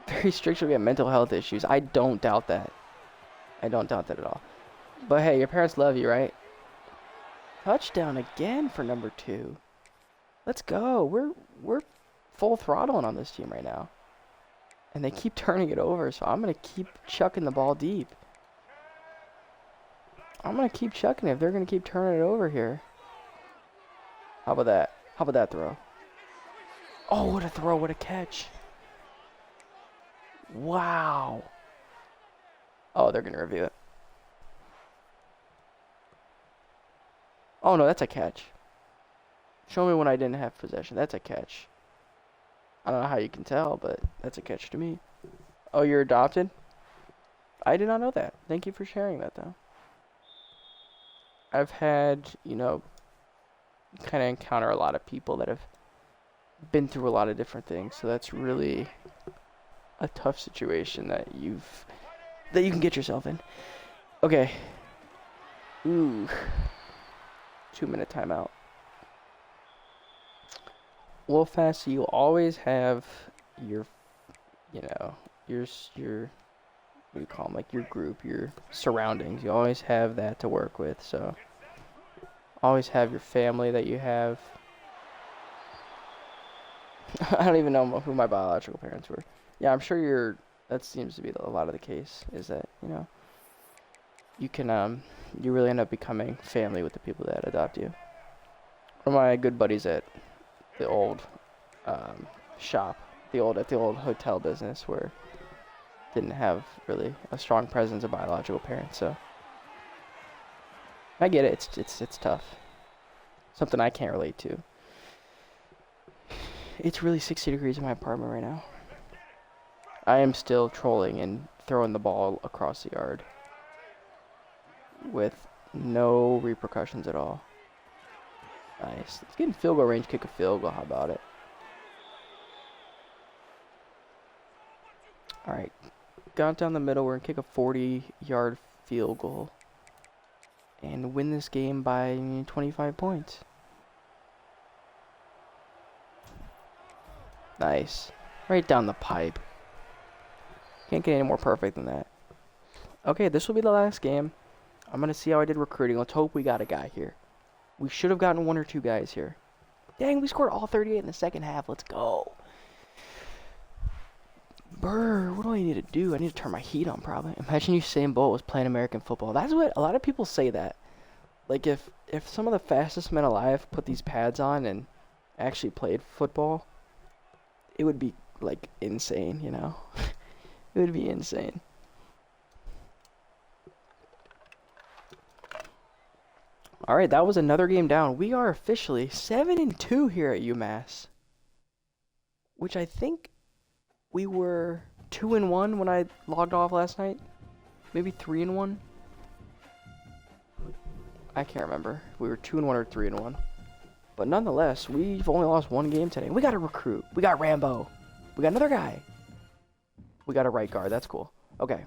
A: Very strict, we have mental health issues. I don't doubt that. I don't doubt that at all. But hey, your parents love you, right? Touchdown again for number 2. Let's go. We're full throttling on this team right now. And they keep turning it over, so I'm going to keep chucking the ball deep. I'm going to keep chucking it if they're going to keep turning it over here. How about that? How about that throw? Oh, what a throw. What a catch. Wow. Oh, they're going to review it. Oh, no, that's a catch. Show me when I didn't have possession. That's a catch. I don't know how you can tell, but that's a catch to me. Oh, you're adopted? I did not know that. Thank you for sharing that, though. I've had, you know, kind of encounter a lot of people that have been through a lot of different things. So that's really a tough situation that you can get yourself in. Okay. Ooh. 2-minute timeout. Wolfast, you always have your, you know, your what do you call them? Like your group, your surroundings. You always have that to work with. So always have your family that you have. I don't even know who my biological parents were. Yeah, I'm sure that seems to be a lot of the case, is that, you know, you can, you really end up becoming family with the people that adopt you. One of my good buddies at the old shop, at the old hotel business, where didn't have really a strong presence of biological parents, so I get it. It's tough. Something I can't relate to. It's really 60 degrees in my apartment right now. I am still trolling and throwing the ball across the yard with no repercussions at all. Nice. Let's get in field goal range, kick a field goal. How about it? Alright. Got down the middle. We're going to kick a 40-yard field goal. and win this game by 25 points. Nice. Right down the pipe. Can't get any more perfect than that. Okay, this will be the last game. I'm going to see how I did recruiting. Let's hope we got a guy here. We should have gotten 1 or 2 guys here. Dang, we scored all 38 in the second half. Let's go. Brr, what do I need to do? I need to turn my heat on, probably. Imagine Usain Bolt was playing American football. That's what a lot of people say that. Like, if some of the fastest men alive put these pads on and actually played football, it would be, like, insane, you know? It would be insane. Alright, that was another game down. We are officially 7-2 here at UMass. Which I think we were 2-1 when I logged off last night. Maybe 3-1. I can't remember if we were 2-1 or 3-1. But nonetheless, we've only lost 1 game today. We got a recruit. We got Rambo. We got another guy. We got a right guard. That's cool. Okay.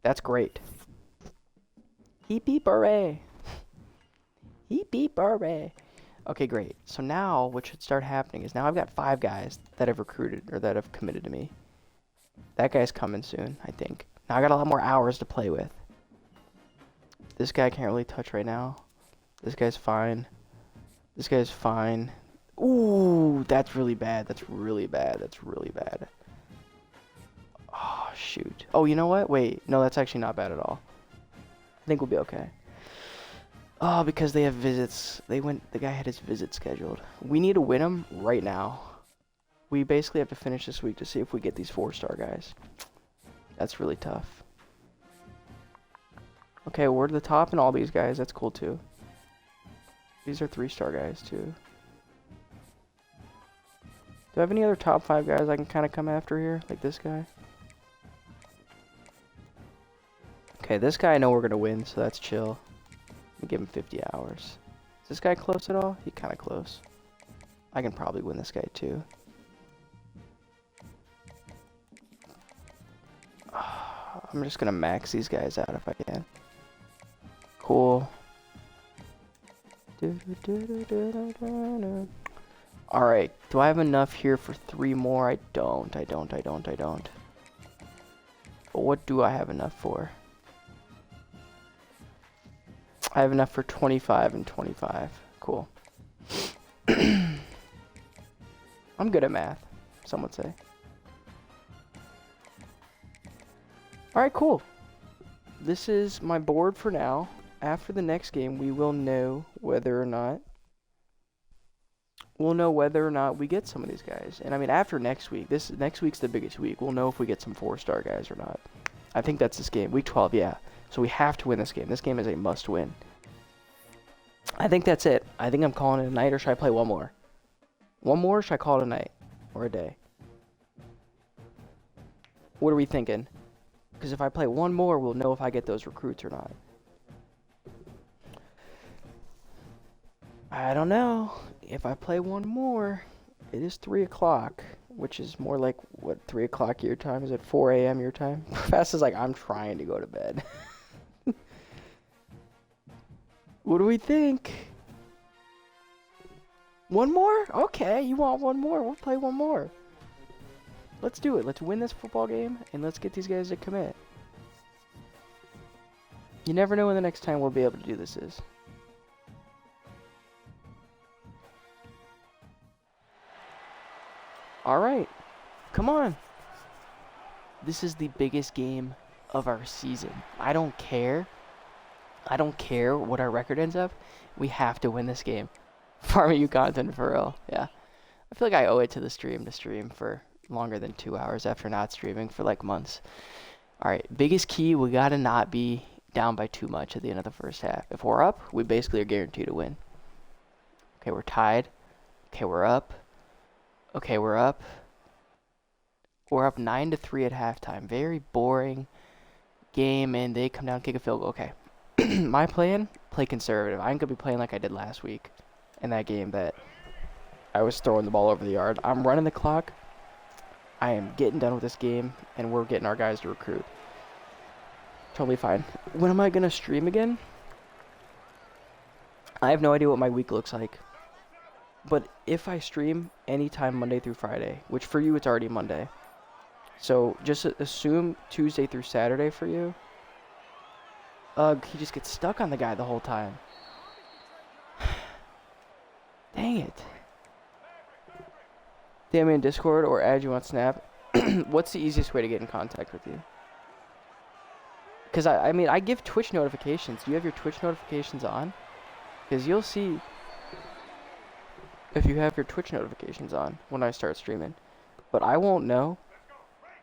A: That's great. Heep beep hooray. Heep beep hooray. Okay, great. So now what should start happening is now I've got 5 guys that have recruited or that have committed to me. That guy's coming soon, I think. Now I got a lot more hours to play with. This guy I can't really touch right now. This guy's fine. This guy's fine. Ooh, that's really bad. That's really bad. That's really bad. Oh, shoot. Oh, you know what? Wait. No, that's actually not bad at all. I think we'll be okay. Oh, because they have visits. The guy had his visit scheduled. We need to win them right now. We basically have to finish this week to see if we get these 4-star guys. That's really tough. Okay, we're to the top in all these guys. That's cool, too. These are 3-star guys, too. Do I have any other top 5 guys I can kind of come after here? Like this guy? Okay, this guy I know we're going to win, so that's chill. I'll give him 50 hours. Is this guy close at all? He's kind of close. I can probably win this guy, too. I'm just going to max these guys out if I can. Cool. Alright, do I have enough here for 3 more? I don't. But what do I have enough for? I have enough for 25 and 25. Cool. I'm good at math, some would say. Alright, cool. This is my board for now. After the next game, we will know whether or not we get some of these guys. And I mean, after next week, next week's the biggest week. We'll know if we get some 4-star guys or not. I think that's this game. Week 12, yeah. So we have to win this game. This game is a must win. I think that's it. I think I'm calling it a night, or should I play one more? One more, or should I call it a night? Or a day? What are we thinking? Because if I play one more, we'll know if I get those recruits or not. I don't know. If I play one more, it is 3 o'clock, which is more like, what, 3 o'clock your time? Is it 4 a.m. your time? Fast is like, I'm trying to go to bed. What do we think? One more? Okay, you want one more? We'll play one more. Let's do it. Let's win this football game, and let's get these guys to commit. You never know when the next time we'll be able to do this is. Alright, come on. This is the biggest game of our season. I don't care. I don't care what our record ends up. We have to win this game. Farming you content for real. Yeah. I feel like I owe it to the stream to stream for longer than 2 hours after not streaming for like months. Alright, biggest key, we gotta not be down by too much at the end of the first half. If we're up, we basically are guaranteed to win. Okay, we're tied. Okay, we're up. Okay, we're up. We're up 9-3 at halftime. Very boring game, and they come down and kick a field goal. Okay. My plan, play conservative. I'm going to be playing like I did last week in that game that I was throwing the ball over the yard. I'm running the clock. I am getting done with this game, and we're getting our guys to recruit. Totally fine. When am I going to stream again? I have no idea what my week looks like. But if I stream anytime Monday through Friday, which for you it's already Monday. So just assume Tuesday through Saturday for you. Ugh, he just gets stuck on the guy the whole time. Dang it. DM me in Discord or add you on Snap. What's the easiest way to get in contact with you? Because I mean, I give Twitch notifications. Do you have your Twitch notifications on? Because you'll see if you have your Twitch notifications on when I start streaming. But I won't know.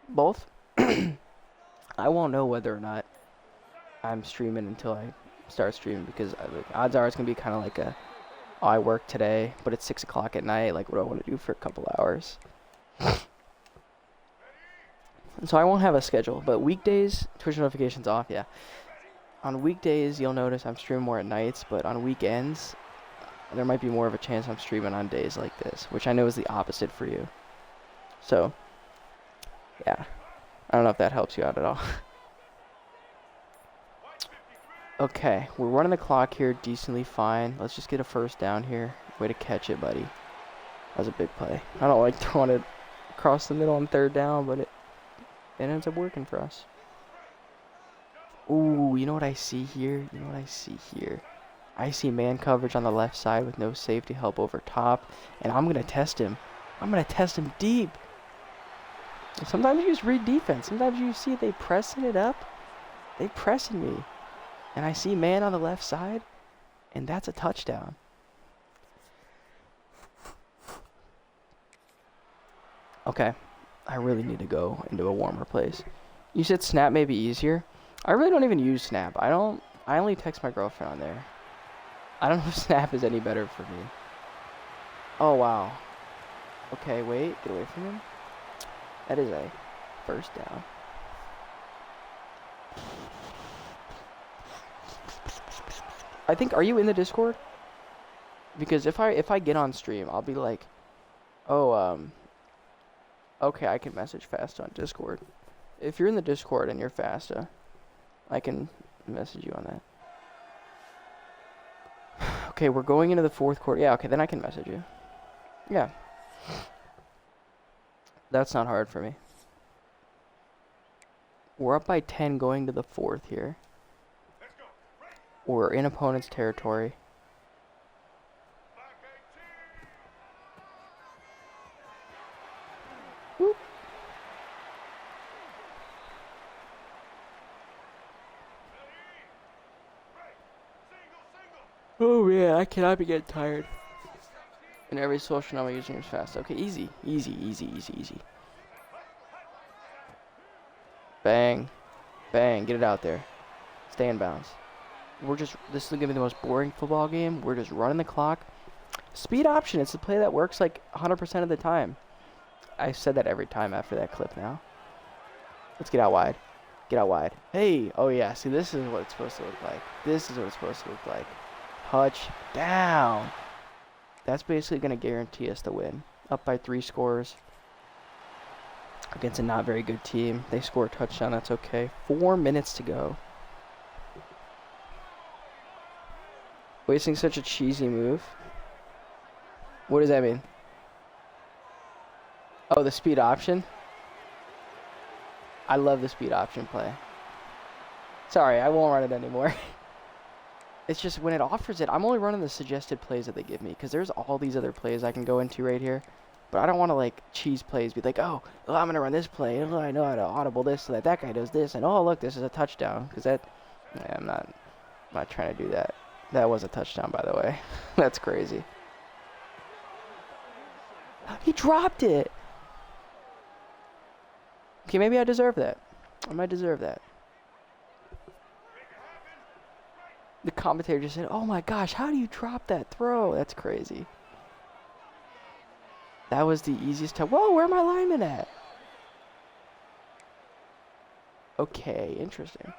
A: Both. I won't know whether or not I'm streaming until I start streaming. Because odds are it's going to be kind of like a, oh, I work today, but it's 6 o'clock at night. Like, what do I want to do for a couple hours? And so I won't have a schedule, but weekdays, Twitch notifications off, yeah. On weekdays, you'll notice I'm streaming more at nights, but on weekends, there might be more of a chance I'm streaming on days like this, which I know is the opposite for you. So, yeah. I don't know if that helps you out at all. Okay, we're running the clock here decently fine. Let's just get a first down here. Way to catch it, buddy. That was a big play. I don't like throwing it across the middle on third down, but it ends up working for us. Ooh, you know what I see here? I see man coverage on the left side with no safety help over top, and I'm going to test him. I'm going to test him deep. Sometimes you just read defense. Sometimes you see they pressing it up. They pressing me. And I see man on the left side, and that's a touchdown. Okay. I really need to go into a warmer place. You said Snap may be easier. I really don't even use Snap. I only text my girlfriend on there. I don't know if Snap is any better for me. Oh, wow. Okay, wait. Get away from him. That is a first down. I think, are you in the Discord? Because if I get on stream, I'll be like, oh, okay, I can message fast on Discord. If you're in the Discord and you're fast, I can message you on that. Okay, we're going into the fourth quarter. Yeah, okay, then I can message you. Yeah. That's not hard for me. We're up by 10 going to the fourth here. We're in opponent's territory. Whoop. Oh man, I cannot be getting tired. And every social number using is fast. Okay, easy. Bang. Bang. Get it out there. Stay in bounds. This is going to be the most boring football game. We're just running the clock. Speed option. It's the play that works like 100% of the time. I said that every time after that clip now. Let's get out wide. Get out wide. Hey. Oh, yeah. See, this is what it's supposed to look like. Touchdown. That's basically going to guarantee us the win. Up by 3 scores. Against a not very good team. They score a touchdown. That's okay. 4 minutes to go. Wasting such a cheesy move. What does that mean? Oh, the speed option? I love the speed option play. Sorry, I won't run it anymore. It's just when it offers it, I'm only running the suggested plays that they give me. Because there's all these other plays I can go into right here. But I don't want to, like, cheese plays. Be like, oh, I'm going to run this play. Oh, I know how to audible this so that guy does this. And, oh, look, this is a touchdown. Because that... Yeah, I'm not trying to do that. That was a touchdown, by the way. That's crazy. He dropped it. Okay, maybe I deserve that. I might deserve that. The commentator just said, oh my gosh, how do you drop that throw? That's crazy. That was the easiest time. Whoa, where are my linemen at? Okay, interesting.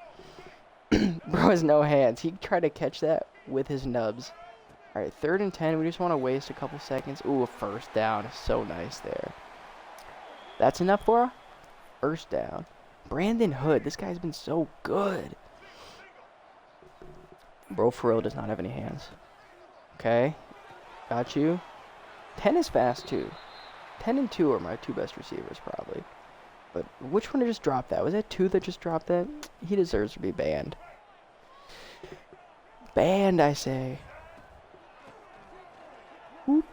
A: Bro has no hands. He tried to catch that with his nubs. All right, 3rd and 10. We just want to waste a couple seconds. Ooh, a first down. So nice there. That's enough for a first down. Brandon Hood. This guy's been so good. Bro, for real, does not have any hands. Okay. Got you. 10 is fast, too. 10 and 2 are my 2 best receivers, probably. But which one just dropped that? Was that 2 that just dropped that? He deserves to be banned. Banned, I say. Whoop.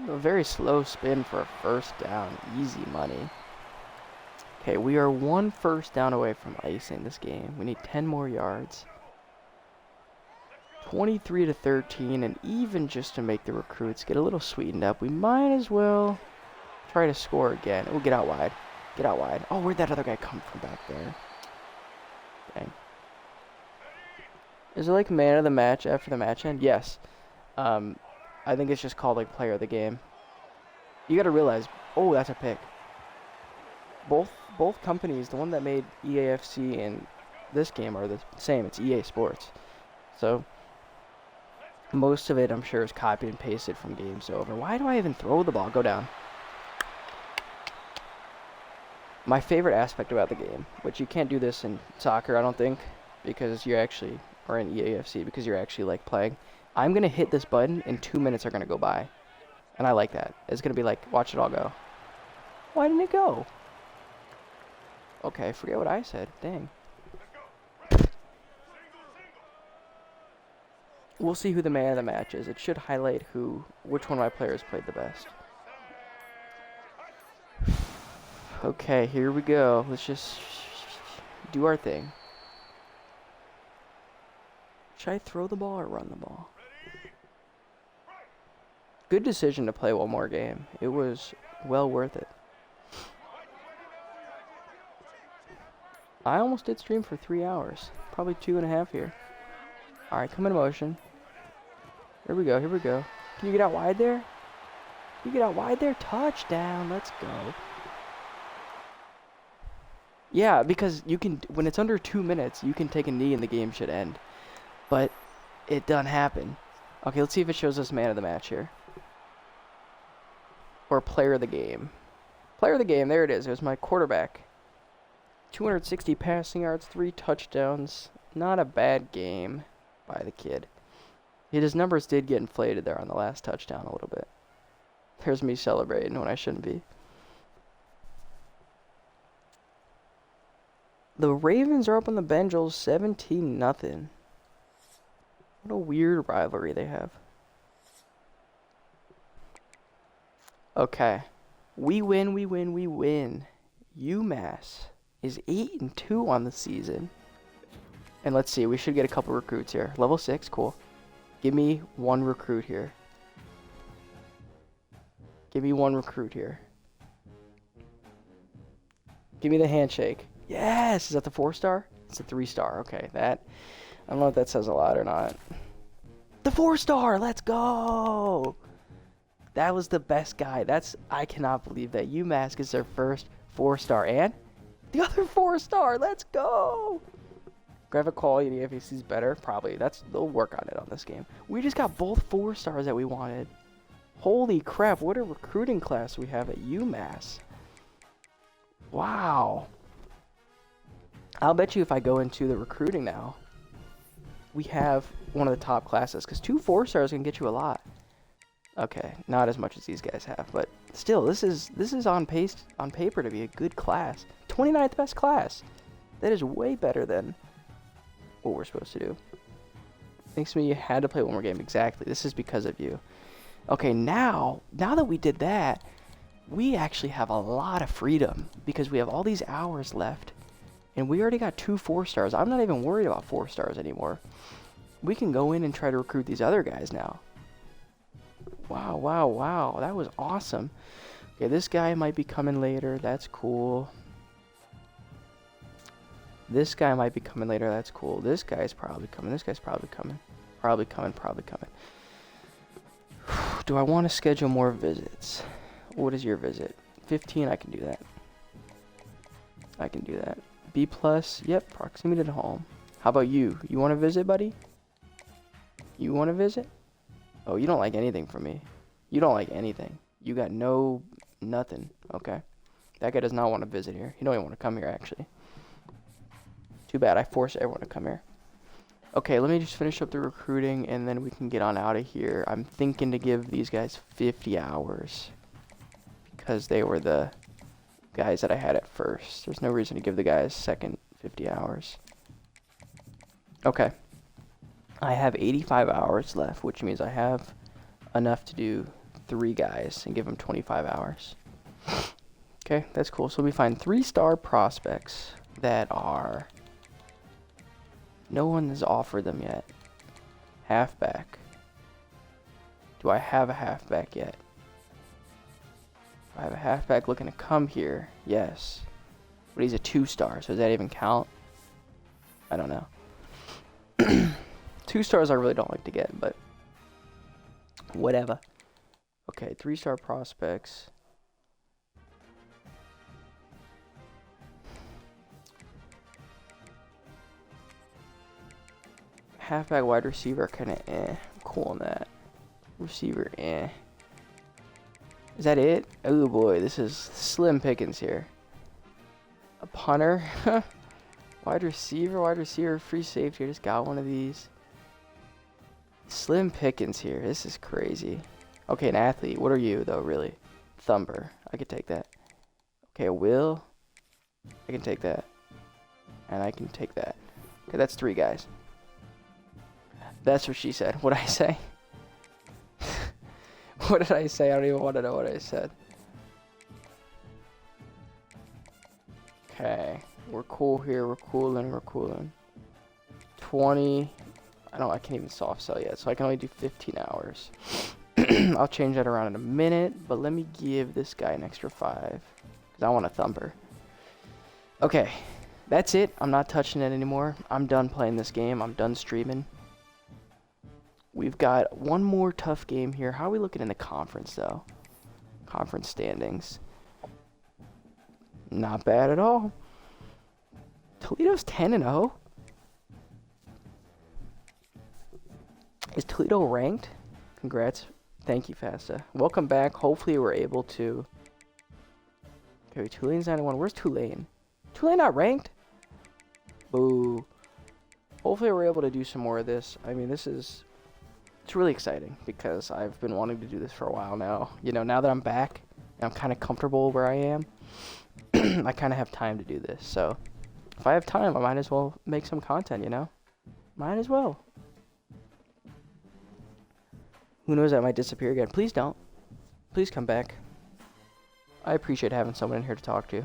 A: A very slow spin for a first down. Easy money. Okay, we are 1 first down away from icing this game. We need 10 more yards. 23-13, and even just to make the recruits get a little sweetened up, we might as well try to score again. Oh, get out wide. Get out wide. Oh, where'd that other guy come from back there? Dang. Is it like man of the match after the match end? Yes. I think it's just called like player of the game. You got to realize, oh, that's a pick. Both companies, the one that made EAFC and this game are the same. It's EA Sports. So most of it, I'm sure, is copied and pasted from games over. Why do I even throw the ball? Go down. My favorite aspect about the game, which you can't do this in soccer, I don't think, because you're actually, or in EAFC, because you're actually like playing. I'm going to hit this button and 2 minutes are going to go by. And I like that. It's going to be like, watch it all go. Why didn't it go? Okay, forget what I said. Dang. We'll see who the man of the match is. It should highlight which one of my players played the best. Okay, here we go. Let's just do our thing. Should I throw the ball or run the ball? Good decision to play one more game. It was well worth it. I almost did stream for 3 hours. Probably 2.5 here. Alright, come in motion. Here we go, here we go. Can you get out wide there? Can you get out wide there? Touchdown, let's go. Yeah, because you can, when it's under 2 minutes, you can take a knee and the game should end. But it doesn't happen. Okay, let's see if it shows us man of the match here. Or player of the game. Player of the game, there it is. It was my quarterback. 260 passing yards, 3 touchdowns. Not a bad game by the kid. His numbers did get inflated there on the last touchdown a little bit. There's me celebrating when I shouldn't be. The Ravens are up on the Bengals 17-0. What a weird rivalry they have. Okay. We win, we win, we win. UMass is 8-2 on the season. And let's see, we should get a couple recruits here. Level 6, cool. Give me 1 recruit here. Give me 1 recruit here. Give me the handshake. Yes! Is that the 4-star? It's a 3-star. Okay, that... I don't know if that says a lot or not. The 4-star! Let's go! That was the best guy. I cannot believe that. UMass gets their first 4-star. And the other 4-star! Let's go! Graphic quality in the FAC is better. Probably. They'll work on it on this game. We just got both 4-stars that we wanted. Holy crap, what a recruiting class we have at UMass. Wow. I'll bet you if I go into the recruiting now, we have one of the top classes, because 2 4-stars can get you a lot. Okay, not as much as these guys have, but still, this is on paper to be a good class. 29th best class. That is way better than what we're supposed to do. Thanks to me, you had to play one more game. Exactly. This is because of you. Okay, now that we did that, we actually have a lot of freedom because we have all these hours left. And we already got 2 4-stars. I'm not even worried about 4-stars anymore. We can go in and try to recruit these other guys now. Wow, wow, wow. That was awesome. Okay, this guy might be coming later. That's cool. This guy might be coming later. That's cool. This guy's probably coming. This guy's probably coming. Probably coming. Do I want to schedule more visits? What is your visit? 15, I can do that. I can do that. B+, yep, proximity to home. How about you? You want to visit, buddy? You want to visit? Oh, you don't like anything from me. You don't like anything. You got nothing. Okay. That guy does not want to visit here. He don't even want to come here, actually. Too bad. I forced everyone to come here. Okay, let me just finish up the recruiting, and then we can get on out of here. I'm thinking to give these guys 50 hours because they were the guys that I had at first. There's no reason to give the guys second 50 hours. Okay. I have 85 hours left, which means I have enough to do 3 guys and give them 25 hours. Okay, that's cool. So we find 3-star prospects that are... No one has offered them yet. Halfback. Do I have a halfback yet? I have a halfback looking to come here. Yes. But he's a 2-star, so does that even count? I don't know. 2 stars I really don't like to get, but whatever. Okay, 3-star prospects. Halfback, wide receiver, kind of I'm cool on that. Receiver, Is that it? Oh boy, this is slim pickings here. A punter. Wide receiver, free safety. I just got one of these. Slim pickings here. This is crazy. Okay, an athlete. What are you, though, really? Thumper. I could take that. Okay, a Will. I can take that. And I can take that. Okay, that's 3 guys. That's what she said. What'd I say? What did I say? I don't even want to know what I said. Okay. We're cool here. We're cooling. 20. I can't even soft sell yet, so I can only do 15 hours. I'll change that around in a minute, but let me give this guy an extra 5. Because I want a thumper. Okay. That's it. I'm not touching it anymore. I'm done playing this game. I'm done streaming. We've got one more tough game here. How are we looking in the conference, though? Conference standings. Not bad at all. Toledo's 10-0. Is Toledo ranked? Congrats. Thank you, Fasta. Welcome back. Hopefully we're able to... Okay, Tulane's 91. Where's Tulane? Tulane not ranked? Boo. Hopefully we're able to do some more of this. I mean, it's really exciting because I've been wanting to do this for a while now. You know, now that I'm back and I'm kind of comfortable where I am, I kind of have time to do this. So if I have time, I might as well make some content, you know? Might as well. Who knows, I might disappear again. Please don't. Please come back. I appreciate having someone in here to talk to.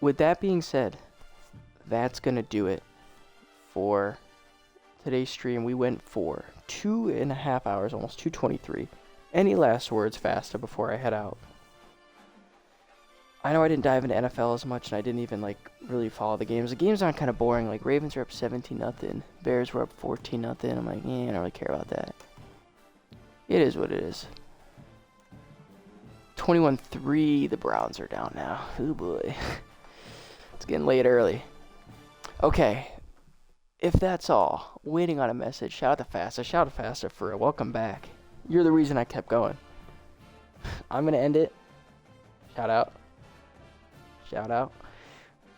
A: With that being said, that's going to do it for today's stream. We went for 2.5 hours, almost 2:23. Any last words, Fasta, before I head out? I know I didn't dive into NFL as much, and I didn't even, really follow the games. The games aren't kind of boring. Like, Ravens are up 17-0. Bears were up 14-0. I'm like, I don't really care about that. It is what it is. 21-3. The Browns are down now. Oh, boy. It's getting late early. Okay. If that's all, waiting on a message. Shout out to Fasta. Shout out to Fasta for it. Welcome back. You're the reason I kept going. I'm going to end it. Shout out. Shout out.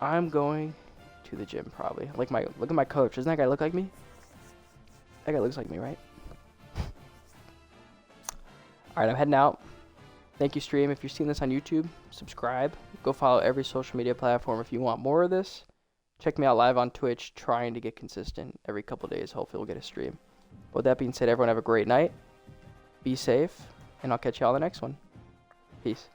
A: I'm going to the gym probably. Look at my coach. Doesn't that guy look like me? That guy looks like me, right? Alright, I'm heading out. Thank you, stream. If you're seeing this on YouTube, subscribe. Go follow every social media platform if you want more of this. Check me out live on Twitch, trying to get consistent every couple days. Hopefully we'll get a stream. With that being said, everyone have a great night. Be safe, and I'll catch you all in the next one. Peace.